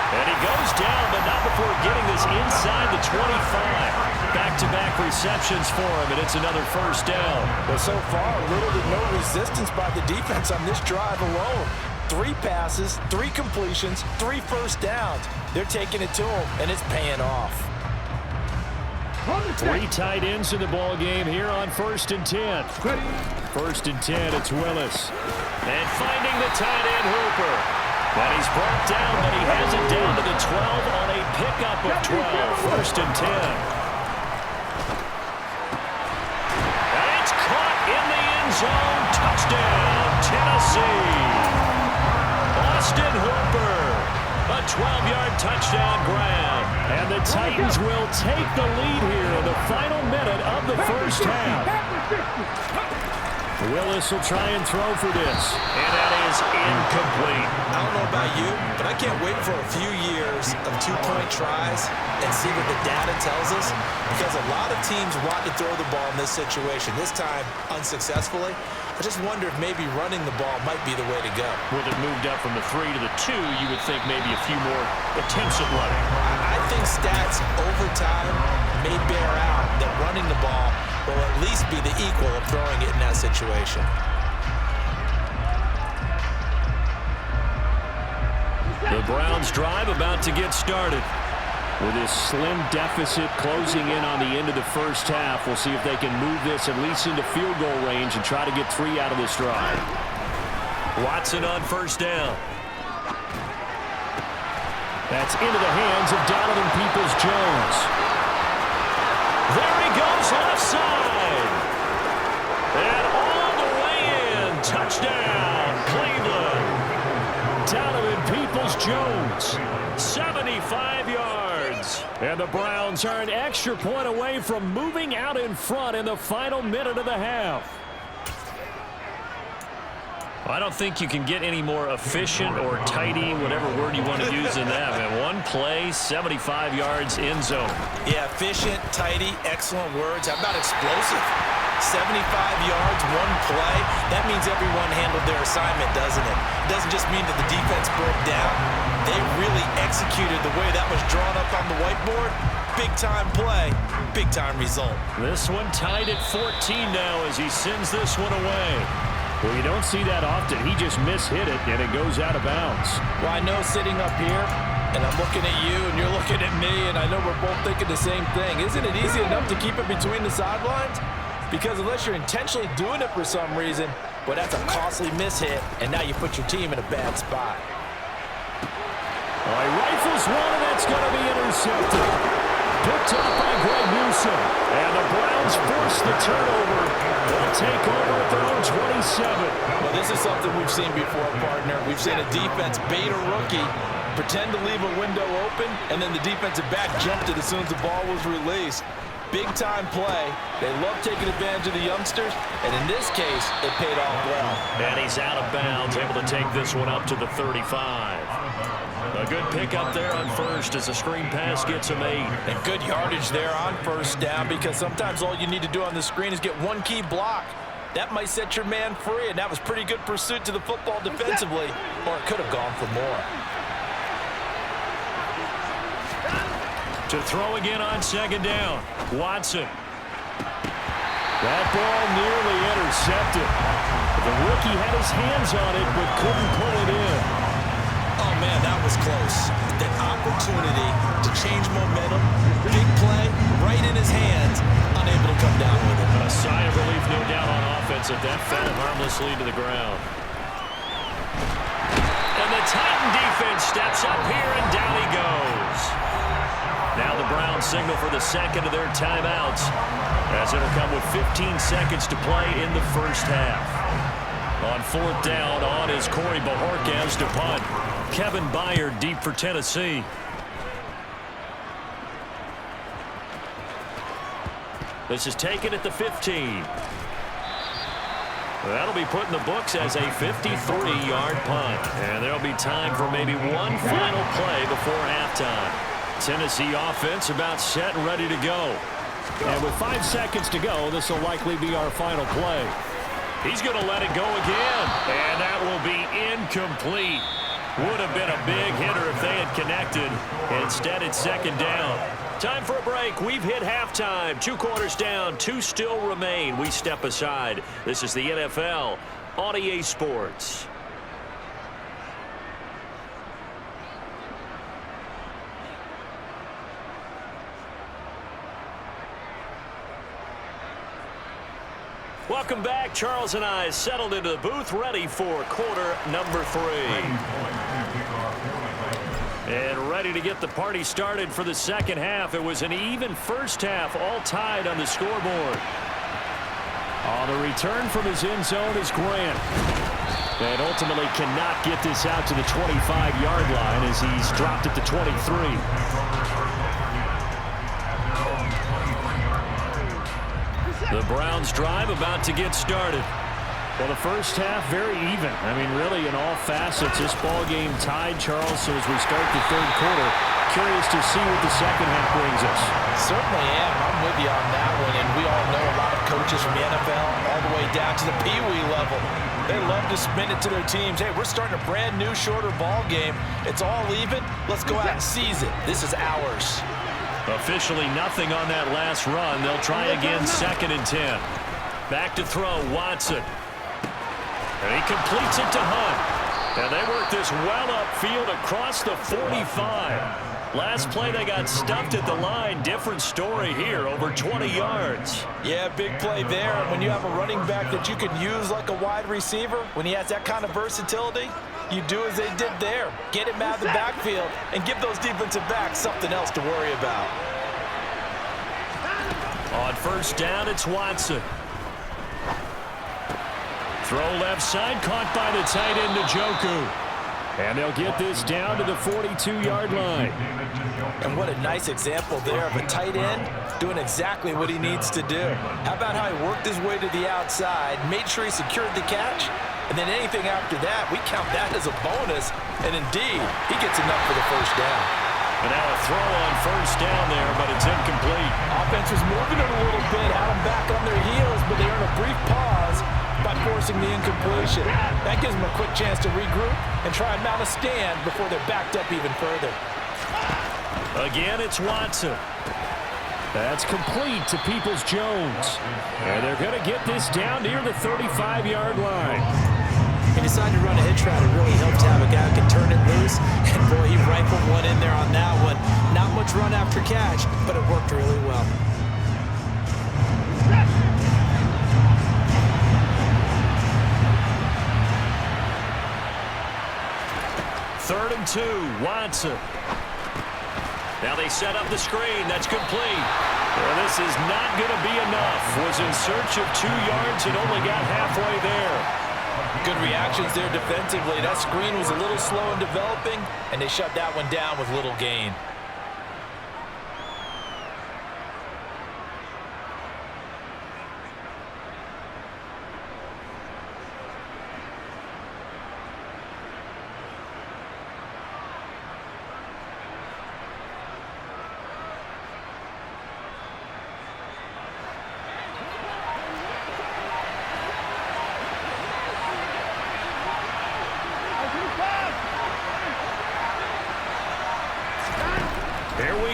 S5: And he goes down, but not before getting this inside the 25. Back-to-back receptions for him, and it's another first down.
S6: But so far, little to no resistance by the defense on this drive alone. 3 passes, 3 completions, 3 first downs. They're taking it to him, and it's paying off.
S5: 3 tight ends in the ball game here on first and 10. First and 10, it's Willis. And finding the tight end, Hooper. And he's brought down, but he has it down to the 12 on a pickup of 12. First and 10. And it's caught in the end zone. Touchdown, Tennessee. Austin Hooper. A 12-yard touchdown grab. And the Titans will take the lead here in the final minute of the first half. Willis will try and throw for this. And that is incomplete.
S4: I don't know about you, but I can't wait for a few years of 2-point tries and see what the data tells us, because a lot of teams want to throw the ball in this situation, this time unsuccessfully. I just wonder if maybe running the ball might be the way to go.
S5: With it moved up from the 3 to the 2, you would think maybe a few more attempts at running.
S4: I think stats over time may bear out that running the ball will at least be the equal of throwing it in that situation.
S5: The Browns drive about to get started. With this slim deficit closing in on the end of the first half, we'll see if they can move this at least into field goal range and try to get 3 out of this drive. Watson on first down. That's into the hands of Donovan Peoples-Jones. There he goes, left side. And all the way in. Touchdown, Cleveland. Donovan Peoples-Jones, 75 yards. And the Browns are an extra point away from moving out in front in the final minute of the half. I don't think you can get any more efficient or tidy, whatever word you want to use in that. Man, one play, 75 yards, end zone.
S4: Yeah, efficient, tidy, excellent words. How about explosive? 75 yards, one play. That means everyone handled their assignment, doesn't it? It doesn't just mean that the defense broke down. They really executed the way that was drawn up on the whiteboard. Big-time play, big-time result.
S5: This one tied at 14 now as he sends this one away. Well, you don't see that often. He just mishit it, and it goes out of bounds.
S6: Well, I know sitting up here, and I'm looking at you, and you're looking at me, and I know we're both thinking the same thing. Isn't it easy enough to keep it between the sidelines? Because unless you're intentionally doing it for some reason, well, that's a costly mishit, and now you put your team in a bad spot.
S5: All right, rifles one, and that's going to be intercepted. Picked up by Greg Newsome. And the Browns force the turnover. They'll take over at their own 27.
S6: Well, this is something we've seen before, partner. We've seen a defense bait a rookie, pretend to leave a window open, and then the defensive back jumped it as soon as the ball was released. Big-time play. They love taking advantage of the youngsters, and in this case, it paid off well.
S5: And he's out of bounds, able to take this one up to the 35. A good pickup there on first as the screen pass gets him 8.
S6: And good yardage there on first down, because sometimes all you need to do on the screen is get one key block. That might set your man free, and that was pretty good pursuit to the football defensively, or it could have gone for more.
S5: To throw again on second down. Watson. That ball nearly intercepted. The rookie had his hands on it but couldn't pull it in.
S4: Oh, man, that was close. That opportunity to change momentum, big play, right in his hands, unable to come down with it.
S5: A sigh of relief, no doubt, on offense at that fell harmlessly to the ground. And the Titan defense steps up here, and down he goes. Now the Browns signal for the second of their timeouts, as it'll come with 15 seconds to play in the first half. On fourth down, on is Corey Bajorquez to punt. Kevin Byard deep for Tennessee. This is taken at the 15. That'll be put in the books as a 53-yard punt. And there'll be time for maybe one final play before halftime. Tennessee offense about set and ready to go. And with 5 seconds to go, this will likely be our final play. He's going to let it go again. And that will be incomplete. Would have been a big hitter if they had connected. Instead, it's second down. Time for a break. We've hit halftime. 2 quarters down. 2 still remain. We step aside. This is the NFL on EA Sports. Welcome back. Charles and I settled into the booth, ready for quarter number 3. And ready to get the party started for the second half. It was an even first half, all tied on the scoreboard. On the return from his end zone is Grant. And ultimately cannot get this out to the 25-yard line as he's dropped it to 23. The Browns drive about to get started. Well, the first half very even. I mean, really in all facets, this ball game tied, Charles. So as we start the third quarter, curious to see what the second half brings us.
S6: Certainly am. I'm with you on that one. And we all know a lot of coaches from the NFL all the way down to the Pee Wee level. They love to spin it to their teams. Hey, we're starting a brand new, shorter ball game. It's all even. Let's go out and seize it. This is ours.
S5: Officially nothing on that last run. They'll try again, second and 10. Back to throw, Watson. And he completes it to Hunt. And they work this well upfield across the 45. Last play, they got stuffed at the line. Different story here, over 20 yards.
S6: Yeah, big play there. When you have a running back that you can use like a wide receiver, when he has that kind of versatility, you do as they did there. Get him out of the backfield and give those defensive backs something else to worry about.
S5: On first down, it's Watson. Throw left side, caught by the tight end, Njoku. And they'll get this down to the 42-yard line.
S6: And what a nice example there of a tight end doing exactly what he needs to do. How about how he worked his way to the outside, made sure he secured the catch, and then anything after that, we count that as a bonus. And indeed, he gets enough for the first down.
S5: And now a throw on first down there, but it's incomplete.
S6: Offense was moving it a little bit, had them back on their heels, but they earn a brief pause by forcing the incompletion. That gives them a quick chance to regroup and try and mount a stand before they're backed up even further.
S5: Again, it's Watson. That's complete to Peoples-Jones. And they're going to get this down near the 35-yard line.
S6: He decided to run a hitch route. It really helped to have a guy who can turn it loose. And boy, he rifled one in there on that one. Not much run after catch, but it worked really well.
S5: Third and 2, Watson. Now they set up the screen. That's complete. Well, this is not going to be enough. Was in search of 2 yards and only got halfway there.
S6: Good reactions there defensively. That screen was a little slow in developing, and they shut that one down with little gain.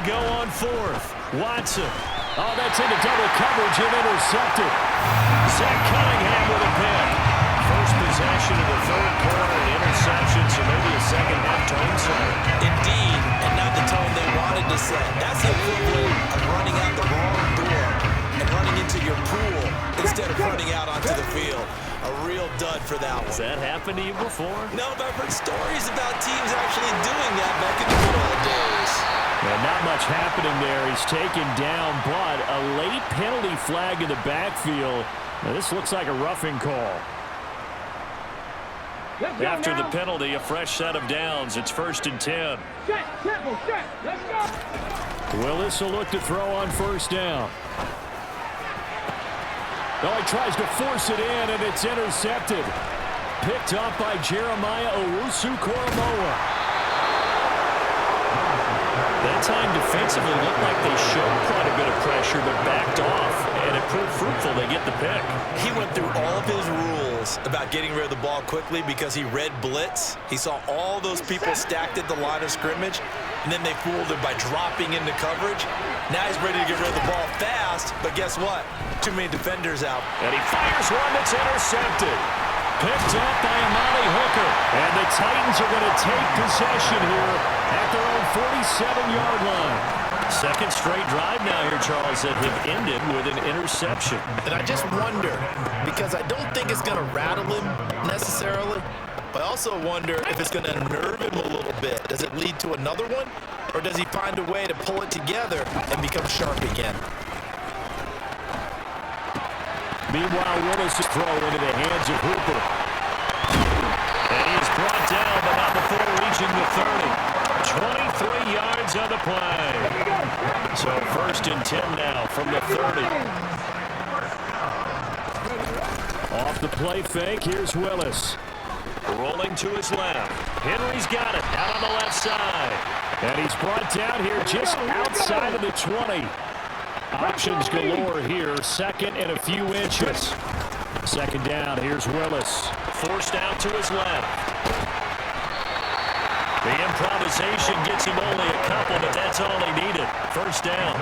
S5: go on fourth. Watson. Oh, that's into double coverage and intercepted. Zach Cunningham with a pick. First possession of the third quarter, an interception, so maybe a second-half tone setter.
S4: Indeed, and not the tone they wanted to set. That's the equivalent of running out the wrong door and running into your pool instead of running out onto the field. A real dud for that one.
S5: Has that happened to you before?
S4: No, but I've heard stories about teams actually doing that back in the good old days.
S5: Yeah, not much happening there. He's taken down, but a late penalty flag in the backfield. Now, this looks like a roughing call. After the penalty, a fresh set of downs. It's 1st and 10.
S3: Set, tempo, set. Let's go.
S5: Willis will look to throw on first down. Oh, he tries to force it in, and it's intercepted. Picked up by Jeremiah Owusu-Koramoah. That time defensively looked like they showed quite a bit of pressure, but backed off, and it proved fruitful. They get the pick.
S4: He went through all of his rules about getting rid of the ball quickly because he read blitz. He saw all those people stacked at the line of scrimmage, and then they fooled him by dropping into coverage. Now he's ready to get rid of the ball fast, but guess what? Too many defenders out.
S5: And he fires one that's intercepted. Picked up by Amani Hooker. And the Titans are going to take possession here at their own 47-yard line. Second straight drive now here, Charles, that have ended with an interception.
S7: And I just wonder, because I don't think it's going to rattle him necessarily, but I also wonder if it's going to nerve him a little bit. Does it lead to another one? Or does he find a way to pull it together and become sharp again?
S5: Meanwhile, Willis is thrown into the hands of Hooper. And he's brought down, but not before reaching the 30. 23 yards on the play. So 1st and 10 now from the 30. Off the play fake, here's Willis. Rolling to his left. Henry's got it out on the left side. And he's brought down here just outside of the 20. Options galore here. Second and a few inches. Second down. Here's Willis. Forced out to his left. The improvisation gets him only a couple, but that's all he needed. First down.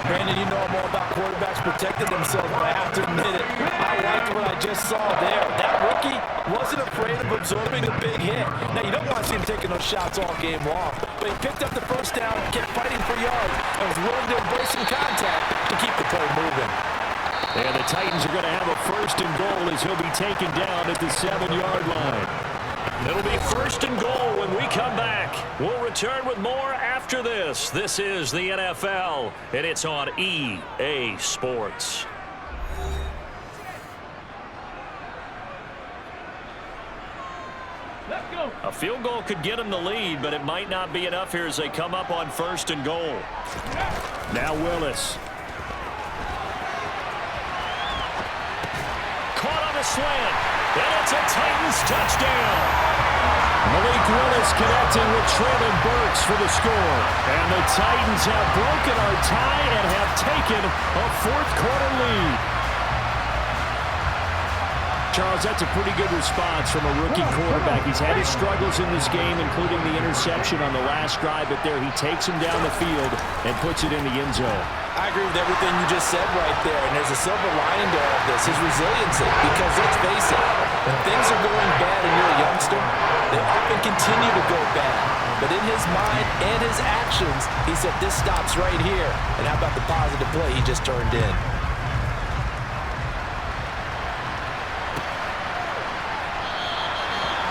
S6: Brandon, you know more about quarterbacks protecting themselves, but I have to admit it. I liked what I just saw there. That rookie wasn't afraid of absorbing a big hit. Now, you don't want to see him taking those shots all game long, but he picked up the first down, kept fighting for yards, and was willing to embrace some contact to keep the play moving.
S5: And the Titans are going to have a 1st and goal as he'll be taken down at the 7-yard line. It'll be 1st and goal when we come back. We'll return with more after this. This is the NFL, and it's on EA Sports.
S3: Let's go.
S5: A field goal could get them the lead, but it might not be enough here as they come up on 1st and goal. Now Willis. Caught on a slant, and it's a Titans touchdown. Malik Willis connecting with Traylon Burks for the score. And the Titans have broken our tie and have taken a 4th quarter lead. Charles, that's a pretty good response from a rookie quarterback. He's had his struggles in this game, including the interception on the last drive, but there he takes him down the field and puts it in the end zone.
S6: I agree with everything you just said right there, and there's a silver lining to all of this, his resiliency, because let's face it, when things are going bad and you're a youngster, they often continue to go bad. But in his mind and his actions, he said, this stops right here. And how about the positive play he just turned in?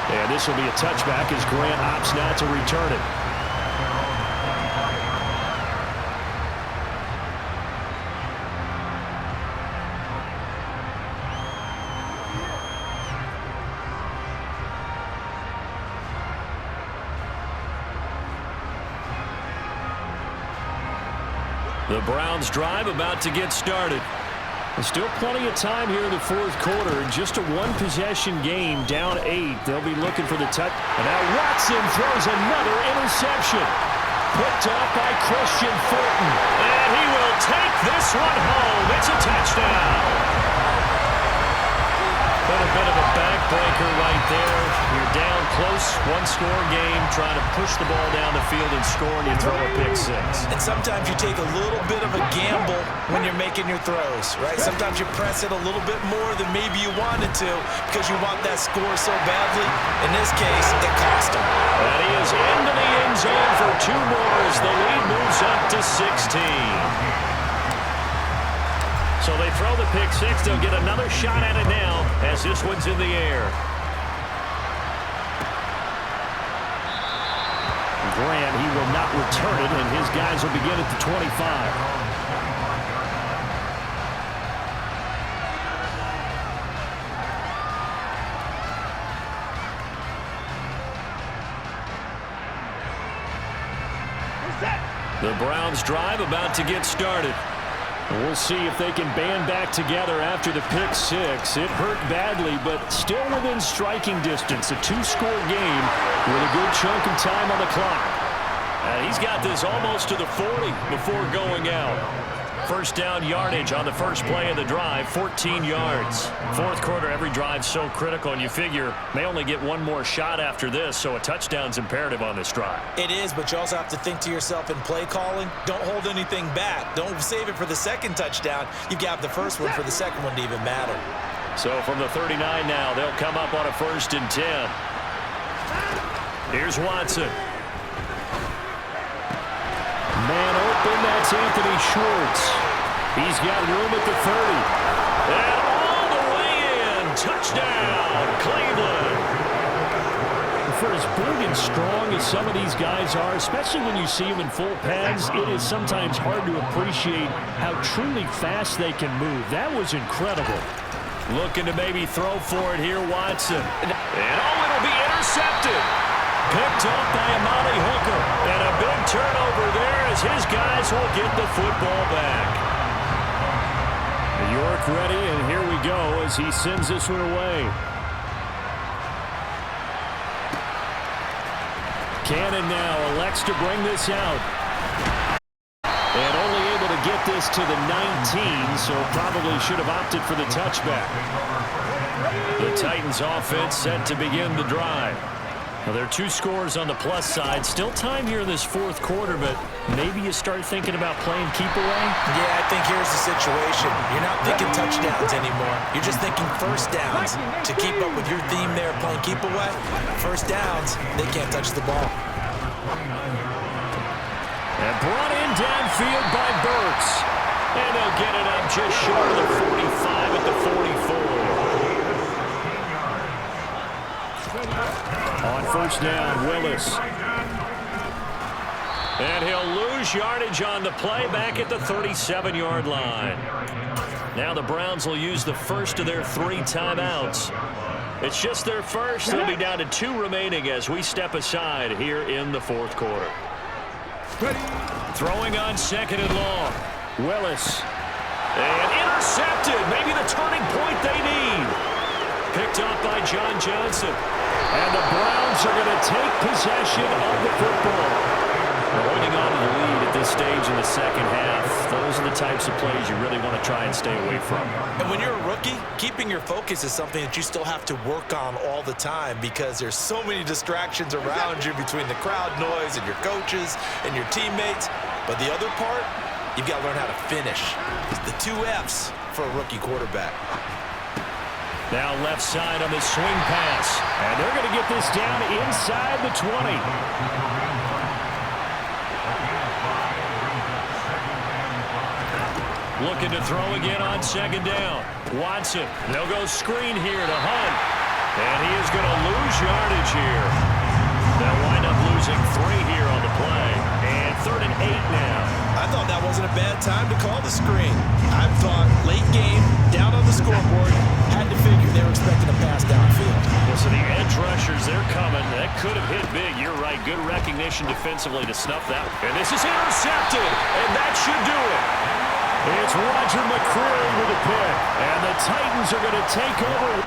S5: And this will be a touchback as Grant opts not to return it. The Browns drive about to get started. There's still plenty of time here in the 4th quarter. In just a 1-possession game, down 8. They'll be looking for the touch. And now Watson throws another interception. Picked up by Christian Fulton. And he will take this one home. It's a touchdown. Been a bit of a backbreaker right there. You're down close, one-score game, trying to push the ball down the field and score, and you throw a pick six.
S4: And sometimes you take a little bit of a gamble when you're making your throws, right? Sometimes you press it a little bit more than maybe you wanted to because you want that score so badly. In this case, it cost him.
S5: And he is into the end zone for two more as the lead moves up to 16. So they throw the pick six. They'll get another shot at it now as this one's in the air. Grant, he will not return it, and his guys will begin at the 25. The Browns drive about to get started. We'll see if they can band back together after the pick six. It hurt badly, but still within striking distance. A two-score game with a good chunk of time on the clock. He's got this almost to the 40 before going out. First down yardage on the first play of the drive, 14 yards. Fourth quarter, every drive so critical, and you figure may only get one more shot after this, so a touchdown's imperative on this drive.
S4: It is, but you also have to think to yourself in play calling, don't hold anything back. Don't save it for the second touchdown. You've got the first one for the second one to even matter.
S5: So from the 39 now, they'll come up on a 1st and 10. Here's Watson. Man open, that's Anthony Schwartz. He's got room at the 30. And all the way in. Touchdown, Cleveland. For as big and strong as some of these guys are, especially when you see them in full pads, it is sometimes hard to appreciate how truly fast they can move. That was incredible. Looking to maybe throw for it here, Watson. And it'll be intercepted. Picked off by Amani Hooker. And a big turnover there as his guys will get the football back. York ready, and here we go as he sends this one away. Cannon now elects to bring this out. And only able to get this to the 19, so probably should have opted for the touchback. The Titans offense set to begin the drive. Well, there are two scores on the plus side. Still time here in this fourth quarter, but maybe you start thinking about playing keep away?
S4: Yeah, I think here's the situation. You're not thinking touchdowns anymore. You're just thinking first downs. To keep up with your theme there, playing keep away, first downs, they can't touch the ball.
S5: And brought in downfield by Burks. And they'll get it up just short of the 45 at the 44. On first down, Willis. And he'll lose yardage on the play back at the 37-yard line. Now the Browns will use the first of their 3 timeouts. It's just their first. They'll be down to 2 remaining as we step aside here in the fourth quarter. Throwing on second and long. Willis. And intercepted. Maybe the turning point they need. Picked up by John Johnson. And the Browns are going to take possession of the football. Holding on to the lead at this stage in the second half. Those are the types of plays you really want to try and stay away from.
S4: And when you're a rookie, keeping your focus is something that you still have to work on all the time because there's so many distractions around you between the crowd noise and your coaches and your teammates. But the other part, you've got to learn how to finish. It's the 2 F's for a rookie quarterback.
S5: Now left side on the swing pass. And they're going to get this down inside the 20. Looking to throw again on second down. Watson. They'll go screen here to Hunt. And he is going to lose yardage here. They'll wind up losing 3 here on the play. And 3rd and 8 now.
S4: I thought that wasn't a bad time to call the screen. I thought late game, down on the scoreboard, had to figure they were expecting a pass downfield.
S5: Well, so the edge rushers, they're coming. That could have hit big. You're right. Good recognition defensively to snuff that. And this is intercepted. And that should do it. It's Roger McCreary with a pick. And the Titans are going to take over.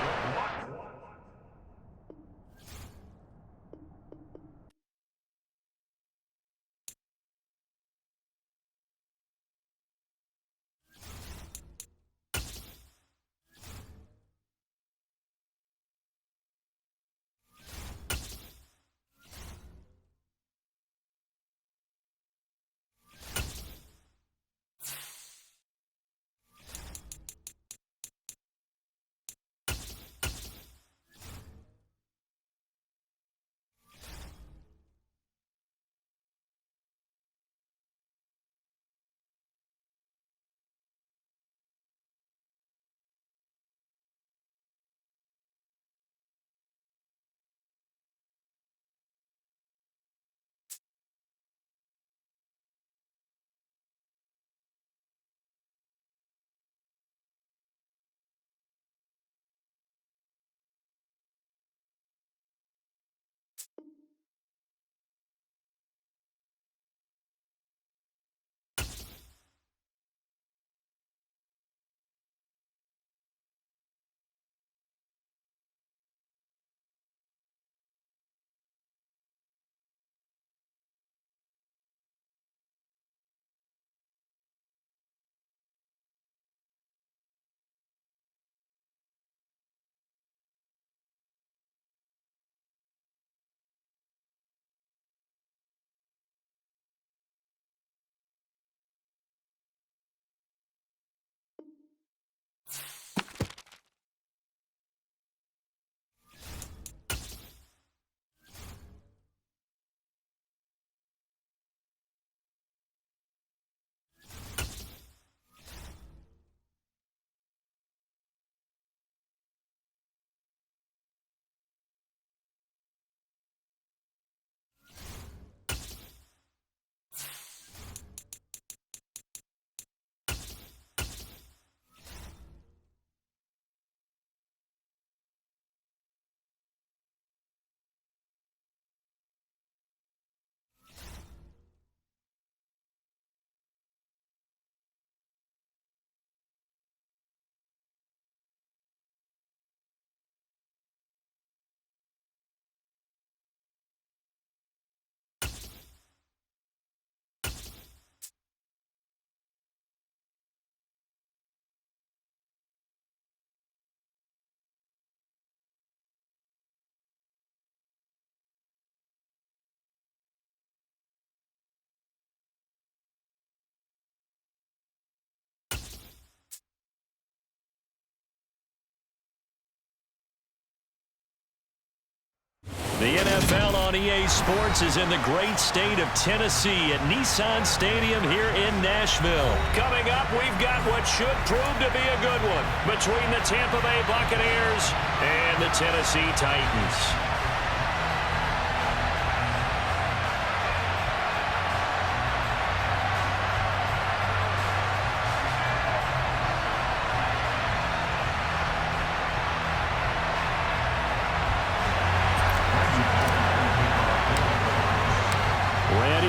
S5: The NFL on EA Sports is in the great state of Tennessee at Nissan Stadium here in Nashville. Coming up, we've got what should prove to be a good one between the Tampa Bay Buccaneers and the Tennessee Titans.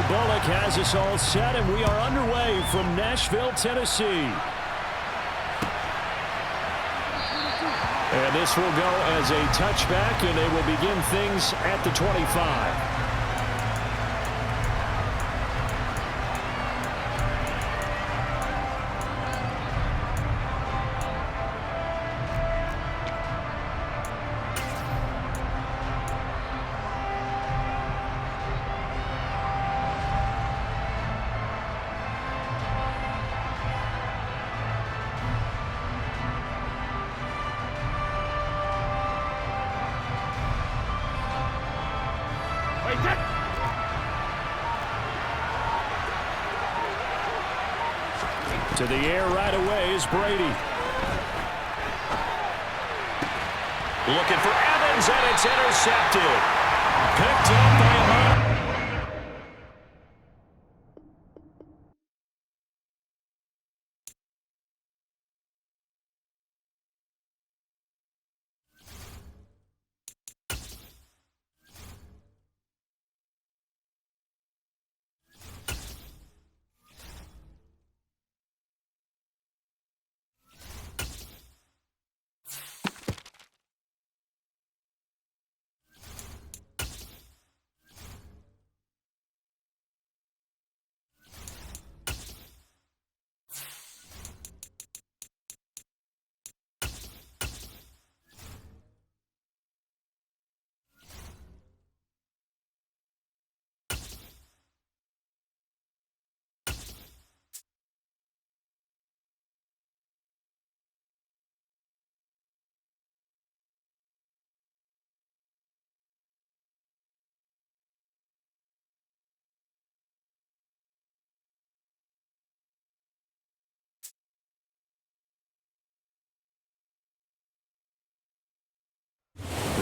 S5: Bullock has us all set, and we are underway from Nashville, Tennessee. And this will go as a touchback, and they will begin things at the 25. To the air right away is Brady. Looking for Evans, and it's intercepted. Picked up by Hunt.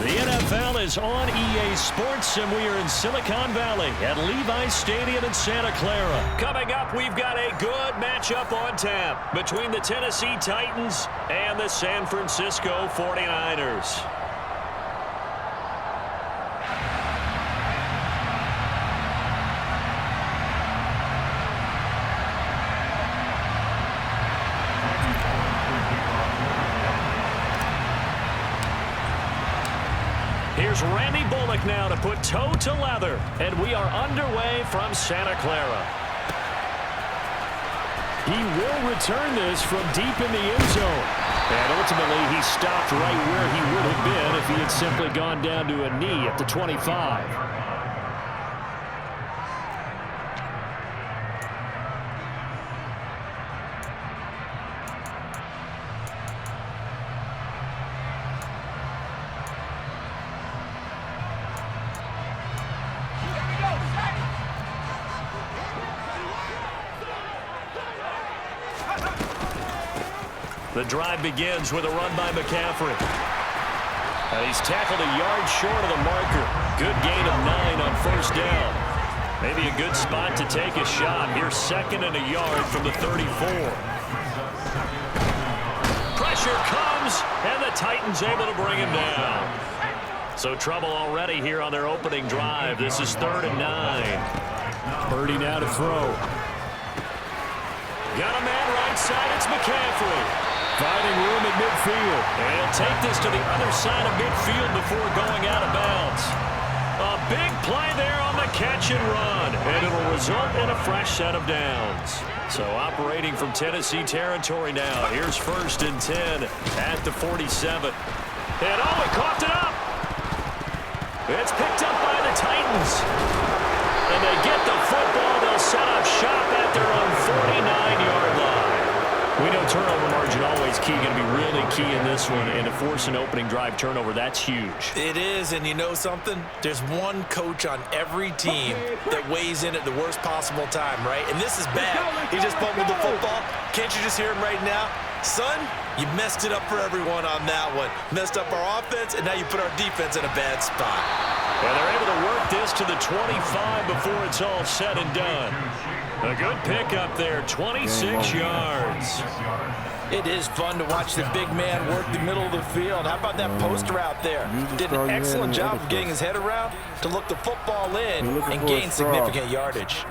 S5: The NFL is on EA Sports, and we are in Silicon Valley at Levi's Stadium in Santa Clara. Coming up, we've got a good matchup on tap between the Tennessee Titans and the San Francisco 49ers. Here's Randy Bullock now to put toe to leather, and we are underway from Santa Clara. He will return this from deep in the end zone. And ultimately, he stopped right where he would have been if he had simply gone down to a knee at the 25. The drive begins with a run by McCaffrey. And he's tackled a yard short of the marker. Good gain of 9 on first down. Maybe a good spot to take a shot. Here's 2nd and a yard from the 34. Pressure comes, and the Titans able to bring him down. So trouble already here on their opening drive. This is 3rd and 9. Purdy now to throw. Got a man right side. It's McCaffrey. Finding room at midfield. And he'll take this to the other side of midfield before going out of bounds. A big play there on the catch and run. And it'll result in a fresh set of downs. So operating from Tennessee territory now. Here's 1st and 10 at the 47. And he coughed it up. It's picked up by the Titans. And they get the football. They'll set up shop at their own 49-yard line. We know turnover margin always is key, going to be really key in this one, and to force an opening drive turnover, that's huge.
S4: It is, and you know something? There's one coach on every team that weighs in at the worst possible time, right? And this is bad. He just fumbled the football. Can't you just hear him right now? Son, you messed it up for everyone on that one. Messed up our offense, and now you put our defense in a bad spot.
S5: And they're able to work this to the 25 before it's all said and done. A good pickup there, 26 yards.
S6: It is fun to watch the big man work the middle of the field. How about that poster out there? Did an excellent job of getting his head around to look the football in and gain significant yardage.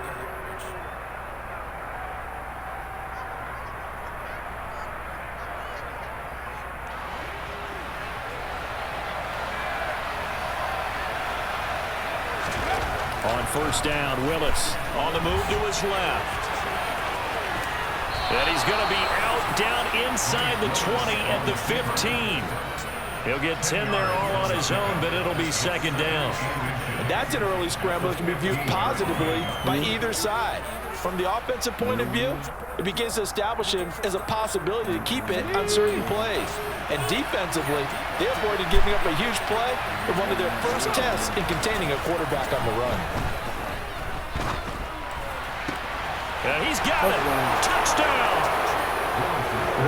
S5: On first down, Willis on the move to his left. And he's going to be out down inside the 20 at the 15. He'll get 10 there all on his own, but it'll be second down.
S6: And that's an early scramble that can be viewed positively by either side. From the offensive point of view, it begins to establish him as a possibility to keep it on certain plays. And defensively, they avoided giving up a huge play in one of their first tests in containing a quarterback on the run.
S5: And he's got it. Touchdown.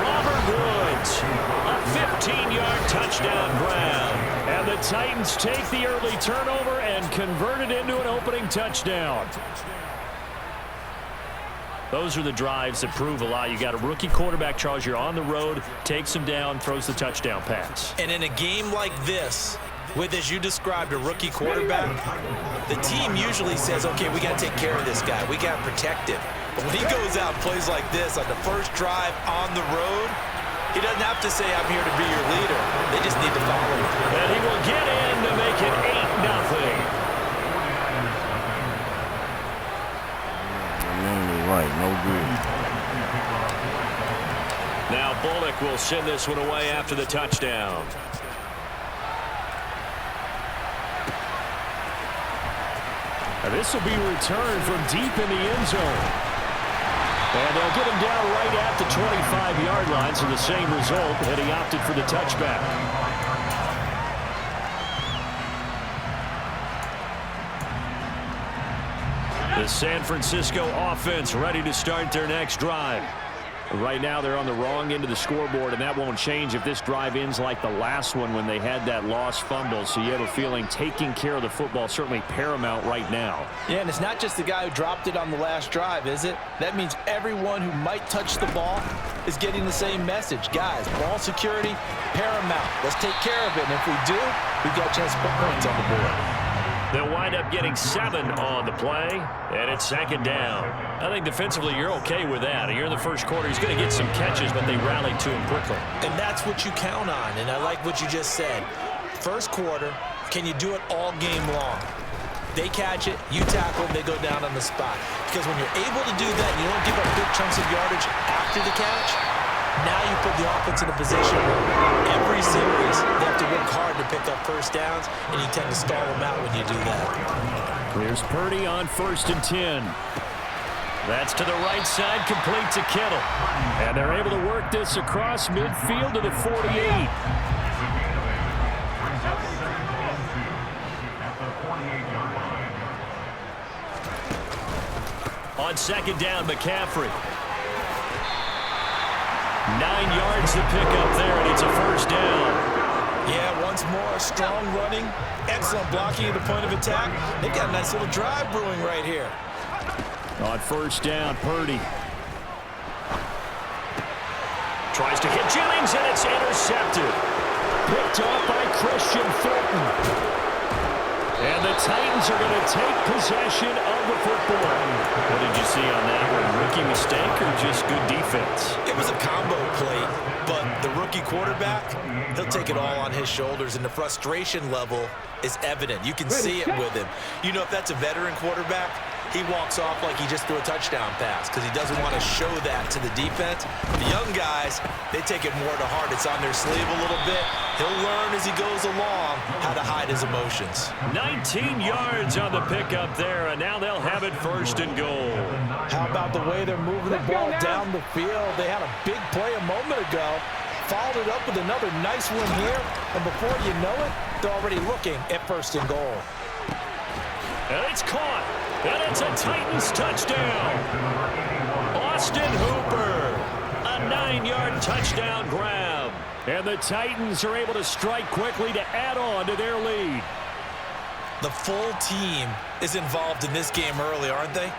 S5: Robert Woods. A 15-yard touchdown grab. And the Titans take the early turnover and convert it into an opening touchdown. Those are the drives that prove a lot. You got a rookie quarterback, Charles. You're on the road, takes him down, throws the touchdown pass.
S4: And in a game like this, with, as you described, a rookie quarterback, the team usually says, okay, we got to take care of this guy. We got to protect him. But when he goes out and plays like this on the first drive on the road, he doesn't have to say, I'm here to be your leader. They just need to follow him.
S5: And he will get in to make it 8-0.
S8: Right, no good.
S5: Now Bullock will send this one away after the touchdown. And this will be returned from deep in the end zone. And they'll get him down right at the 25-yard line, so the same result, and he opted for the touchback. The San Francisco offense ready to start their next drive. Right now they're on the wrong end of the scoreboard, and that won't change if this drive ends like the last one when they had that lost fumble. So you have a feeling taking care of the football certainly paramount right now.
S6: Yeah, and it's not just the guy who dropped it on the last drive, is it? That means everyone who might touch the ball is getting the same message. Guys, ball security, paramount. Let's take care of it, and if we do, we've got a chance to put points on the board.
S5: They'll wind up getting 7 on the play, and it's second down. I think defensively you're okay with that. Here in the first quarter, he's going to get some catches, but they rallied to him quickly.
S4: And that's what you count on, and I like what you just said. First quarter, can you do it all game long? They catch it, you tackle them, they go down on the spot. Because when you're able to do that, and you don't give up big chunks of yardage after the catch, now you put the offense in a position where every series they have to work hard to pick up first downs, and you tend to stall them out when you do that.
S5: Here's Purdy on 1st and 10. That's to the right side, complete to Kittle. And they're able to work this across midfield to the 48. On second down, McCaffrey. 9 yards to pick up there, and it's a first down.
S4: Yeah, once more, strong running, excellent blocking at the point of attack. They've got a nice little drive brewing right here.
S5: On first down, Purdy tries to hit Jennings, and it's intercepted. Picked off by Christian Fulton. And the Titans are going to take possession of the football. What did you see on that one? Rookie mistake or just good defense?
S4: It was a combo play, but the rookie quarterback, he'll take it all on his shoulders, and the frustration level is evident. You can see it with him. You know, if that's a veteran quarterback, he walks off like he just threw a touchdown pass because he doesn't want to show that to the defense. The young guys, they take it more to heart. It's on their sleeve a little bit. He'll learn as he goes along how to hide his emotions.
S5: 19 yards on the pickup there, and now they'll have it 1st and goal.
S6: How about the way they're moving the ball down the field? They had a big play a moment ago, followed it up with another nice one here, and before you know it, they're already looking at 1st and goal.
S1: And it's caught. And it's a Titans touchdown. Austin Hooper. A 9-yard touchdown grab. And the Titans are able to strike quickly to add on to their lead.
S4: The full team is involved in this game early, aren't they?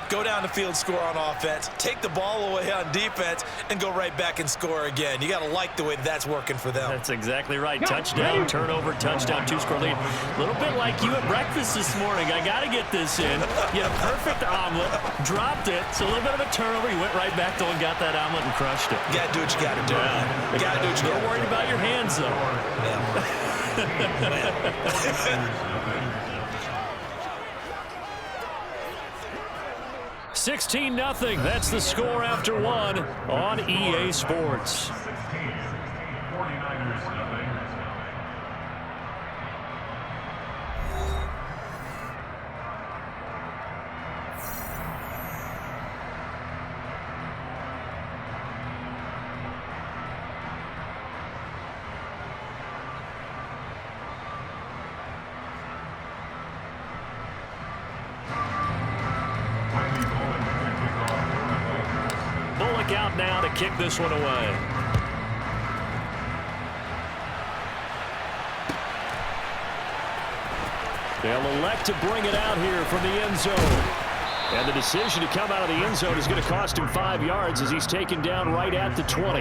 S4: Go down the field, score on offense, take the ball away on defense, and go right back and score again. You got to like the way that's working for them.
S5: That's exactly right. Touchdown, turnover, touchdown, 2-score lead. A little bit like you at breakfast this morning. I got to get this in. You had a perfect omelet, dropped it, so a little bit of a turnover. You went right back though and got that omelet and crushed it.
S4: You got to do what you got to do. You got to do what you got to do.
S5: Don't worry about your hands, though.
S4: Yeah.
S1: 16-0. That's the score after one on EA Sports.
S2: 49ers nothing.
S1: Bullock out now to kick this one away. They'll elect to bring it out here from the end zone. And the decision to come out of the end zone is going to cost him 5 yards as he's taken down right at the 20.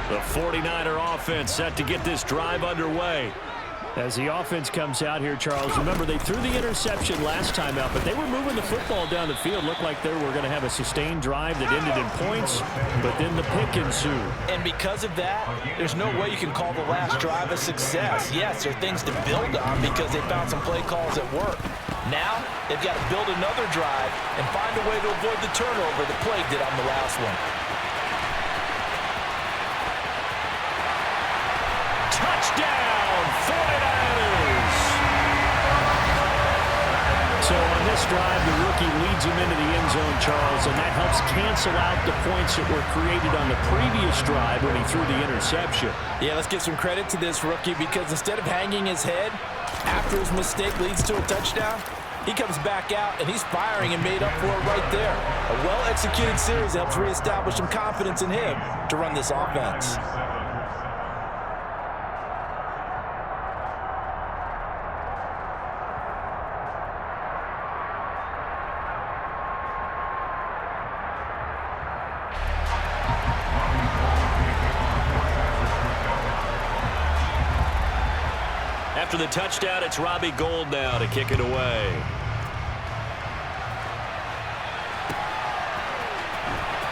S1: The 49er offense set to get this drive underway. As the offense comes out here, Charles, remember they threw the interception last time out, but they were moving the football down the field. Looked like they were going to have a sustained drive that ended in points, but then the pick ensued.
S6: And because of that, there's no way you can call the last drive a success. Yes, there are things to build on because they found some play calls that work. Now, they've got to build another drive and find a way to avoid the turnover that plagued it on the last one.
S1: Touchdown, 49ers! So on this drive, the rookie leads him into the end zone, Charles, and that helps cancel out the points that were created on the previous drive when he threw the interception.
S6: Yeah, let's give some credit to this rookie because instead of hanging his head after his mistake leads to a touchdown, he comes back out and he's firing and made up for it right there. A well-executed series helps reestablish some confidence in him to run this offense.
S1: After the touchdown, it's Robbie Gould now to kick it away.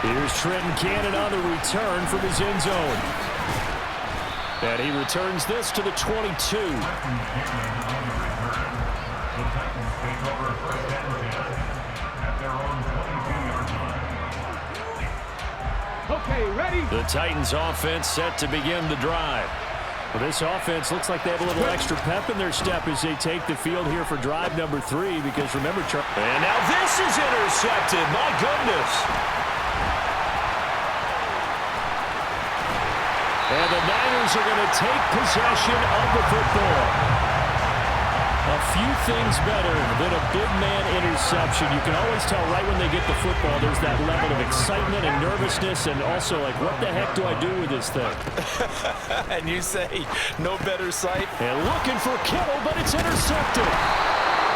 S1: Here's Trenton Cannon on the return from his end zone. And he returns this to the 22.
S3: Okay, ready?
S1: The Titans offense set to begin the drive. Well, this offense looks like they have a little extra pep in their step as they take the field here for drive number 3 because remember, and now this is intercepted. My goodness. And the Niners are going to take possession of the football. A few things better than a big man interception. You can always tell right when they get the football, there's that level of excitement and nervousness and also like, what the heck do I do with this thing?
S6: And you say, no better sight.
S1: And looking for Kittle, but it's intercepted.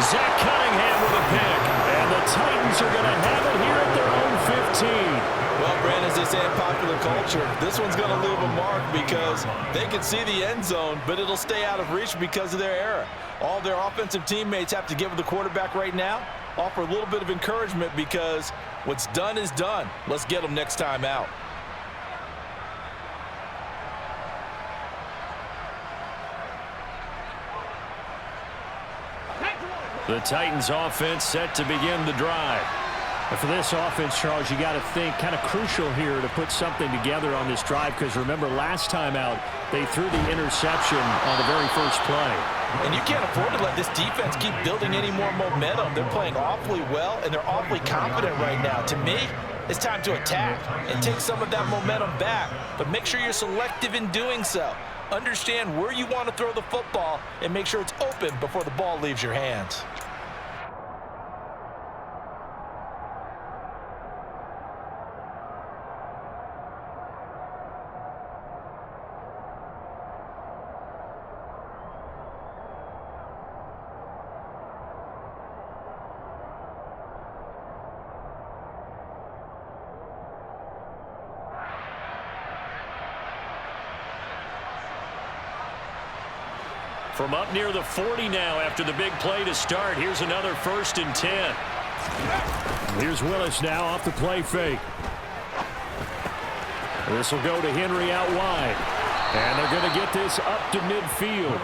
S1: Zach Cunningham with a pick. And the Titans are going to have it here at their own 15.
S6: Well, Brandon, as they say in popular culture, this one's going to leave a mark because they can see the end zone, but it'll stay out of reach because of their error. All their offensive teammates have to give the quarterback right now, offer a little bit of encouragement because what's done is done. Let's get them next time out.
S1: The Titans offense set to begin the drive. And for this offense, Charles, you got to think kind of crucial here to put something together on this drive because remember last time out, they threw the interception on the very first play.
S6: And you can't afford to let this defense keep building any more momentum. They're playing awfully well, and they're awfully confident right now. To me, it's time to attack and take some of that momentum back. But make sure you're selective in doing so. Understand where you want to throw the football and make sure it's open before the ball leaves your hands.
S5: From up near the 40 now after the big play to start. Here's another 1st and 10.
S1: Here's Willis now off the play fake. This will go to Henry out wide. And they're going to get this up to midfield.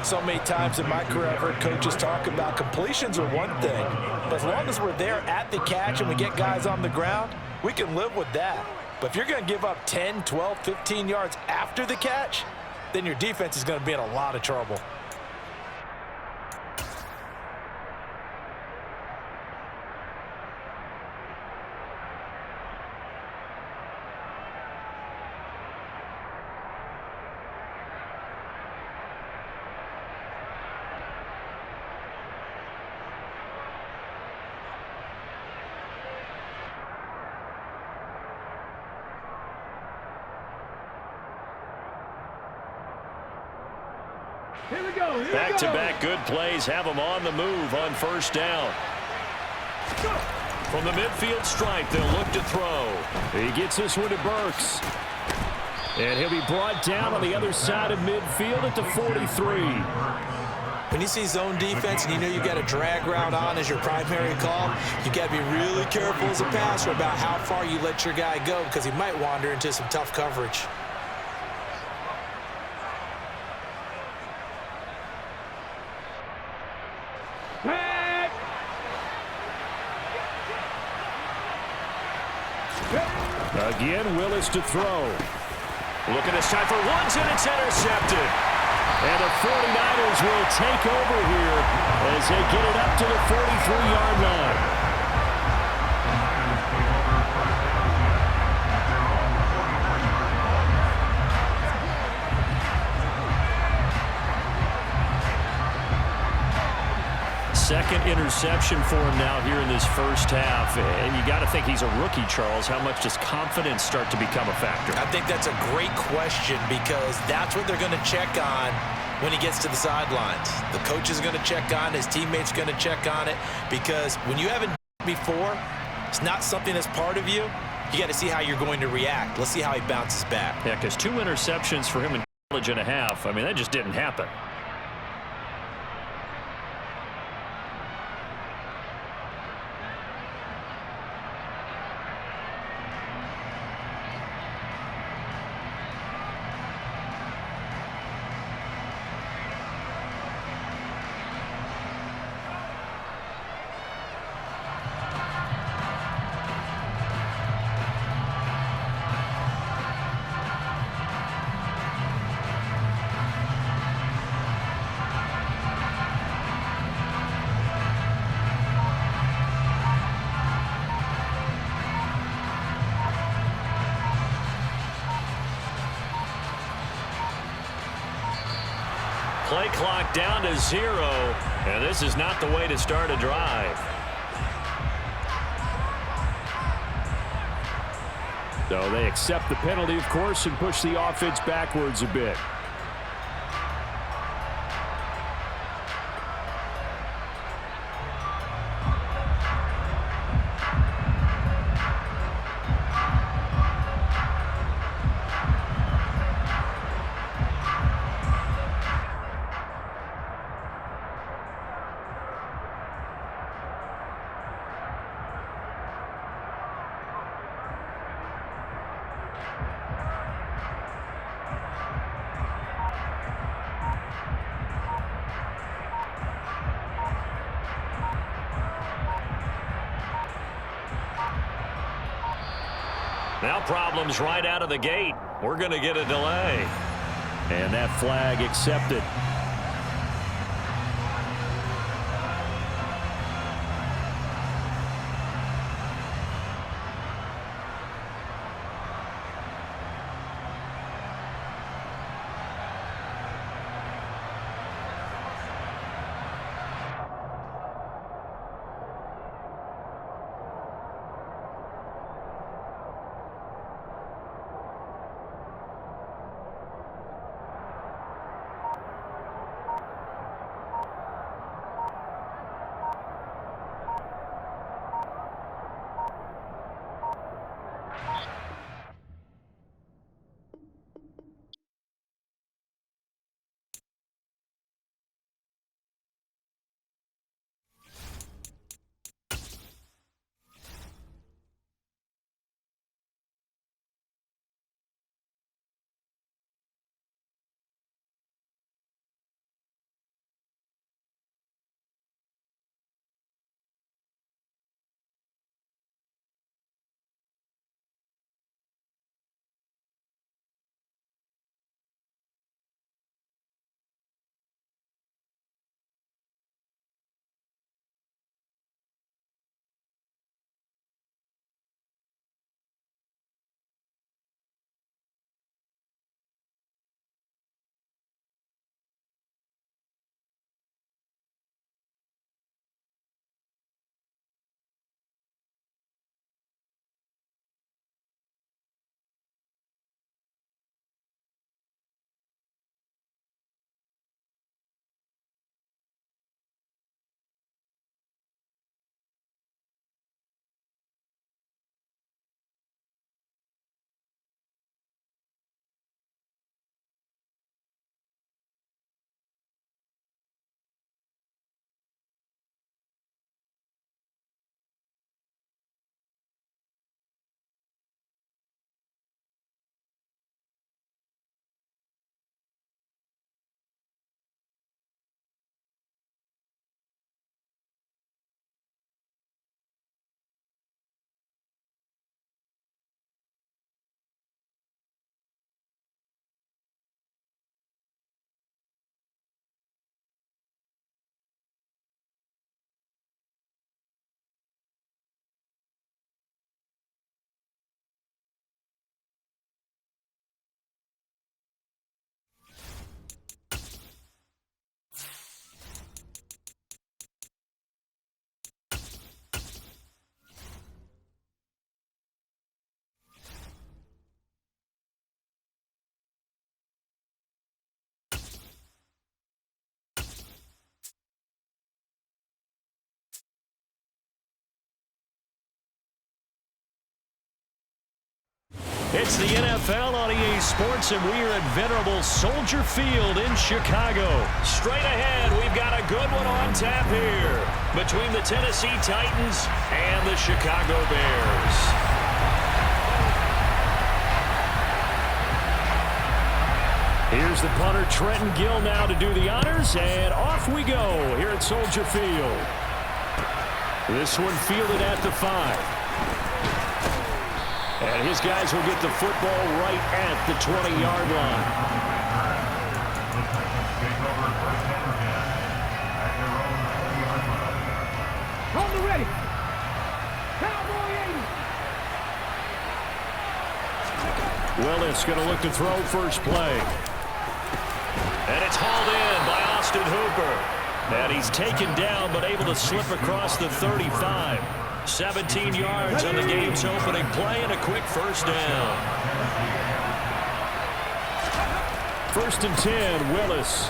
S6: So many times in my career, I've heard coaches talk about completions are one thing. But as long as we're there at the catch and we get guys on the ground, we can live with that. But if you're going to give up 10, 12, 15 yards after the catch, then your defense is going to be in a lot of trouble.
S3: Here we go.
S5: Back-to-back good plays have them on the move on 1st down. From the midfield stripe, they'll look to throw.
S1: He gets this one to Burks. And he'll be brought down on the other side of midfield at the 43.
S4: When you see zone defense and you know you've got a drag route on as your primary call, you've got to be really careful as a passer about how far you let your guy go because he might wander into some tough coverage.
S1: Again, Willis to throw.
S5: Looking this time for Woods, and it's intercepted.
S1: And the 49ers will take over here as they get it up to the 43-yard line.
S5: Second interception for him now here in this first half. And you got to think he's a rookie, Charles. How much does confidence start to become a factor?
S4: I think that's a great question because that's what they're going to check on when he gets to the sidelines. The coach is going to check on it. His teammates are going to check on it because when you haven't before, it's not something that's part of you. You got to see how you're going to react. Let's see how he bounces back.
S5: Yeah, because 2 interceptions for him in college and a half. I mean, that just didn't happen. Play clock down to 0, and this is not the way to start a drive.
S1: So they accept the penalty, of course, and push the offense backwards a bit.
S5: Now problems right out of the gate. We're going to get a delay.
S1: And that flag accepted. It's the NFL on EA Sports, and we are at venerable Soldier Field in Chicago. Straight ahead, we've got a good one on tap here between the Tennessee Titans and the Chicago Bears. Here's the punter, Trenton Gill, now to do the honors, and off we go here at Soldier Field. This one fielded at the 5. And his guys will get the football right at the 20-yard line.
S3: Hold the ready. Cowboy 80.
S1: Willis going to look to throw first play. And it's hauled in by Austin Hooper. And he's taken down but able to slip across the 35. 17 yards on the game's opening play and a quick first down. 1st and 10, Willis.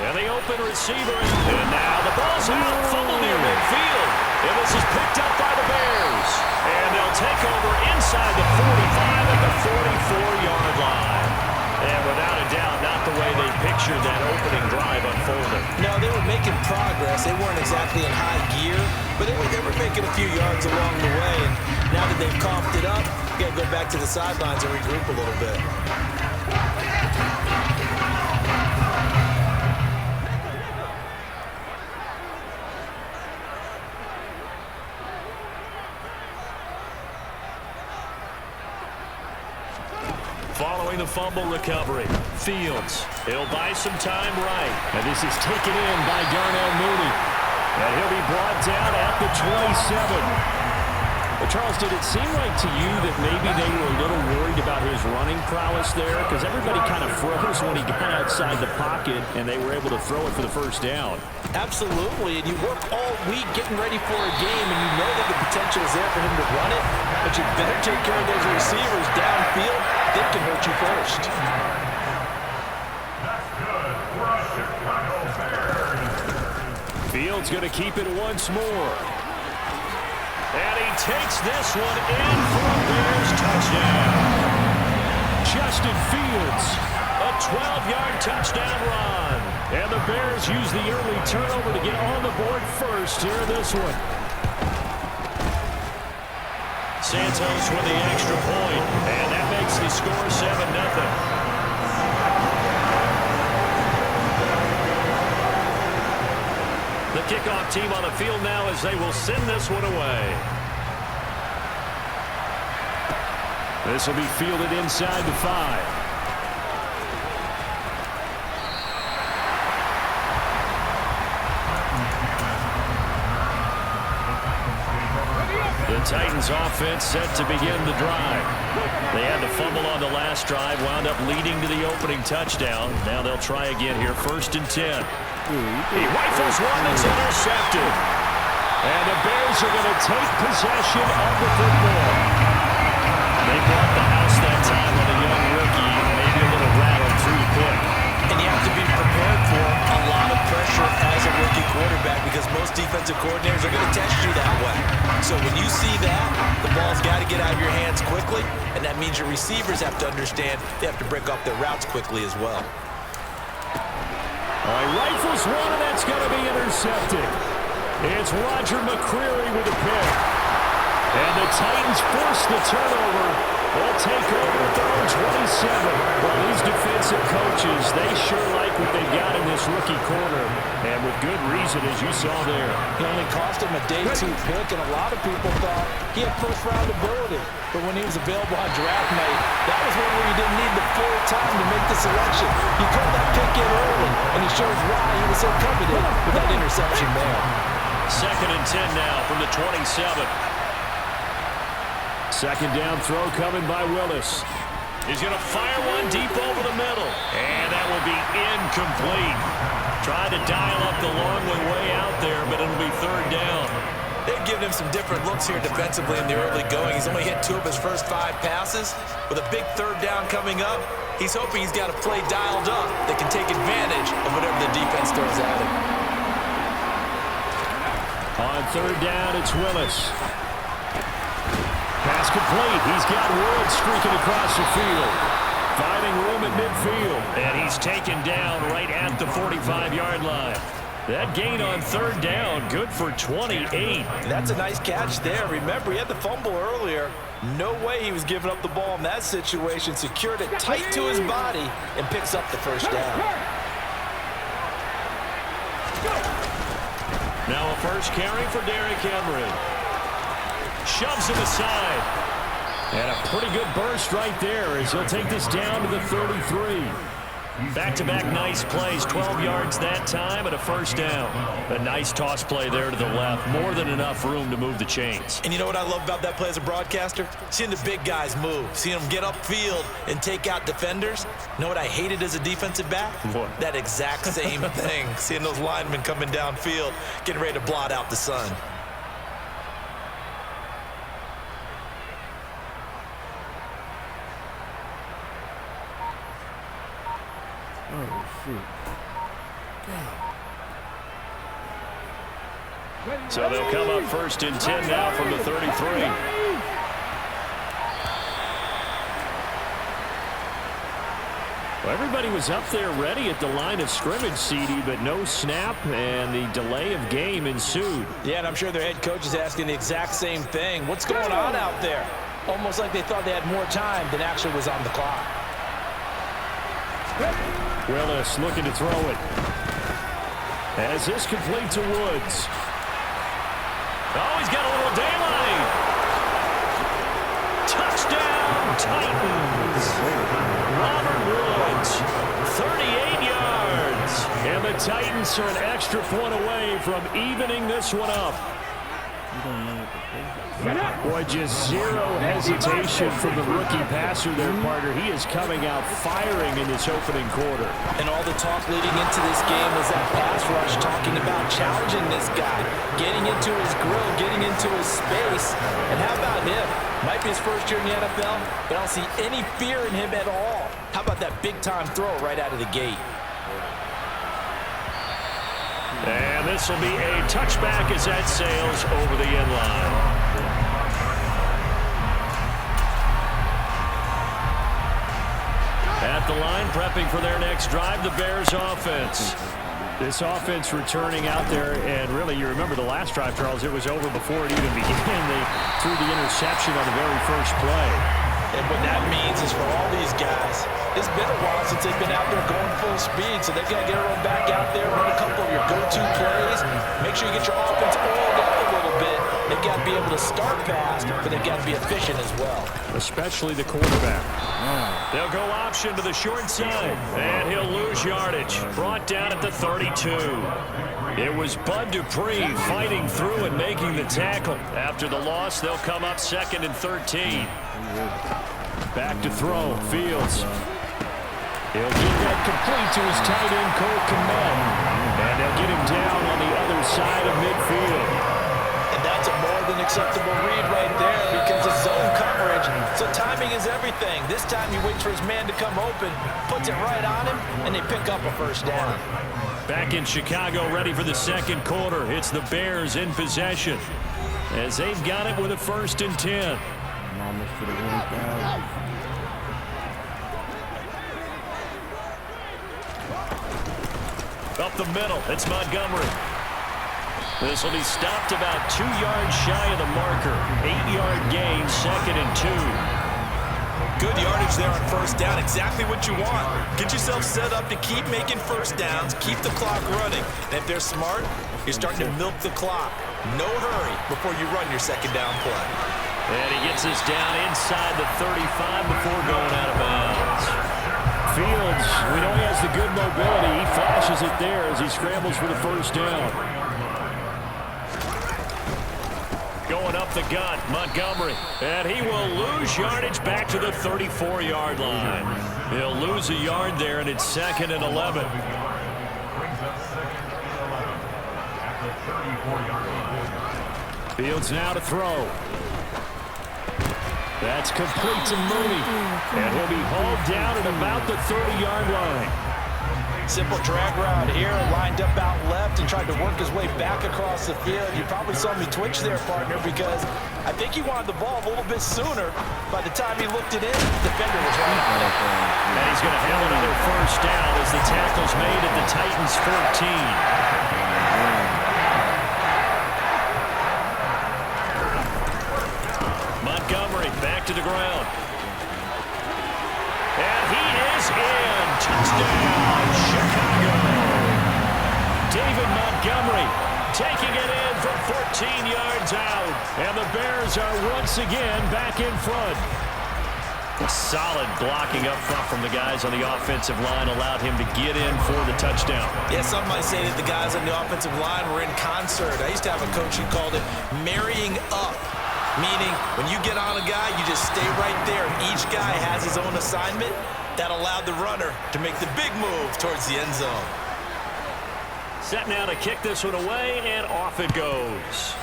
S1: And the open receiver. And now the ball's out, fumble near midfield. And this is picked up by the Bears. And they'll take over inside the 45 at the 44-yard line. And without a doubt, not the way they pictured that opening drive unfolding.
S6: No, they were making progress. They weren't exactly in high gear, but they were making a few yards along the way. And now that they've coughed it up, you got to go back to the sidelines and regroup a little bit.
S1: Following the fumble recovery, Fields. He'll buy some time right. And this is taken in by Darnell Mooney. And he'll be brought down at the 27. Well, Charles, did it seem like to you that maybe they were a little worried about his running prowess there? Because everybody kind of froze when he got outside the pocket, and they were able to throw it for the first down.
S6: Absolutely, and you work all week getting ready for a game, and you know that the potential is there for him to run it, but you better take care of those receivers downfield. They can hurt you first.
S1: Fields going to keep it once more. And he takes this one in for a Bears touchdown. Justin Fields, a 12-yard touchdown run. And the Bears use the early turnover to get on the board first here in this one. Santos with the extra point, and that makes the score 7-0. The kickoff team on the field now as they will send this one away. This will be fielded inside the 5. The Titans offense set to begin the drive. They had the fumble on the last drive, wound up leading to the opening touchdown. Now they'll try again here, 1st and 10. He rifles one that's intercepted. And the Bears are going to take possession of the football. They brought the house that time on a young rookie, maybe a little rattled through quick.
S6: And you have to be prepared for a lot of pressure as a rookie quarterback because most defensive coordinators are going to test you that way. So when you see that, the ball's got to get out of your hands quickly, and that means your receivers have to understand they have to break off their routes quickly as well.
S1: All right, rifles one, and that's going to be intercepted. It's Roger McCreary with a pick. And the Titans force the turnover. They'll take over at their own 27. Well, these defensive coaches, they sure like what they got in this rookie corner. And with good reason, as you saw there.
S6: He only cost him a day 2 pick, and a lot of people thought he had first-round ability. But when he was available on draft night, that was one where you didn't need the full time to make the selection. He called that pick in early, and it shows why he was so coveted with that interception there.
S1: 2nd and 10 now from the 27. 2nd down throw coming by Willis. He's going to fire one deep over the middle. And that will be incomplete. Tried to dial up the long way out there, but it'll be 3rd down.
S6: They've given him some different looks here defensively in the early going. He's only hit 2 of his first 5 passes. With a big 3rd down coming up, he's hoping he's got a play dialed up that can take advantage of whatever the defense throws at him.
S1: On 3rd down, it's Willis. Pass It's complete. He's got Woods streaking across the field. Finding room at midfield. And he's taken down right at the 45-yard line. That gain on third down, good for 28.
S6: That's a nice catch there. Remember, he had the fumble earlier. No way he was giving up the ball in that situation. Secured it tight to his body and picks up the first down.
S1: Now a first carry for Derrick Henry. Shoves him aside. And a pretty good burst right there as he'll take this down to the 33. Back-to-back nice plays, 12 yards that time and a first down. A nice toss play there to the left. More than enough room to move the chains.
S4: And you know what I love about that play as a broadcaster? Seeing the big guys move, seeing them get upfield and take out defenders. You know what I hated as a defensive back?
S1: What?
S4: That exact same thing. Seeing those linemen coming downfield, getting ready to blot out the sun.
S3: Oh, shoot.
S1: So they'll come up first and 10 now from the 33. Well, everybody was up there ready at the line of scrimmage, CD, but no snap, and the delay of game ensued.
S6: Yeah, and I'm sure their head coach is asking the exact same thing. What's going on out there? Almost like they thought they had more time than actually was on the clock.
S1: Willis looking to throw it. As this complete to Woods. Oh, he's got a little daylight. Touchdown, Titans. Robert Woods, 38 yards. And the Titans are an extra point away from evening this one up. Boy, just zero hesitation from the rookie passer there, partner. He is coming out firing in this opening quarter.
S6: And all the talk leading into this game was that pass rush, talking about challenging this guy, getting into his grill, getting into his space. And how about him? Might be his first year in the NFL, but I don't see any fear in him at all. How about that big-time throw right out of the gate?
S1: And this will be a touchback as that sails over the end line. At the line, prepping for their next drive, the Bears offense. This offense returning out there, and really, you remember the last drive, Charles, it was over before it even began. They threw the interception on the very first play.
S6: And what that means is for all these guys, it's been a while since they've been out there going full speed, so they've got to get everyone back out there, run a couple of your go-to plays, make sure you get your offense oiled up a little bit. They've got to be able to start fast, but they've got to be efficient as well.
S1: Especially the quarterback. They'll go option to the short side, and he'll lose yardage. Brought down at the 32. It was Bud Dupree fighting through and making the tackle. After the loss, they'll come up second and 13. Back to throw, Fields. He'll get that complete to his tight end, Cole Kmet. And they'll get him down on the other side of midfield.
S6: And that's a more than acceptable read right there because it's zone coverage. So timing is everything. This time he waits for his man to come open, puts it right on him, and they pick up a first down.
S1: Back in Chicago, ready for the second quarter. It's the Bears in possession as they've got it with a first and 10. Up the middle, it's Montgomery. This will be stopped about 2 yards shy of the marker. 8-yard gain, second and 2.
S4: Good yardage there on first down. Exactly what you want. Get yourself set up to keep making first downs, keep the clock running. And if they're smart, you're starting to milk the clock. No hurry before you run your second down play.
S1: And he gets us down inside the 35 before going out of bounds. Fields, we know he has the good mobility. He flashes it there as he scrambles for the first down. Going up the gut, Montgomery. And he will lose yardage back to the 34-yard line. He'll lose a yard there, and it's second and 11. Fields now to throw. That's complete to Mooney. And he'll be hauled down at about the 30-yard line.
S6: Simple drag route here, lined up out left and tried to work his way back across the field. You probably saw me twitch there, partner, because I think he wanted the ball a little bit sooner. By the time he looked it in, the defender was right on it.
S5: And he's going to have another first down as the tackle's made at the Titans' 14. Montgomery back to the ground. And he is in. Touchdown, Chicago. David Montgomery taking it in from 14 yards out. And the Bears are once again back in front. Solid blocking up front from the guys on the offensive line allowed him to get in for the touchdown.
S4: Yeah, some might say that the guys on the offensive line were in concert. I used to have a coach who called it marrying up. Meaning, when you get on a guy, you just stay right there. Each guy has his own assignment. That allowed the runner to make the big move towards the end zone.
S5: Set now to kick this one away, and off it goes.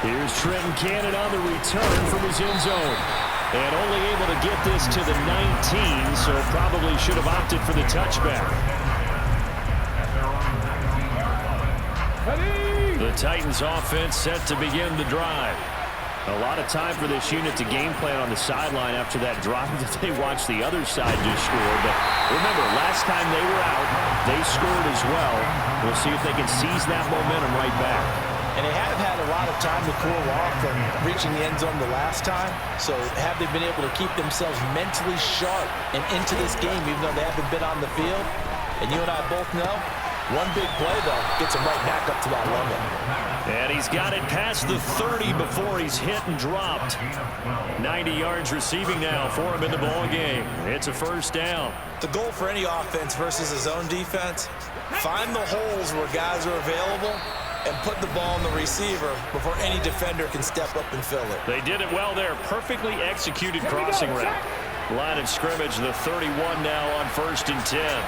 S5: Here's Trenton Cannon on the return from his end zone. And only able to get this to the 19, so probably should have opted for the touchback. The Titans offense set to begin the drive. A lot of time for this unit to game plan on the sideline after that drive that they watched the other side just score. But remember, last time they were out, they scored as well. We'll see if they can seize that momentum right back.
S6: And they have had a lot of time to cool off from reaching the end zone the last time. So have they been able to keep themselves mentally sharp and into this game even though they haven't been on the field? And you and I both know, one big play, though, gets him right back up to that level.
S5: And he's got it past the 30 before he's hit and dropped. 90 yards receiving now for him in the ball game. It's a first down.
S4: The goal for any offense versus his own defense, find the holes where guys are available and put the ball on the receiver before any defender can step up and fill it.
S5: They did it well there. Perfectly executed crossing route. Line of scrimmage, the 31 now on 1st and 10.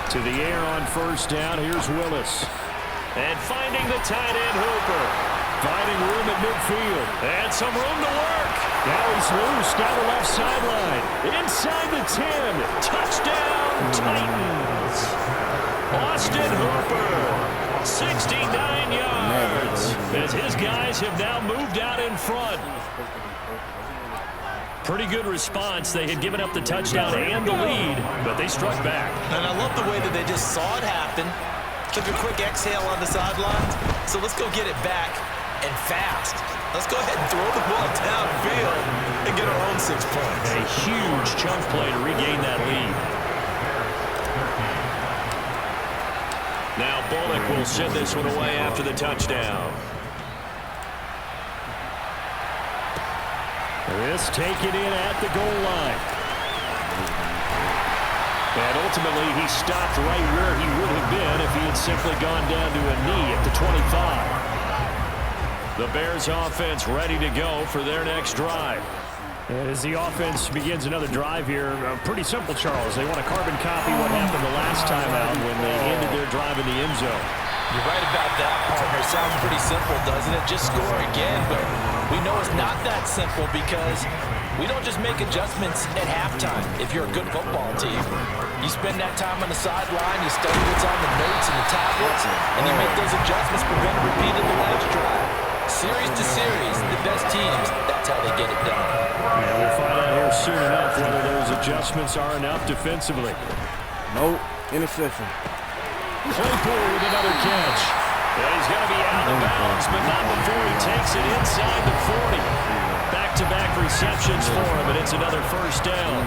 S5: To the air on first down, here's Willis. And finding the tight end Hooper. Finding room at midfield. And some room to work. Now he's loose down the left sideline. Inside the 10. Touchdown, Titans. Austin Hooper. 69 yards. As his guys have now moved out in front. Pretty good response. They had given up the touchdown and the lead, but they struck back.
S4: And I love the way that they just saw it happen, took a quick exhale on the sidelines. So let's go get it back and fast. Let's go ahead and throw the ball downfield and get our own 6 points.
S5: A huge chunk play to regain that lead. Now Bullock will send this one away after the touchdown. This taken in at the goal line. And ultimately, he stopped right where he would have been if he had simply gone down to a knee at the 25. The Bears offense ready to go for their next drive. And as the offense begins another drive here, pretty simple, Charles. They want to carbon copy what happened the last time out when they ended their drive in the end zone.
S6: You're right about that, partner. Sounds pretty simple, doesn't it? Just score again, but we know it's not that simple because we don't just make adjustments at halftime if you're a good football team. You spend that time on the sideline, you study what's on the notes and the tablets, and you make those adjustments prevent a repeat of the last drive. Series to series, the best teams, that's how they get it done.
S5: Yeah, we'll find out here soon enough whether those adjustments are enough defensively.
S3: No interception.
S5: Claypool with another catch. And he's going to be out of bounds, but not before he takes it inside the 40. Back-to-back receptions for him, and it's another first down.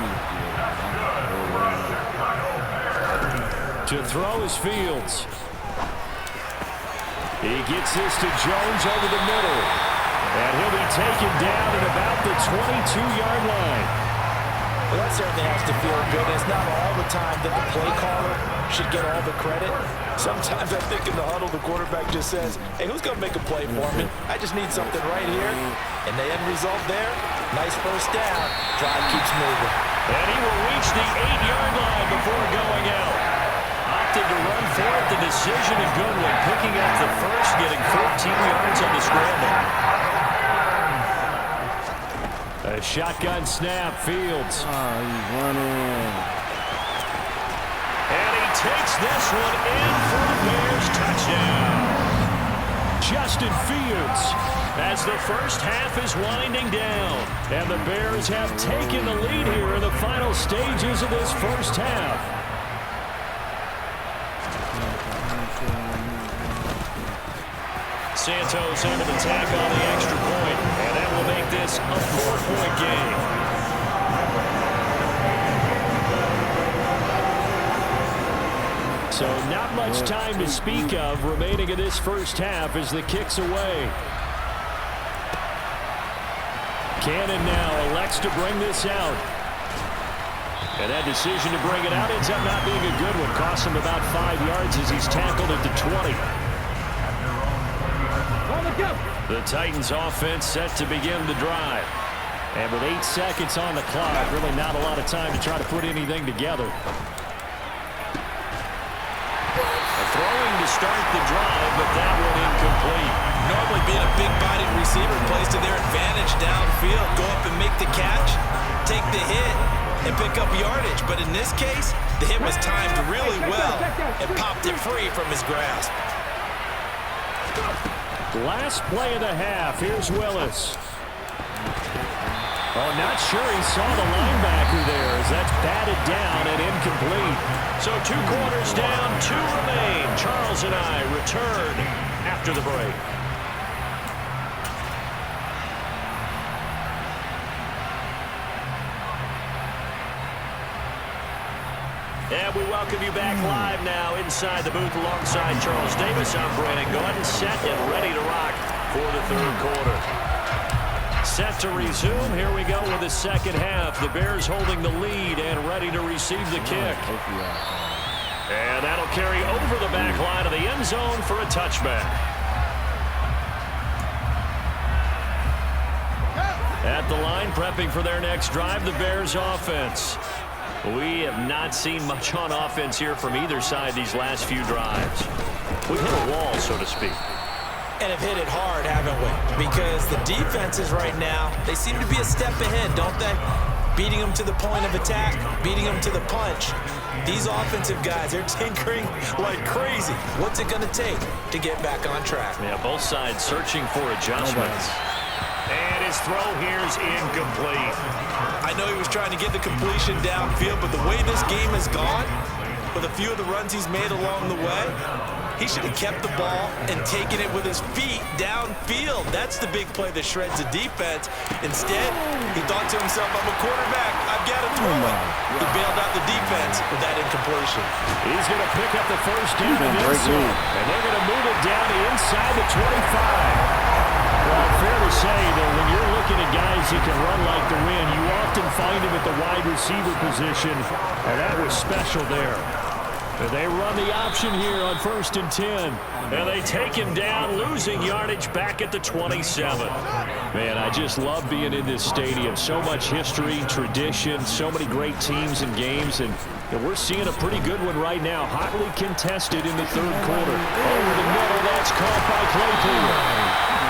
S5: To throw is Fields. He gets this to Jones over the middle. And he'll be taken down at about the 22-yard line.
S6: Well, that certainly has to feel good. It's not all the time that the play caller should get all the credit. Sometimes I think in the huddle, the quarterback just says, hey, who's going to make a play for me? I just need something right here. And the end result there, nice first down. Drive keeps moving.
S5: And he will reach the 8-yard line before going out. Opted to run for it. The decision a good one. Picking up the first, getting 14 yards on the scramble. A The shotgun snap, Fields.
S3: Oh, he's running.
S1: And he takes this one in for the Bears touchdown. Justin Fields as the first half is winding down. And the Bears have taken the lead here in the final stages of this first half. Santos able to tack on the extra point, and that will make this a 4-point game. So not much time to speak of remaining in this first half as the kick's away. Cannon now elects to bring this out. And that decision to bring it out ends up not being a good one. Costs him about 5 yards as he's tackled at the 20. The Titans offense set to begin the drive. And with 8 seconds on the clock, really not a lot of time to try to put anything together. Throwing to start the drive, but that one incomplete.
S4: Normally being a big-bodied receiver plays to their advantage downfield. Go up and make the catch, take the hit, and pick up yardage. But in this case, the hit was timed really well and popped it free from his grasp.
S1: Last play of the half. Here's Willis. Oh, not sure he saw the linebacker there as that's batted down and incomplete. So 2 quarters down, 2 remain. Charles and I return after the break. And we welcome you back live now inside the booth alongside Charles Davis. I'm Brandon Gordon, set and ready to rock for the third quarter. Set to resume. Here we go with the second half. The Bears holding the lead and ready to receive the kick. And that'll carry over the back line of the end zone for a touchback. At the line, prepping for their next drive, the Bears offense. We have not seen much on offense here from either side these last few drives. We've hit a wall, so to speak.
S6: And have hit it hard, haven't we? Because the defenses right now, they seem to be a step ahead, don't they? Beating them to the point of attack, beating them to the punch. These offensive guys, they're tinkering like crazy. What's it going to take to get back on track?
S1: Yeah, both sides searching for adjustments. And his throw here's incomplete.
S4: I know he was trying to get the completion downfield, but the way this game has gone, with a few of the runs he's made along the way, he should have kept the ball and taken it with his feet downfield. That's the big play that shreds the defense. Instead, he thought to himself, I'm a quarterback, I've got to throw it. He bailed out the defense with that incompletion.
S1: He's going to pick up the first down in the zone, and they're going to move it down to inside the 25. Well, fair to say that when you're looking at guys who can run like the wind, you often find him at the wide receiver position, and that was special there. They run the option here on 1st and 10. And they take him down, losing yardage back at the 27. Man, I just love being in this stadium. So much history, tradition, so many great teams and games. And we're seeing a pretty good one right now. Hotly contested in the third quarter. Over the middle, that's caught by Claypool.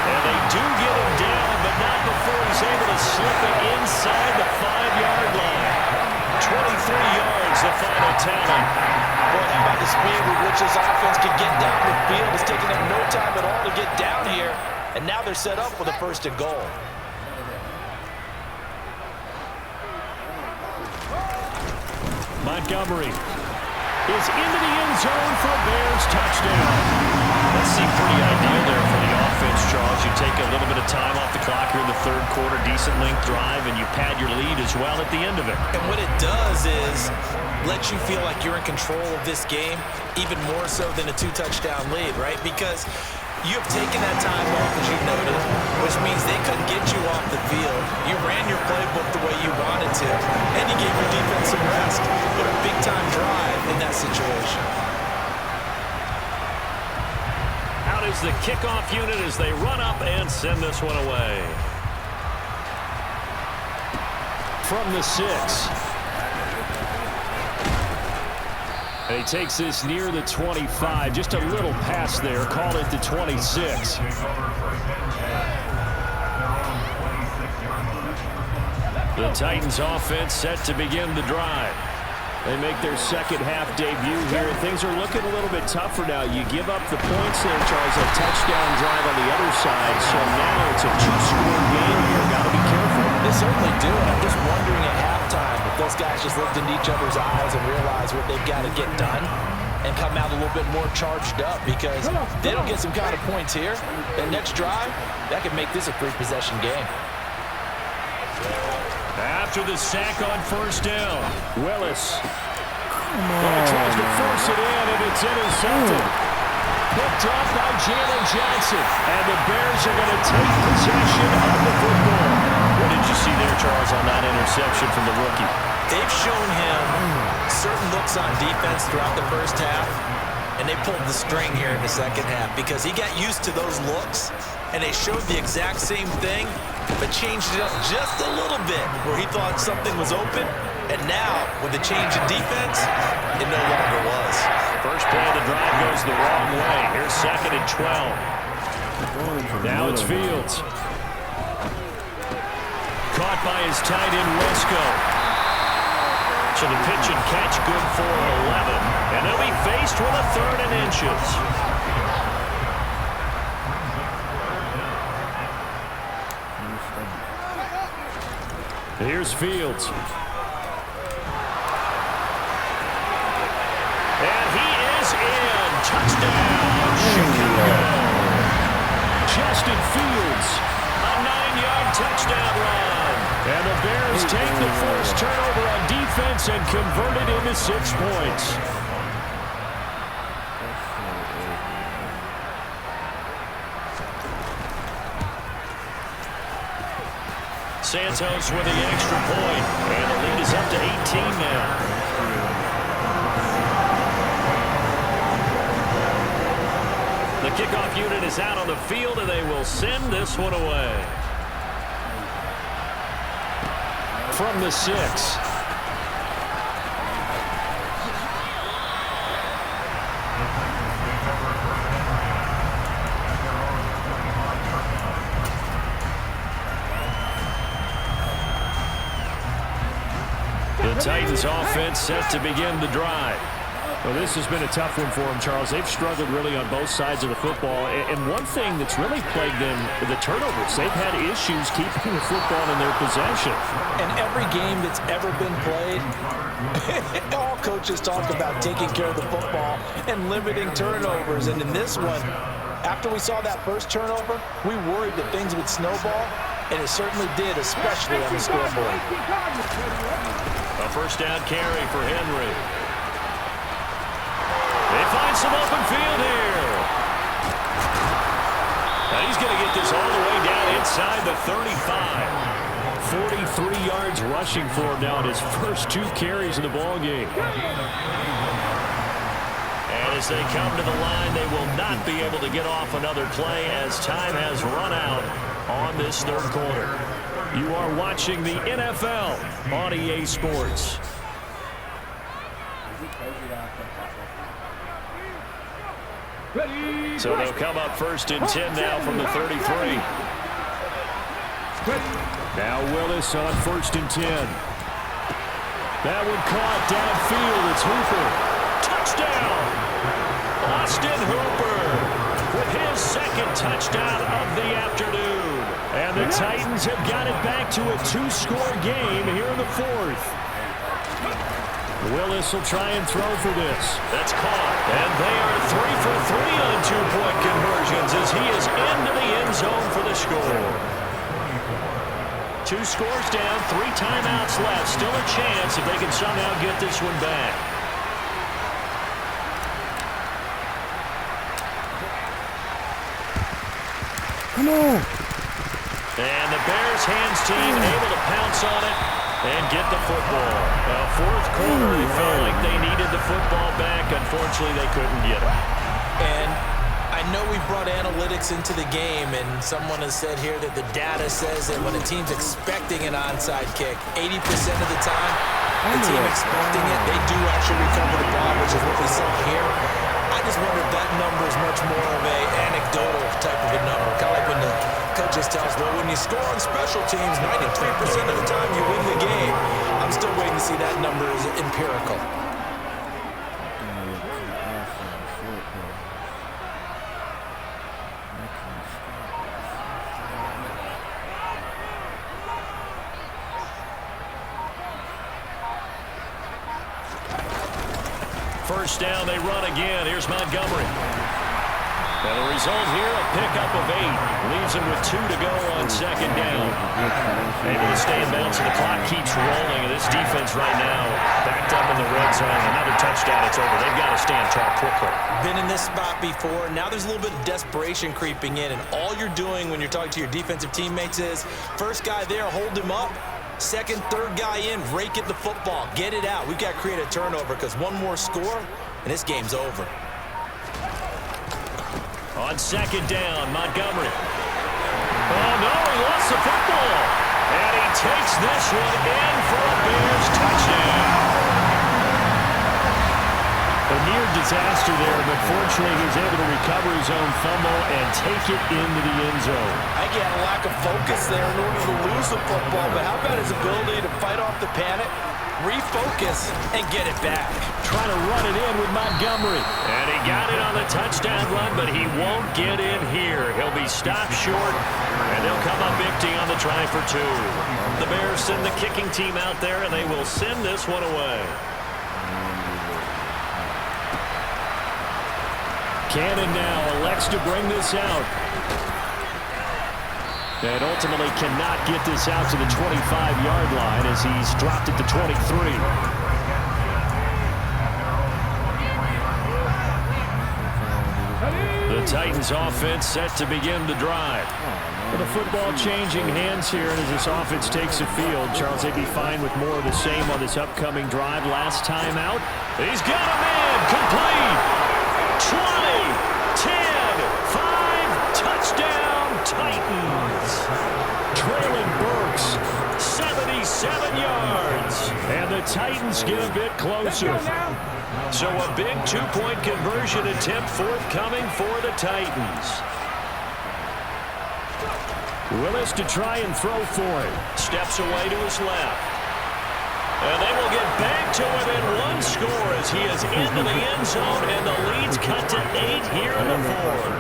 S1: And they do get him down, but not before he's able to slip it inside the 5-yard line. 23 yards, the final tally.
S6: Boy, how about the speed with which this offense can get down the field? It's taking them no time at all to get down here. And now they're set up with a 1st and goal.
S1: Montgomery is into the end zone for a Bears touchdown. That seemed pretty ideal there for the offense, Charles. You take a little bit of time off the clock here in the third quarter, decent length drive, and you pad your lead as well at the end of it.
S6: And what it does is let you feel like you're in control of this game, even more so than a 2-touchdown lead, right? Because you have taken that time off, as you noted, which means they couldn't get you off the field. You ran your playbook the way you wanted to, and you gave your defense some rest. But a big-time drive in that situation.
S1: Out is the kickoff unit as they run up and send this one away. From the 6. And he takes this near the 25. Just a little pass there. Call it the 26.
S5: The Titans offense set to begin the drive. They make their second half debut here. Things are looking a little bit tougher now. You give up the points there, Charles, a touchdown drive on the other side. So now it's a two-score game here. Got to be careful.
S6: They certainly do. And I'm just wondering at halftime if those guys just looked into each other's eyes and realized what they've got to get done and come out a little bit more charged up, because they don't get some kind of points here. The next drive, that could make this a three-possession game.
S5: After the sack on first down, Willis. Well, tries to force it in, and it's intercepted. Picked off by Jalen Johnson. And the Bears are going to take possession of the football. What did you see there, Charles, on that interception from the rookie?
S4: They've shown him certain looks on defense throughout the first half, and they pulled the string here in the second half because he got used to those looks, and they showed the exact same thing, but changed it up just a little bit where he thought something was open, and now, with the change in defense, it no longer was.
S5: First play of the drive goes the wrong way. Here's 2nd and 12. Now it's Fields. Caught by his tight end, Wesco. So the pitch and catch good for 11. And they'll be faced with a 3rd and inches. Here's Fields. And he is in. Touchdown, Chicago. Justin Fields, a 9-yard touchdown run. And the Bears take the forced turnover on defense and convert it into 6 points. Santos with the extra point, and the lead is up to 18 now. The kickoff unit is out on the field, and they will send this one away. From the 6. The Titans offense set to begin the drive. Well, this has been a tough one for them, Charles. They've struggled really on both sides of the football. And one thing that's really plagued them, the turnovers. They've had issues keeping the football in their possession.
S6: In every game that's ever been played, all coaches talk about taking care of the football and limiting turnovers. And in this one, after we saw that first turnover, we worried that things would snowball, and it certainly did, especially on the scoreboard.
S5: A first down carry for Henry. They find some open field here. And he's going to get this all the way down inside the 35. 43 yards rushing for him now in his first 2 carries in the ballgame. And as they come to the line, they will not be able to get off another play as time has run out on this 3rd quarter. You are watching the NFL on EA Sports. So they'll come up 1st and 10 now from the 33. Now Willis on 1st and 10. That one caught downfield. It's Hooper. Touchdown! Austin Hooper with his 2nd touchdown of the afternoon. And the Titans have got it back to a 2-score game here in the 4th. Willis will try and throw for this. That's caught. And they are 3 for 3 on 2-point conversions as he is into the end zone for the score. 2 scores down, 3 timeouts left. Still a chance if they can somehow get this one back.
S3: Come on.
S5: And the Bears hands team able to pounce on it and get the football. 4th quarter, they felt like they needed the football back. Unfortunately, they couldn't get it.
S6: And I know we brought analytics into the game, and someone has said here that the data says that when a team's expecting an onside kick, 80% of the time, the team expecting it, they do actually recover the ball, which is what we saw here. I just wonder if that number is much more of a anecdotal type of a number. Kind of like when the coaches tell us, well, when you score on special teams, 93% of the time you win the Obviously, that number is empirical.
S5: First down, they run again. Here's Montgomery. And the result here, a pickup of 8. Leaves him with 2 to go on second down. Able to stay in bounds, and the clock keeps rolling. And this defense right now, backed up in the red zone. Another touchdown, it's over. They've got to stand tall quickly.
S6: Been in this spot before. Now there's a little bit of desperation creeping in. And all you're doing when you're talking to your defensive teammates is, first guy there, hold him up. Second, third guy in, rake at the football. Get it out. We've got to create a turnover because one more score, and this game's over.
S5: On second down, Montgomery. Oh, no, he lost the football. And he takes this one in for a Bears touchdown. A near disaster there, but fortunately he was able to recover his own fumble and take it into the end zone.
S6: I get a lack of focus there in order to lose the football, but how about his ability to fight off the panic, refocus, and get it back?
S5: Trying to run it in with Montgomery. And he got it on the touchdown run, but he won't get in here. He'll be stopped short, and they'll come up empty on the try for 2. The Bears send the kicking team out there, and they will send this one away. Cannon now elects to bring this out. And ultimately cannot get this out to the 25-yard line as he's dropped at the 23. The Titans offense set to begin the drive. With the football changing hands here, and as this offense takes the field, Charles, they'd be fine with more of the same on this upcoming drive. Last time out, he's got a man complete. 20, 10, 5, touchdown, Titans. Trailing Burks, 77 yards. And the Titans get a bit closer. So a big 2-point conversion attempt forthcoming for the Titans. Willis to try and throw for it. Steps away to his left. And they will get back to within 1 score as he is into the end zone, and the lead's cut to 8 here in the 4th.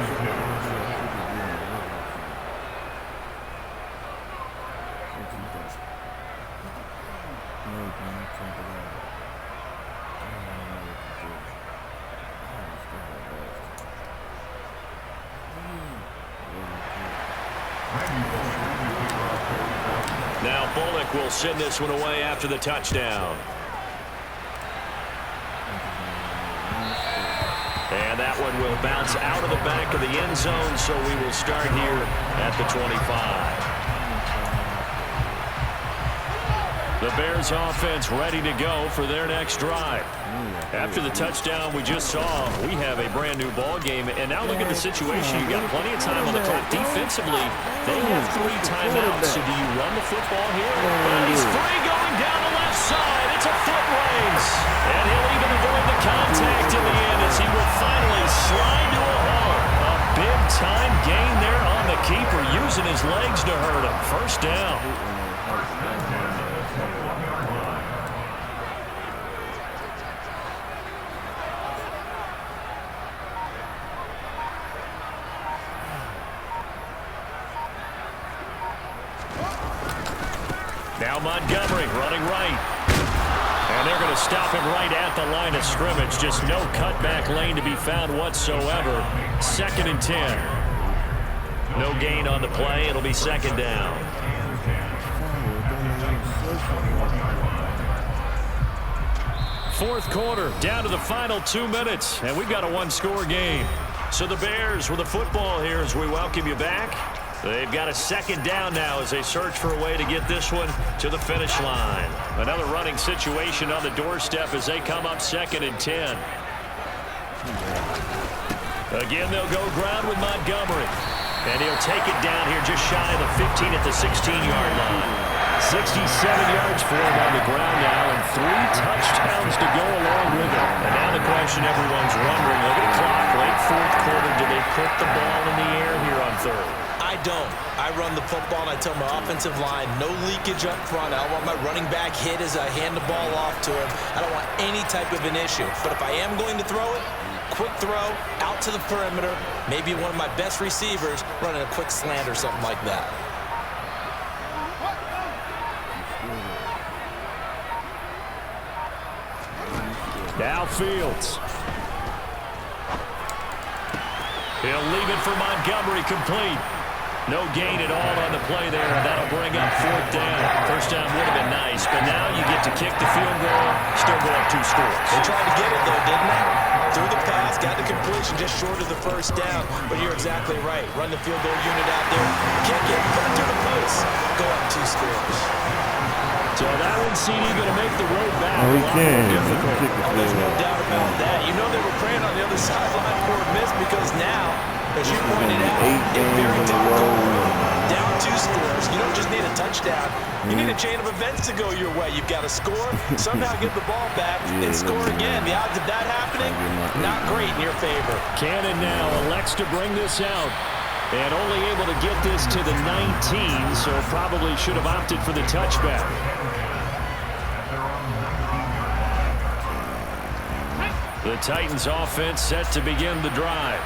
S5: Now Bullock will send this one away after the touchdown. And that one will bounce out of the back of the end zone, so we will start here at the 25. The Bears offense ready to go for their next drive. After the touchdown we just saw, we have a brand new ball game. And now look at the situation. You've got plenty of time on the clock. Defensively, they have 3 timeouts. So do you run the football here? He's free going down the left side. It's a foot race. And he'll even avoid the contact in the end as he will finally slide to a halt. A big-time gain there on the keeper, using his legs to hurt him. First down. Now Montgomery running right. And they're going to stop him right at the line of scrimmage. Just no cutback lane to be found whatsoever. 2nd and 10. No gain on the play. It'll be second down. Fourth quarter, down to the final 2 minutes. And we've got a 1-score game. So the Bears with the football here as we welcome you back. They've got a second down now as they search for a way to get this one to the finish line. Another running situation on the doorstep as they come up 2nd and 10. Again, they'll go ground with Montgomery. And he'll take it down here just shy of the 15 at the 16-yard line. 67 yards for him on the ground now, and 3 touchdowns to go along with it. And now the question everyone's wondering, look at the clock, late 4th quarter, do they put the ball in the air here on 3rd?
S6: I
S4: I don't. I run the football, and I tell my offensive line, no leakage up front. I don't want my running back hit as I hand the ball off to him. I don't want any type of an issue. But if I am going to throw it, quick throw, out to the perimeter, maybe one of my best receivers running a quick slant or something like that.
S5: Now Fields. He'll leave it for Montgomery, complete. No gain at all on the play there, and that'll bring up 4th down. First down would have been nice, but now you get to kick the field goal, still go up 2 scores.
S4: They tried to get it, though, didn't they? Threw the pass, got the completion just short of the first down, but you're exactly right. Run the field goal unit out there, kick it, put it through the post, go up 2 scores.
S5: So that one, CD, going to make the road back
S3: Oh,
S5: a
S3: he
S5: lot
S3: can.
S5: more difficult.
S4: Oh, there's no doubt about that. You know they were praying on the other sideline for a miss because now, as you pointed out, it's very difficult. Down 2 scores. You don't just need a touchdown. You need a chain of events to go your way. You've got to score, somehow get the ball back, and score again. The odds of that happening, not great in your favor.
S5: Cannon now elects to bring this out. And only able to get this to the 19, so probably should have opted for the touchback. The Titans offense set to begin the drive.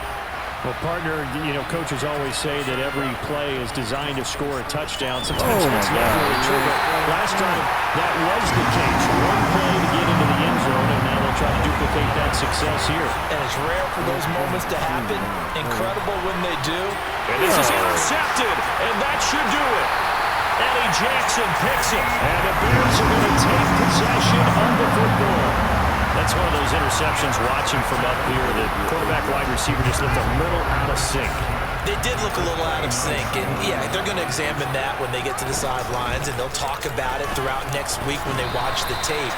S5: Well, partner, you know, coaches always say that every play is designed to score a touchdown. Sometimes that's not really true, but last time that was the case. One play to get into the end zone, and now they'll try to duplicate that success here.
S4: And it's rare for those moments to happen. Incredible when they do.
S5: And this is intercepted, and that should do it. Eddie Jackson picks it, and the Bears are going to take possession of the football. That's one of those interceptions watching from up here. The quarterback wide receiver just looked a little out of sync.
S4: They did look a little out of sync, and yeah, they're going to examine that when they get to the sidelines, and they'll talk about it throughout next week when they watch the tape.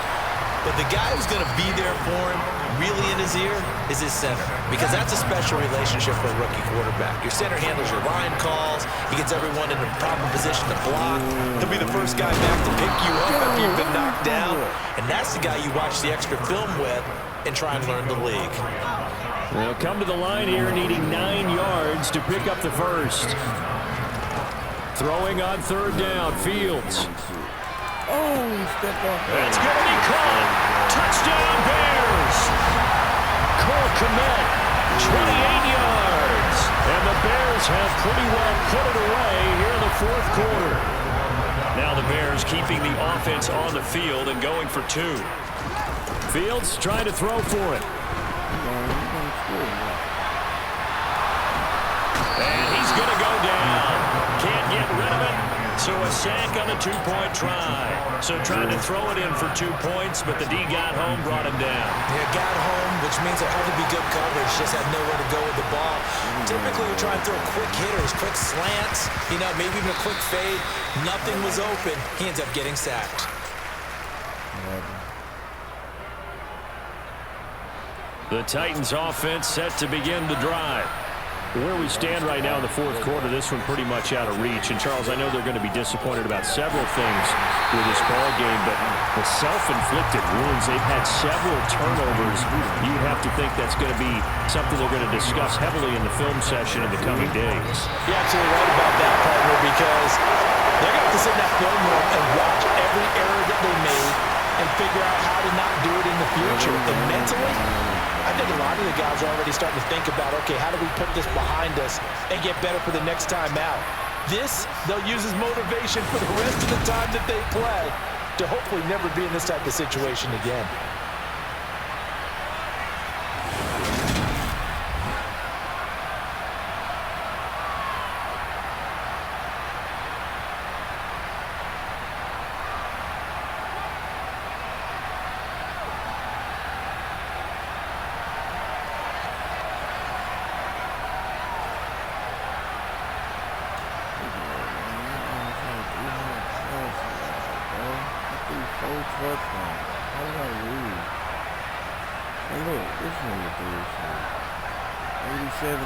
S4: But the guy who's going to be there for him, really in his ear, is his center, because that's a special relationship for a rookie quarterback. Your center handles your line calls. He gets everyone in the proper position to block. He'll be the first guy back to pick you up after you've been knocked down, and that's the guy you watch the extra film with and try and learn the league.
S5: They'll come to the line here needing 9 yards to pick up the first. Throwing on 3rd down, Fields.
S3: Oh, step off.
S5: That's going to be caught. Touchdown, Bears. Cole Kmet, 28 yards. And the Bears have pretty well put it away here in the 4th quarter. Now the Bears keeping the offense on the field and going for 2. Fields trying to throw for it. And he's going to go down. Can't get rid of it. So a sack on a 2-point try. So trying to throw it in for 2 points, but the D got home, brought him down.
S4: Yeah, got home, which means it'll have to be good coverage. Just had nowhere to go with the ball. Typically, we try and throw quick hitters, quick slants, you know, maybe even a quick fade. Nothing was open. He ends up getting sacked.
S5: The Titans offense set to begin the drive. Where we stand right now in the 4th quarter, this one pretty much out of reach. And, Charles, I know they're going to be disappointed about several things with this ball game, but the self-inflicted wounds, they've had several turnovers. You have to think that's going to be something they're going to discuss heavily in the film session in the coming days.
S4: You're absolutely right about that, partner, because they're going to have to sit in that film room and watch every error that they made and figure out how to not do it in the future. And mentally, I think a lot of the guys are already starting to think about, okay, how do we put this behind us and get better for the next time out? This, they'll use as motivation for the rest of the time that they play to hopefully never be in this type of situation again.
S3: This nigga 87%.